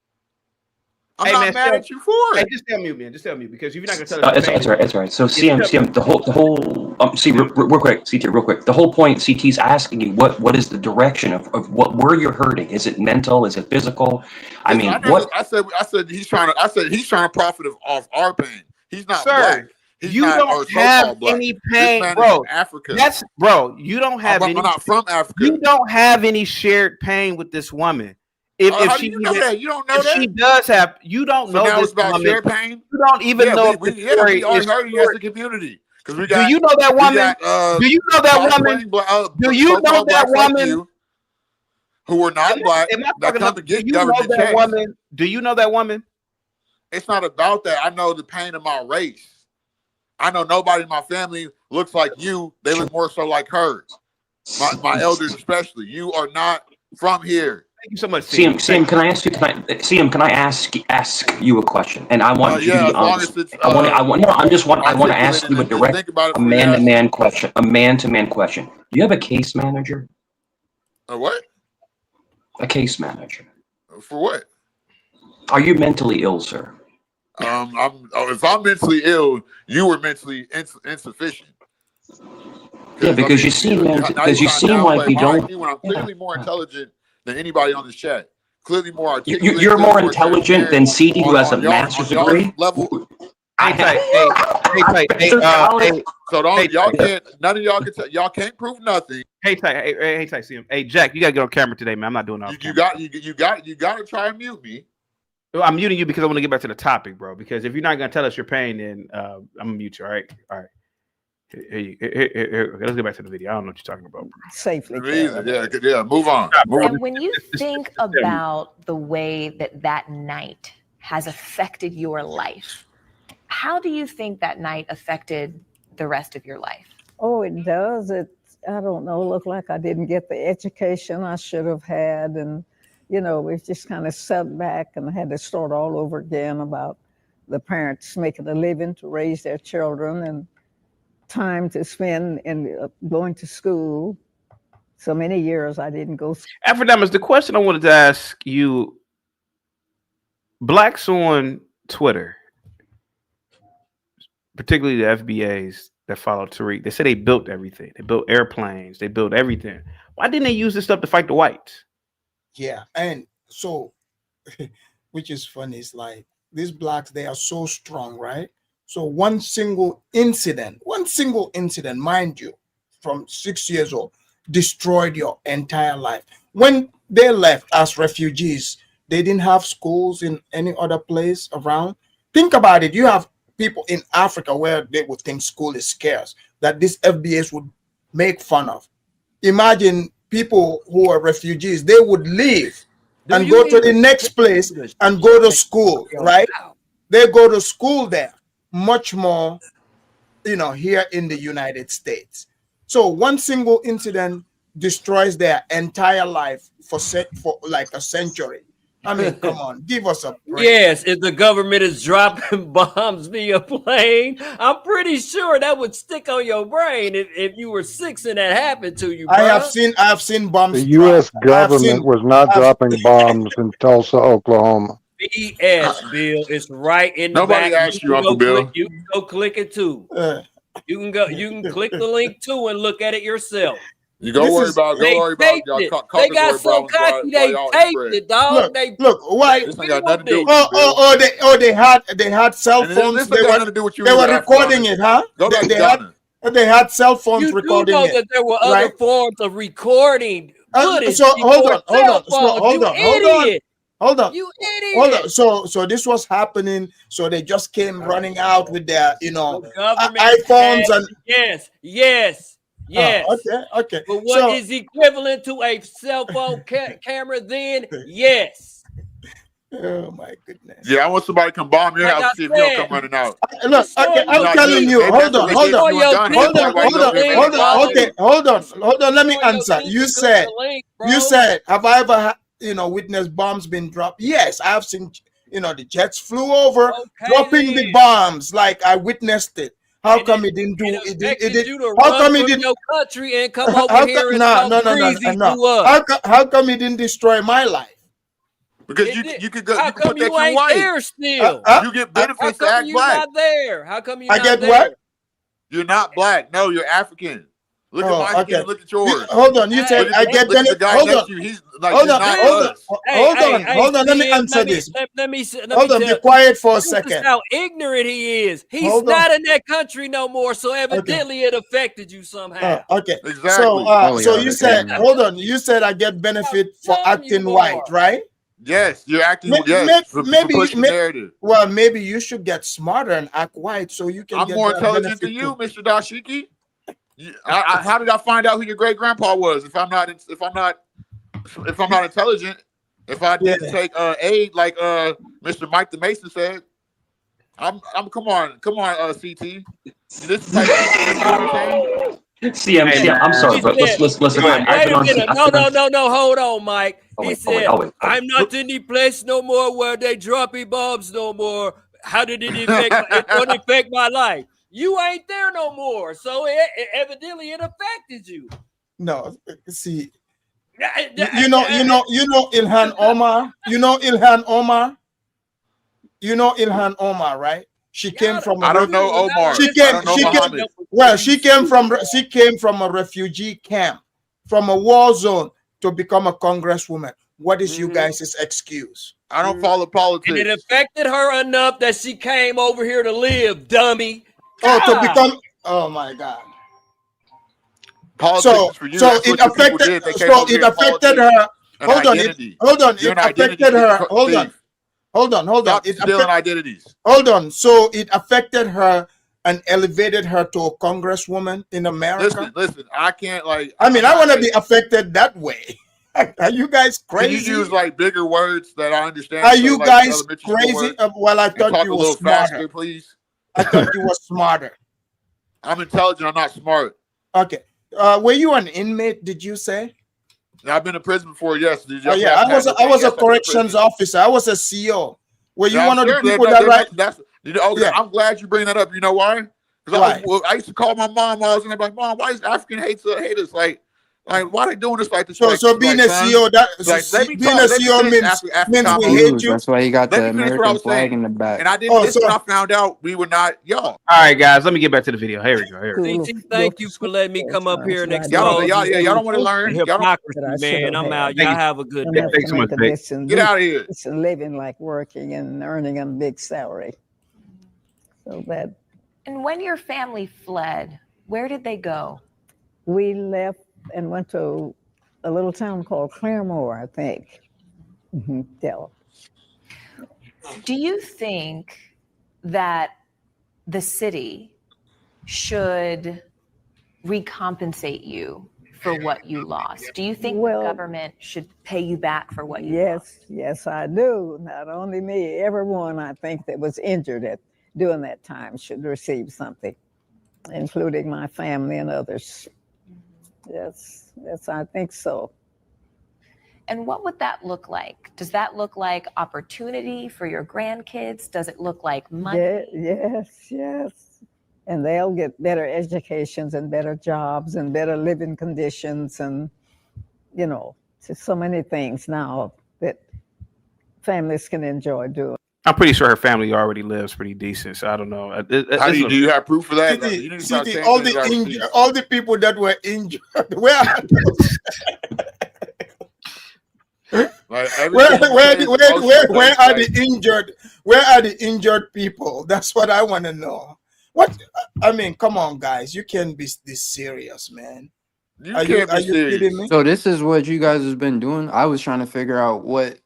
I'm not mad at you for it. Hey, just tell me, man. Just tell me because if you're not gonna tell us, It's right. So CM, the whole. See, real quick, CT, real quick. The whole point, CT's asking you what is the direction of where you're hurting? Is it mental? Is it physical? I mean, what? I said he's trying to profit off our pain. He's not Black. You don't have any pain, bro. Africa. You don't have any. I'm not from Africa. You don't have any shared pain with this woman. If she, you know that? You don't know that? She does have. You don't know now this it's about woman. shared pain. You don't even know if the story we are is hurting as a community. Because we got. Do you know that woman? Do you know that woman? Do you know that woman? Who are not Black? That come to get government checks. Do you know that woman? It's not about that. I know the pain of my race. I know nobody in my family looks like you, they look more so like her. My elders especially. You are not from here. Thank you so much, CM, can I ask you? Can I ask you a question? And I want you to be honest. I want to ask you a direct, a man-to-man question. A man-to-man question. Do you have a case manager? A what? A case manager. For what? Are you mentally ill, sir? If I'm mentally ill, you were mentally insufficient. Yeah, because you seem like you don't. When I'm clearly more intelligent than anybody on this chat. Clearly more articulate. You're more intelligent than CD, who has a master's degree. Level. Hey, so y'all can't. None of y'all can. Y'all can't prove nothing. Hey, see him. Hey, Jack, you gotta get on camera today, man. I'm not doing that. You got to try and mute me. I'm muting you because I want to get back to the topic, bro. Because if you're not gonna tell us your pain, then I'm gonna mute you. All right. Here, let's get back to the video. I don't know what you're talking about, bro. Safely. Yeah. Move on. And when you think about the way that night has affected your life, how do you think that night affected the rest of your life? Oh, it does. I don't know, look like I didn't get the education I should have had. And, we've just kind of sat back and had to start all over again about the parents making a living to raise their children and time to spend in going to school. So many years I didn't go. Afrodamus, the question I wanted to ask you, blacks on Twitter, particularly the FBAs that follow Tariq, they say they built everything. They built airplanes. They built everything. Why didn't they use this stuff to fight the whites? Yeah, and so, which is funny, is like these blacks, they are so strong, right? So one single incident, mind you, from 6 years old, destroyed your entire life. When they left as refugees, they didn't have schools in any other place around. Think about it. You have people in Africa where they would think school is scarce, that these FBAs would make fun of. Imagine people who are refugees, they would leave and go to the next place and go to school, right? They go to school there much more, here in the United States. So one single incident destroys their entire life for like a century. I mean, come on, give us a break. Yes, if the government is dropping bombs via plane, I'm pretty sure that would stick on your brain if you were 6 and that happened to you, bro. I have seen bombs. The U.S. government was not dropping bombs in Tulsa, Oklahoma. BS, Bill. It's right in the Nobody back. asked you, Uncle Bill. You can go click it too. You can click the link too and look at it yourself. You go worry about y'all. They got so cocky they taped it, dog. Look, why? This ain't got nothing to do with they had cell phones. They were recording it, huh? They had cell phones recording it. You know that there were other forms of recording footage. So hold on. You idiot. So this was happening. So they just came running out with their, iPhones and yes. Okay. But what is equivalent to a cell phone camera then? Yes. Oh my goodness. Yeah, I want somebody to come bomb your house to see if you don't come running out. Look, okay, I'm telling you. Hold on. Let me answer. You said, have I ever witnessed bombs being dropped? Yes, I've seen. The jets flew over, dropping the bombs. Like I witnessed it. How come he didn't do it? How come he didn't your country and come over here and How come he didn't destroy my life? Because you could go. How come you ain't there still? You get benefits to act you black. Not there? How come you? I get what? You're not black. No, you're African. Look at my skin. Look at yours. Hold on. You said I get benefits. Hold on. Let me answer this. Let me be quiet for a second. How ignorant he is. He's not in that country no more. So evidently it affected you somehow. Okay. Exactly. So you said, hold on. You said I get benefit for acting white, right? Yes, you're acting. Maybe you should get smarter and act white so you can. I'm more intelligent than you, Mr. Dashiki. How did I find out who your great grandpa was? If I'm not intelligent, if I didn't take aid like Mr. Mike the Mason said. I'm come on, CT. This is like CM, I'm sorry, but listen. Wait a minute. No. Hold on, Mike. He said, wait. I'm not in the place no more where they dropping bombs no more. How did it affect it don't affect my life? You ain't there no more. So evidently it affected you. No, see, you know Ilhan Omar. You know Ilhan Omar, right? She came from. I don't know Omar. She came from a refugee camp, from a war zone to become a congresswoman. What is you guys' excuse? I don't follow politics. And it affected her enough that she came over here to live, dummy. To become. Oh my God. Politics for you. So it affected. It affected her. Hold on. It affected her. Hold on. Stop stealing identities. Hold on. So it affected her and elevated her to a congresswoman in America. Listen. I can't I want to be affected that way. Are you guys crazy? Can you use bigger words that I understand? Are you guys crazy? Well, I thought you were smarter. Faster, please. I thought you were smarter. I'm intelligent. I'm not smart. Okay. Were you an inmate? Did you say? I've been in prison before. Yes. I was a corrections officer. I was a CO. Were you one of the people I'm glad you bring that up. You know why? Because I used to call my mom while I was in there, like, Mom, why is African hate us? Like, why are they doing this like this? So being a CEO, being a CEO means we hate you. That's why you got the American flag in the back. And I didn't. This when I found out we were not y'all. All right, guys, let me get back to the video. Here we go. Thank you for letting me come up here and expose. Y'all don't want to learn. Hypocrisy, man. I'm out. Y'all have a good day. Thanks so much. Get out of here. It's living like working and earning a big salary. So that. And when your family fled, where did they go? We left and went to a little town called Claremore, I think. Do you think that the city should recompensate you for what you lost? Do you think the government should pay you back for what you lost? Yes, I do. Not only me, everyone I think that was injured during that time should receive something, including my family and others. Yes, I think so. And what would that look like? Does that look like opportunity for your grandkids? Does it look like money? Yes. And they'll get better educations and better jobs and better living conditions and, just so many things now that families can enjoy doing. I'm pretty sure her family already lives pretty decent, so I don't know. Do you have proof for that? All the people that were injured, where are where are the injured? Where are the injured people? That's what I want to know. Come on, guys, you can't be this serious, man. Are you kidding me? So this is what you guys have been doing. I was trying to figure out what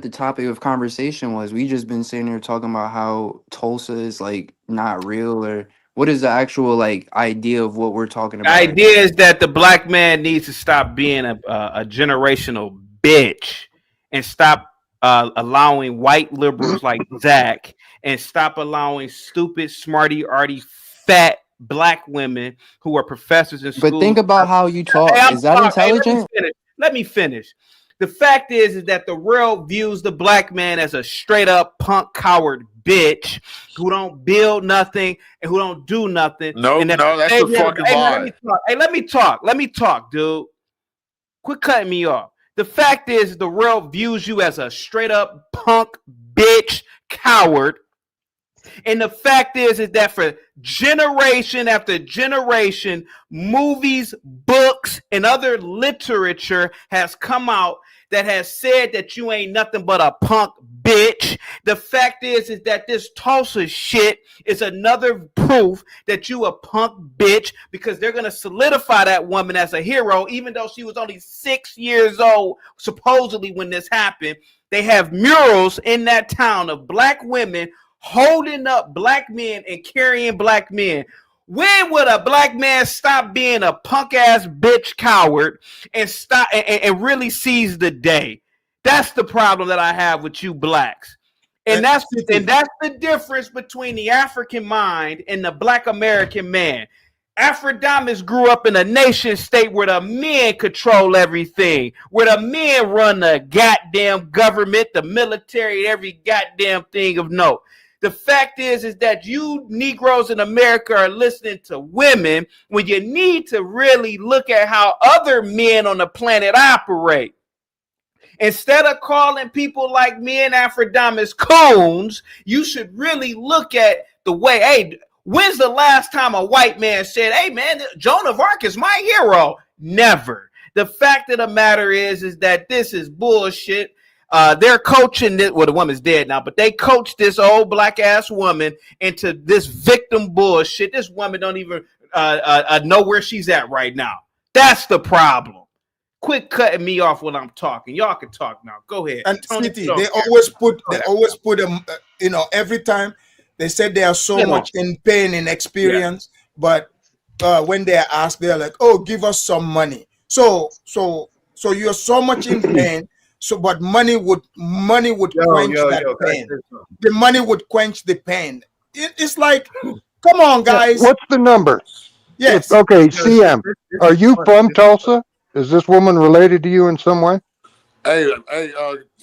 the topic of conversation was. We just been sitting here talking about how Tulsa is not real, or what is the actual idea of what we're talking about? The idea is that the black man needs to stop being a generational bitch and stop allowing white liberals like Zach and stop allowing stupid, smarty, arty, fat black women who are professors in school. But think about how you talk. Is that intelligent? Let me finish. The fact is that the world views the black man as a straight up punk coward bitch who don't build nothing and who don't do nothing. No, that's a fucking lie. Let me talk, dude. Quit cutting me off. The fact is the world views you as a straight up punk bitch coward. And the fact is that for generation after generation, movies, books, and other literature has come out that has said that you ain't nothing but a punk bitch. The fact is that this Tulsa shit is another proof that you a punk bitch, because they're going to solidify that woman as a hero, even though she was only 6 years old, supposedly, when this happened. They have murals in that town of black women holding up black men and carrying black men. When would a black man stop being a punk ass bitch coward and stop and really seize the day? That's the problem that I have with you blacks. And that's the difference between the African mind and the Black American man. Afrodamus grew up in a nation state where the men control everything, where the men run the goddamn government, the military, every goddamn thing of note. The fact is that you Negroes in America are listening to women when you need to really look at how other men on the planet operate. Instead of calling people like me and Afrodamus coons, you should really look at the way, hey, when's the last time a white man said, hey, man, Joan of Arc is my hero? Never. The fact of the matter is that this is bullshit. They're coaching this. Well, the woman's dead now, but they coached this old black ass woman into this victim bullshit. This woman don't even know where she's at right now. That's the problem. Quit cutting me off when I'm talking. Y'all can talk now. Go ahead. And Tony, City, they always put every time they said they are so much in pain and experience, but when they're asked, they're like, "Oh, give us some money." So you're so much in pain. So, but money would quench that pain. The money would quench the pain. It's like, come on, guys. What's the number? Yes. Okay, CM. Are you from Tulsa? Is this woman related to you in some way? Hey,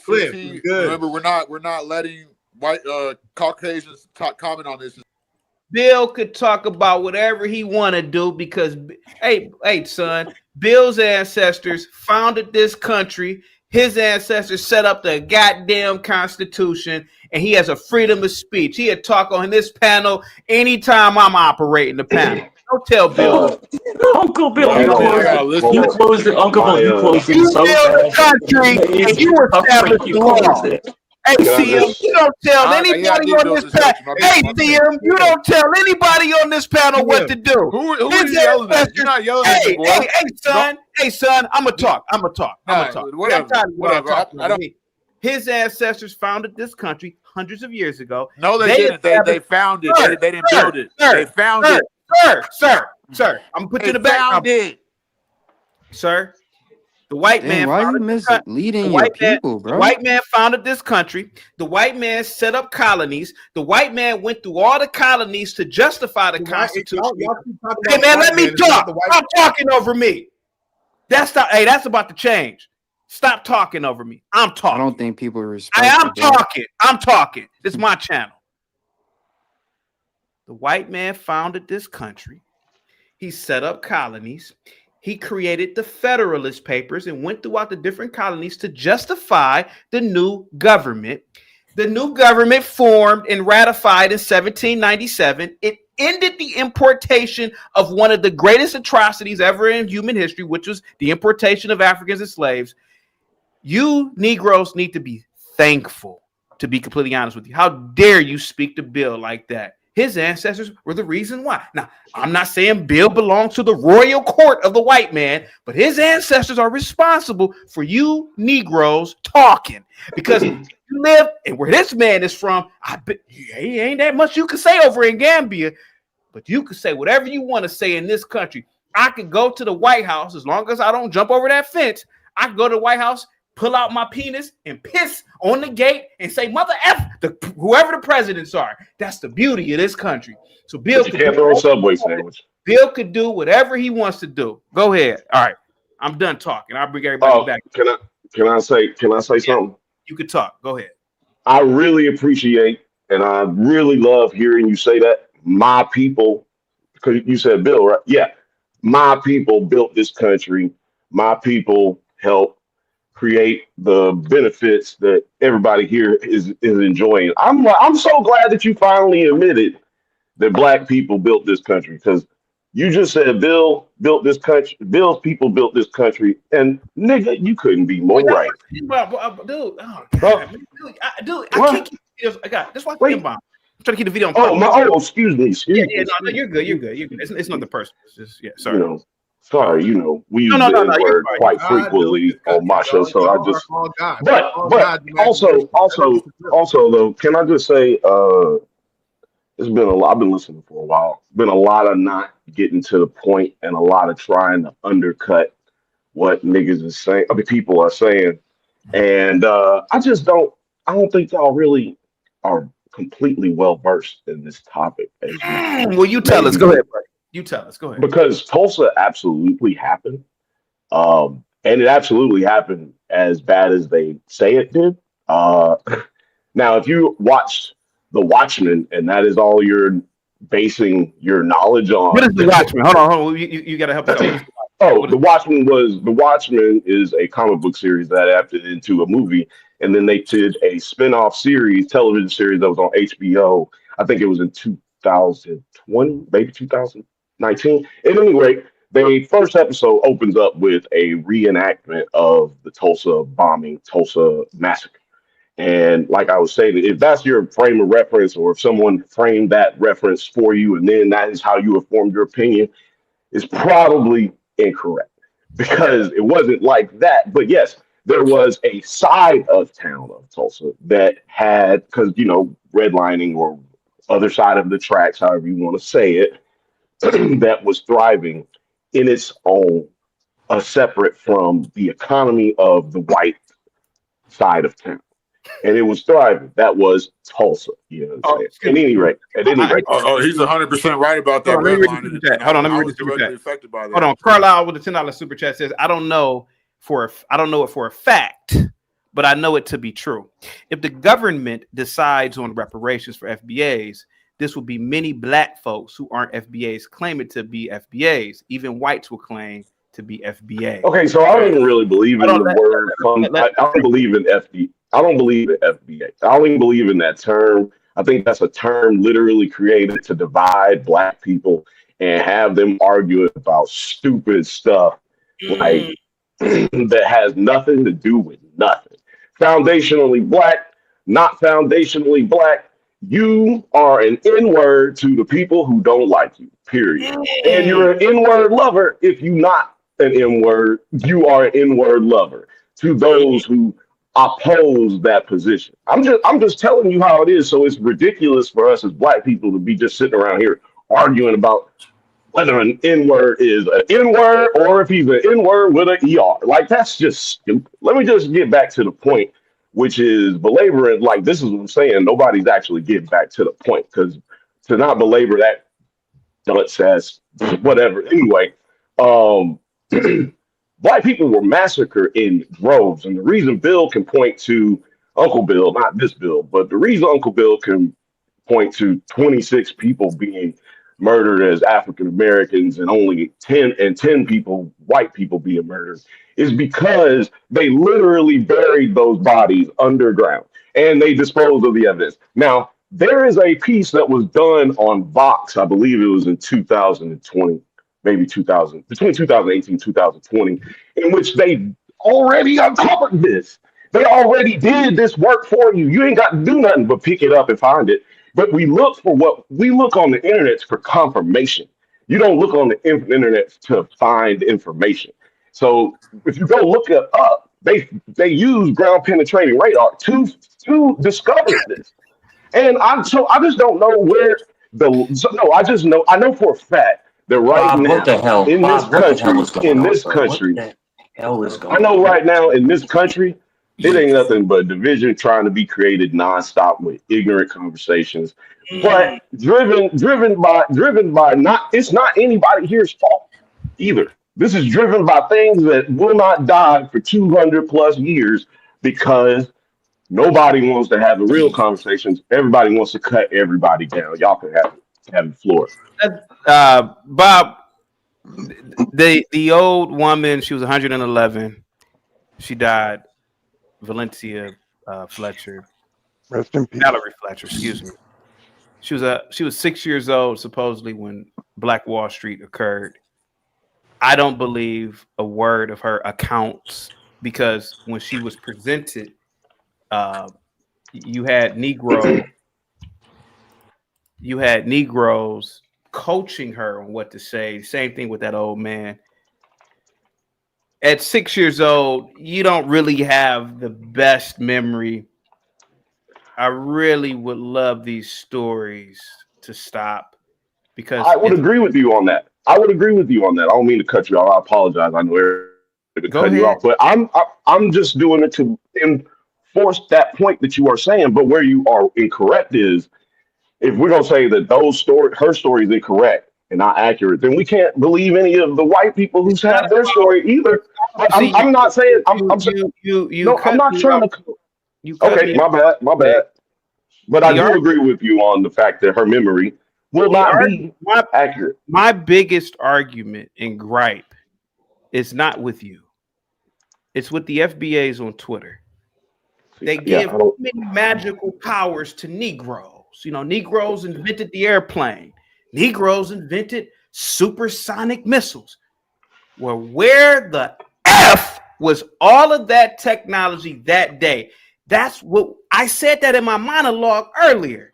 CT, remember we're not letting white Caucasians comment on this. Bill could talk about whatever he want to do because, hey, son, Bill's ancestors founded this country. His ancestors set up the goddamn Constitution, and he has a freedom of speech. He'll talk on this panel anytime I'm operating the panel. Don't tell Bill. Uncle Bill, you closed it. Uncle Bill, you closed it. You build the country, and you established the law. Hey, CM, you don't tell anybody on this panel. Hey, CM, you don't tell anybody on this panel what to do. Who are you yelling at? You're not yelling at me, boy. Hey, son, I'm gonna talk. Whatever. His ancestors founded this country hundreds of years ago. No, they didn't. They found it. They didn't build it. They found it. Sir, I'm gonna put you in the back. Sir, the white man. Why are you misleading your people, bro? The white man founded this country. The white man set up colonies. The white man went through all the colonies to justify the Constitution. Hey, man, let me talk. Stop talking over me. That's about to change. Stop talking over me. I'm talking. I don't think people respect. I'm talking. This is my channel. The white man founded this country. He set up colonies. He created the Federalist Papers and went throughout the different colonies to justify the new government. The new government formed and ratified in 1797. It ended the importation of one of the greatest atrocities ever in human history, which was the importation of Africans as slaves. You Negroes need to be thankful, to be completely honest with you. How dare you speak to Bill like that? His ancestors were the reason why. Now, I'm not saying Bill belongs to the royal court of the white man, but his ancestors are responsible for you Negroes talking. Because you live and where this man is from, I bet he ain't that much you can say over in Gambia, but you can say whatever you want to say in this country. I could go to the White House as long as I don't jump over that fence. I could go to the White House, pull out my penis and piss on the gate and say, "Mother F," whoever the presidents are. That's the beauty of this country. So Bill could can't throw a Subway sandwich. Bill could do whatever he wants to do. Go ahead. All right, I'm done talking. I'll bring everybody back. Can I say something? You could talk. Go ahead. I really appreciate and I really love hearing you say that. My people, because you said Bill, right? Yeah, my people built this country. My people helped create the benefits that everybody here is enjoying. I'm so glad that you finally admitted that Black people built this country, because you just said Bill built this country, Bill's people built this country, and nigga, you couldn't be more right. Dude, oh God, dude, I can't keep videos. I got this. Why bomb? I'm trying to keep the video on. Excuse me. No, you're good. It's nothing personal. It's just sorry. Sorry, we use the word quite frequently on my show, so I just. But also though, can I just say, it's been a lot. I've been listening for a while. It's been a lot of not getting to the point and a lot of trying to undercut what niggas is saying. I mean, people are saying, and I don't think y'all really are completely well versed in this topic as you Well, you tell us. maybe Go be. ahead, buddy. You tell us. Go ahead. Because Tulsa absolutely happened. And it absolutely happened as bad as they say it did. Now, if you watched The Watchmen and that is all you're basing your knowledge on. What is The Watchmen? Hold on. You got to help us out. What is The Watchmen is a comic book series that adapted into a movie, and then they did a spin-off series, television series that was on HBO. I think it was in 2020, maybe 2019. At any rate, the first episode opens up with a reenactment of the Tulsa bombing, Tulsa massacre. And like I was saying, if that's your frame of reference, or if someone framed that reference for you, and then that is how you have formed your opinion, is probably incorrect, because it wasn't like that. But yes, there was a side of town of Tulsa that had, because redlining or other side of the tracks, however you want to say it, that was thriving in its own, separate from the economy of the white side of town. And it was thriving. That was Tulsa. You know what I'm saying? At any rate. He's 100% right about that. Hold on, let me read the super chat. Affected by that. Hold on, Carlisle with the $10 super chat says, I don't know it for a fact, but I know it to be true. If the government decides on reparations for FBAs, this will be many black folks who aren't FBAs claiming to be FBAs. Even whites will claim to be FBA. Okay, so I don't even really believe in the word fund. I don't believe in FD. I don't believe in FBA. I don't even believe in that term. I think that's a term literally created to divide black people and have them argue about stupid stuff like that has nothing to do with nothing. Foundationally black, not foundationally black. You are an N-word to the people who don't like you, period. And you're an N-word lover if you're not an N-word. You are an N-word lover to those who oppose that position. I'm just telling you how it is. So it's ridiculous for us as black people to be just sitting around here arguing about whether an N-word is an N-word or if he's an N-word with an ER. Like, that's just stupid. Let me just get back to the point, which is belaboring. Like, this is what I'm saying. Nobody's actually getting back to the point, because to not belabor that dunce ass whatever. Anyway, black people were massacred in droves. And the reason Bill can point to Uncle Bill, not this Bill, but the reason Uncle Bill can point to 26 people being murdered as African Americans and only 10 people, white people, being murdered, is because they literally buried those bodies underground and they disposed of the evidence. Now, there is a piece that was done on Vox, I believe it was in 2020, maybe between 2018 and 2020, in which they already uncovered this. They already did this work for you. You ain't got to do nothing but pick it up and find it. But we look on the internet for confirmation. You don't look on the internet to find information. So if you go look it up, they use ground penetrating radar to discover this. And I just don't know where I know for a fact that right now what the hell? in Bob, this country, what the hell is going I know right now in this country, it ain't nothing but division trying to be created nonstop with ignorant conversations, but driven by it's not anybody here's fault either. This is driven by things that will not die for 200 plus years because nobody wants to have the real conversations. Everybody wants to cut everybody down. Y'all can have the floor. Bob, the old woman, she was 111. She died. Valencia Fletcher. Rest in peace. Valerie Fletcher, excuse me. She was 6 years old supposedly when Black Wall Street occurred. I don't believe a word of her accounts, because when she was presented, you had Negroes coaching her on what to say. Same thing with that old man. At 6 years old, you don't really have the best memory. I really would love these stories to stop, because I would agree with you on that. I don't mean to cut you off. I apologize. I know to cut you off, but I'm just doing it to reinforce that point that you are saying. But where you are incorrect is if we're gonna say that her story is incorrect and not accurate, then we can't believe any of the white people who have their story either. But I'm not saying I'm saying no. I'm not trying to. Okay, my bad. But I do agree with you on the fact that her memory will not be accurate. My biggest argument and gripe is not with you. It's with the FBAs on Twitter. They give many magical powers to Negroes. You know, Negroes invented the airplane. Negroes invented supersonic missiles. Well, where the F was all of that technology that day? That's what I said that in my monologue earlier.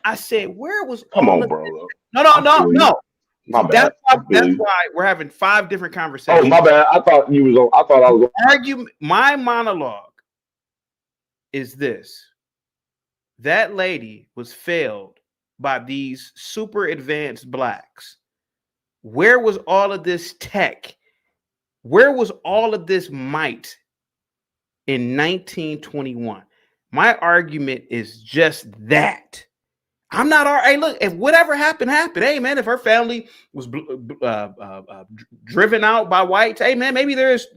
I said, where was all of bro? No. My bad. That's why we're having 5 different conversations. Oh, my bad. I thought I was argument. My monologue is this: that lady was failed by these super advanced blacks. Where was all of this tech? Where was all of this might in 1921? My argument is just that. I'm not. Hey, look, if whatever happened, happened. Hey, man, if her family was driven out by whites, hey, man, maybe there is,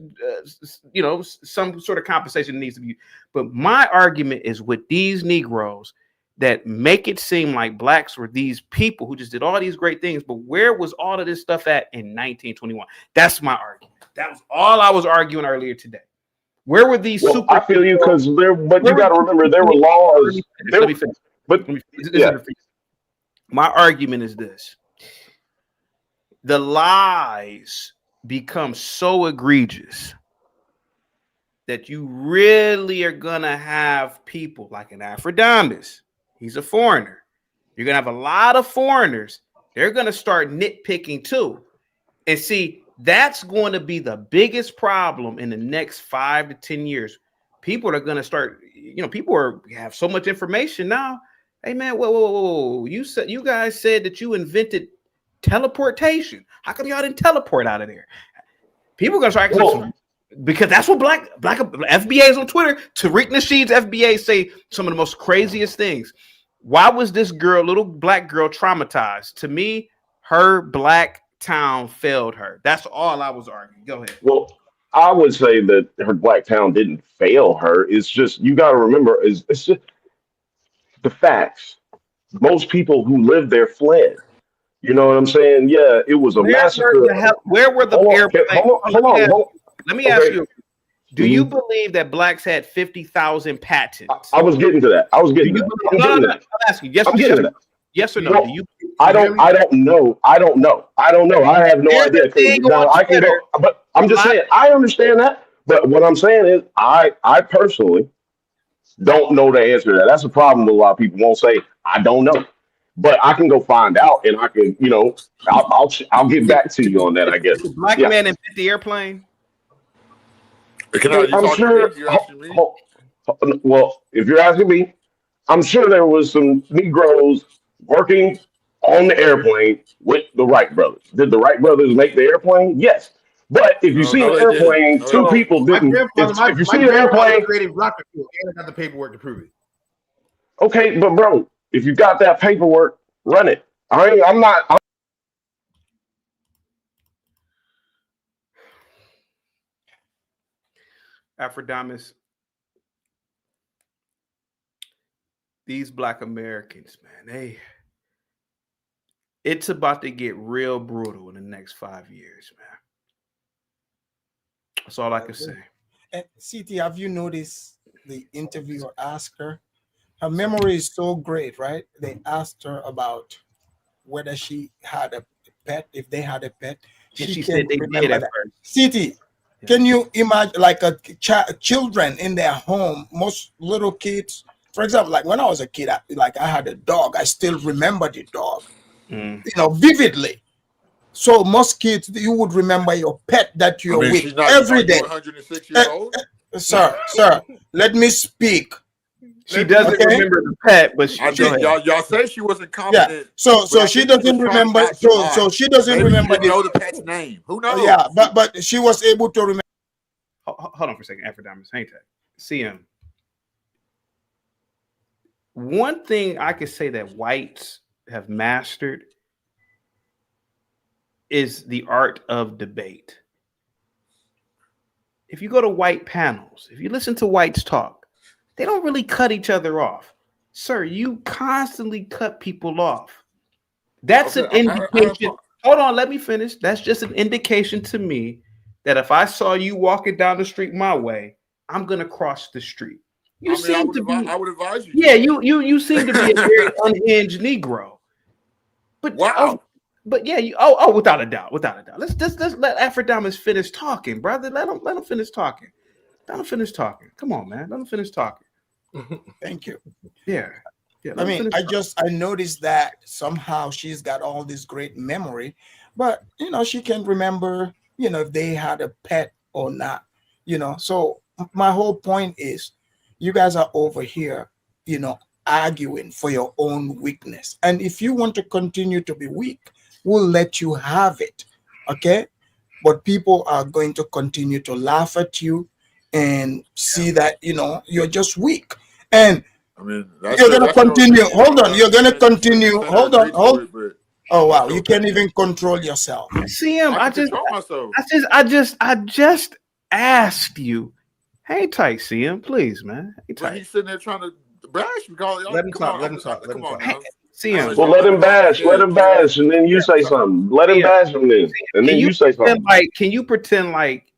some sort of compensation that needs to be. But my argument is with these Negroes that make it seem like blacks were these people who just did all these great things. But where was all of this stuff at in 1921? That's my argument. That was all I was arguing earlier today. Where were these super? I feel you because but you got to remember there were laws. Let me finish. My argument is this: the lies become so egregious that you really are gonna have people like an Aphrodite. He's a foreigner. You're gonna have a lot of foreigners. They're gonna start nitpicking too, and see that's going to be the biggest problem in the next 5 to 10 years. People are gonna start. People have so much information now. Hey man, whoa! You guys said that you invented teleportation. How come y'all didn't teleport out of there? People are gonna start because that's what black FBAs on Twitter. Tariq Nasheed's FBA say some of the most craziest things. Why was this little black girl, traumatized? To me, her black town failed her. That's all I was arguing. Go ahead. Well, I would say that her black town didn't fail her. It's just you got to remember it's just the facts. Most people who lived there fled. You know what I'm saying? Yeah, it was a massacre. Where were the airplanes? Hold on. Let me ask you. Do you believe that blacks had 50,000 patents? I was getting to that. I'm asking you. Yes or no? Do you? I don't know. I have no idea. Now I can go, but I'm just saying I understand that. But what I'm saying is I personally don't know the answer to that. That's a problem with a lot of people won't say, I don't know. But I can go find out and I can, I'll get back to you on that, I guess. Did black man invent the airplane? I'm sure. Well, if you're asking me, I'm sure there was some Negroes working on the airplane with the Wright brothers. Did the Wright brothers make the airplane? Yes. But if you see an airplane, two people didn't. If you see an airplane, created rocket fuel and I got the paperwork to prove it. Okay, but bro, if you got that paperwork, run it. I'm not. Aphrodite, these black Americans, man, it's about to get real brutal in the next 5 years, man. That's all I can say. And CT, have you noticed the interviewer asked her? Her memory is so great, right? They asked her about whether she had a pet, if they had a pet. She said they did at first. CT, can you imagine like children in their home, most little kids, for example, like when I was a kid, I had a dog. I still remember the dog, vividly. So most kids, you would remember your pet that you're with every day. 106 years old? Sir, let me speak. She doesn't remember the pet, but y'all say she wasn't confident. Yeah. So she doesn't remember. So she doesn't remember. Know the pet's name. Who knows? Yeah, but she was able to remember. Hold on for a second, Aphrodite. Ain't that CM? one thing I could say that whites have mastered is the art of debate. If you go to white panels, if you listen to whites talk, they don't really cut each other off. Sir, you constantly cut people off. That's an indication. Hold on, let me finish. That's just an indication to me that if I saw you walking down the street my way, I'm gonna cross the street. You seem to be. I would advise you. Yeah, you seem to be a very unhinged Negro. But wow. But yeah, without a doubt. Let's let Afrodamus finish talking, brother. Let him finish talking. Let him finish talking. Come on, man. Let him finish talking. Thank you. Yeah. I mean, I noticed that somehow she's got all this great memory, but she can't remember, if they had a pet or not, So my whole point is, you guys are over here, arguing for your own weakness. And if you want to continue to be weak, we'll let you have it. Okay? But people are going to continue to laugh at you and see that, you're just weak. And I mean, you're going to continue. Hold on. You're going to continue. Hold on. Oh, wow. You can't even control yourself. See him. I just asked you. Hang tight, CM, please, man. But he's sitting there trying to bash. Let him talk. Let him talk. CM. Well, let him bash, and then you say something. Let him bash him and then you say something. Can you pretend like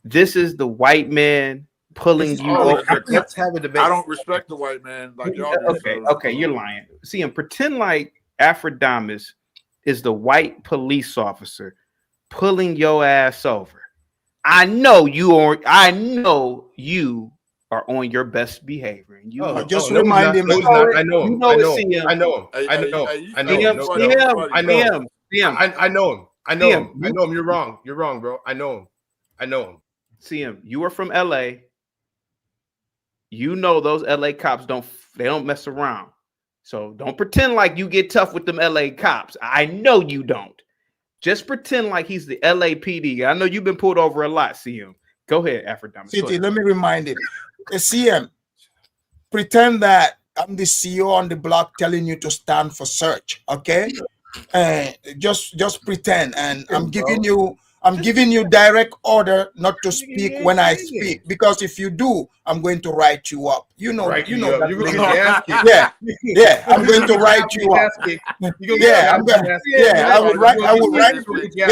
this is the white man pulling you over? Let's have a debate. I don't respect the white man like y'all do. Okay, you're lying. CM, pretend like Afrodamus is the white police officer pulling your ass over. I know you are on your best behavior. And just remind him. I know him. I know him. I know him. You're wrong, bro. I know him. CM, you are from LA. You know those LA cops don't mess around. So don't pretend like you get tough with them LA cops. I know you don't. Just pretend like he's the LAPD. I know you've been pulled over a lot, CM. Go ahead, Afrodamus. City, let me remind him. CM, pretend that I'm the CEO on the block telling you to stand for search, okay? Just pretend, and I'm giving you direct order not to speak when I speak, because if you do, I'm going to write you up. You know that. Yeah, I'm going to write you up.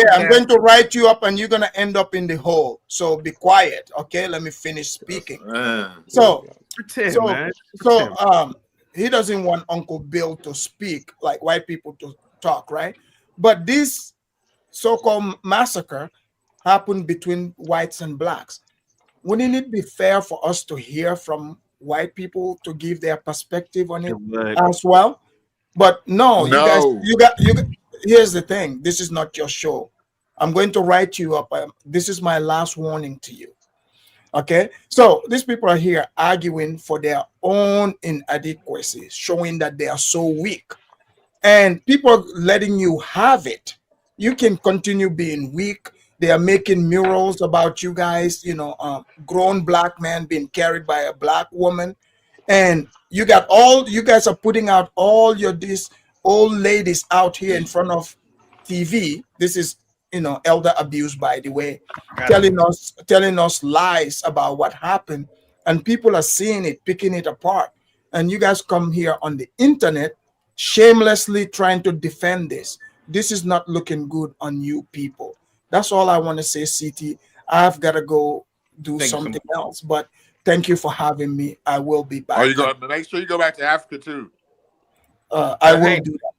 I'm going to write you up, and you're gonna end up in the hole. So be quiet, okay? Let me finish speaking. He doesn't want Uncle Bill to speak, like white people to talk, right? But this so-called massacre happened between whites and blacks. Wouldn't it be fair for us to hear from white people to give their perspective on it as well? But no, you guys, here's the thing. This is not your show. I'm going to write you up. This is my last warning to you. Okay, so these people are here arguing for their own inadequacies, showing that they are so weak, and people are letting you have it. You can continue being weak. They are making murals about you guys, grown black man being carried by a black woman, and you guys are putting out all these old ladies out here in front of TV. This is elder abuse, by the way, telling us lies about what happened, and people are seeing it, picking it apart, and you guys come here on the internet shamelessly trying to defend this. This is not looking good on you people. That's all I want to say, CT. I've got to go do something else, but thank you for having me. I will be back. Are you going to make sure you go back to Africa too? I will do that.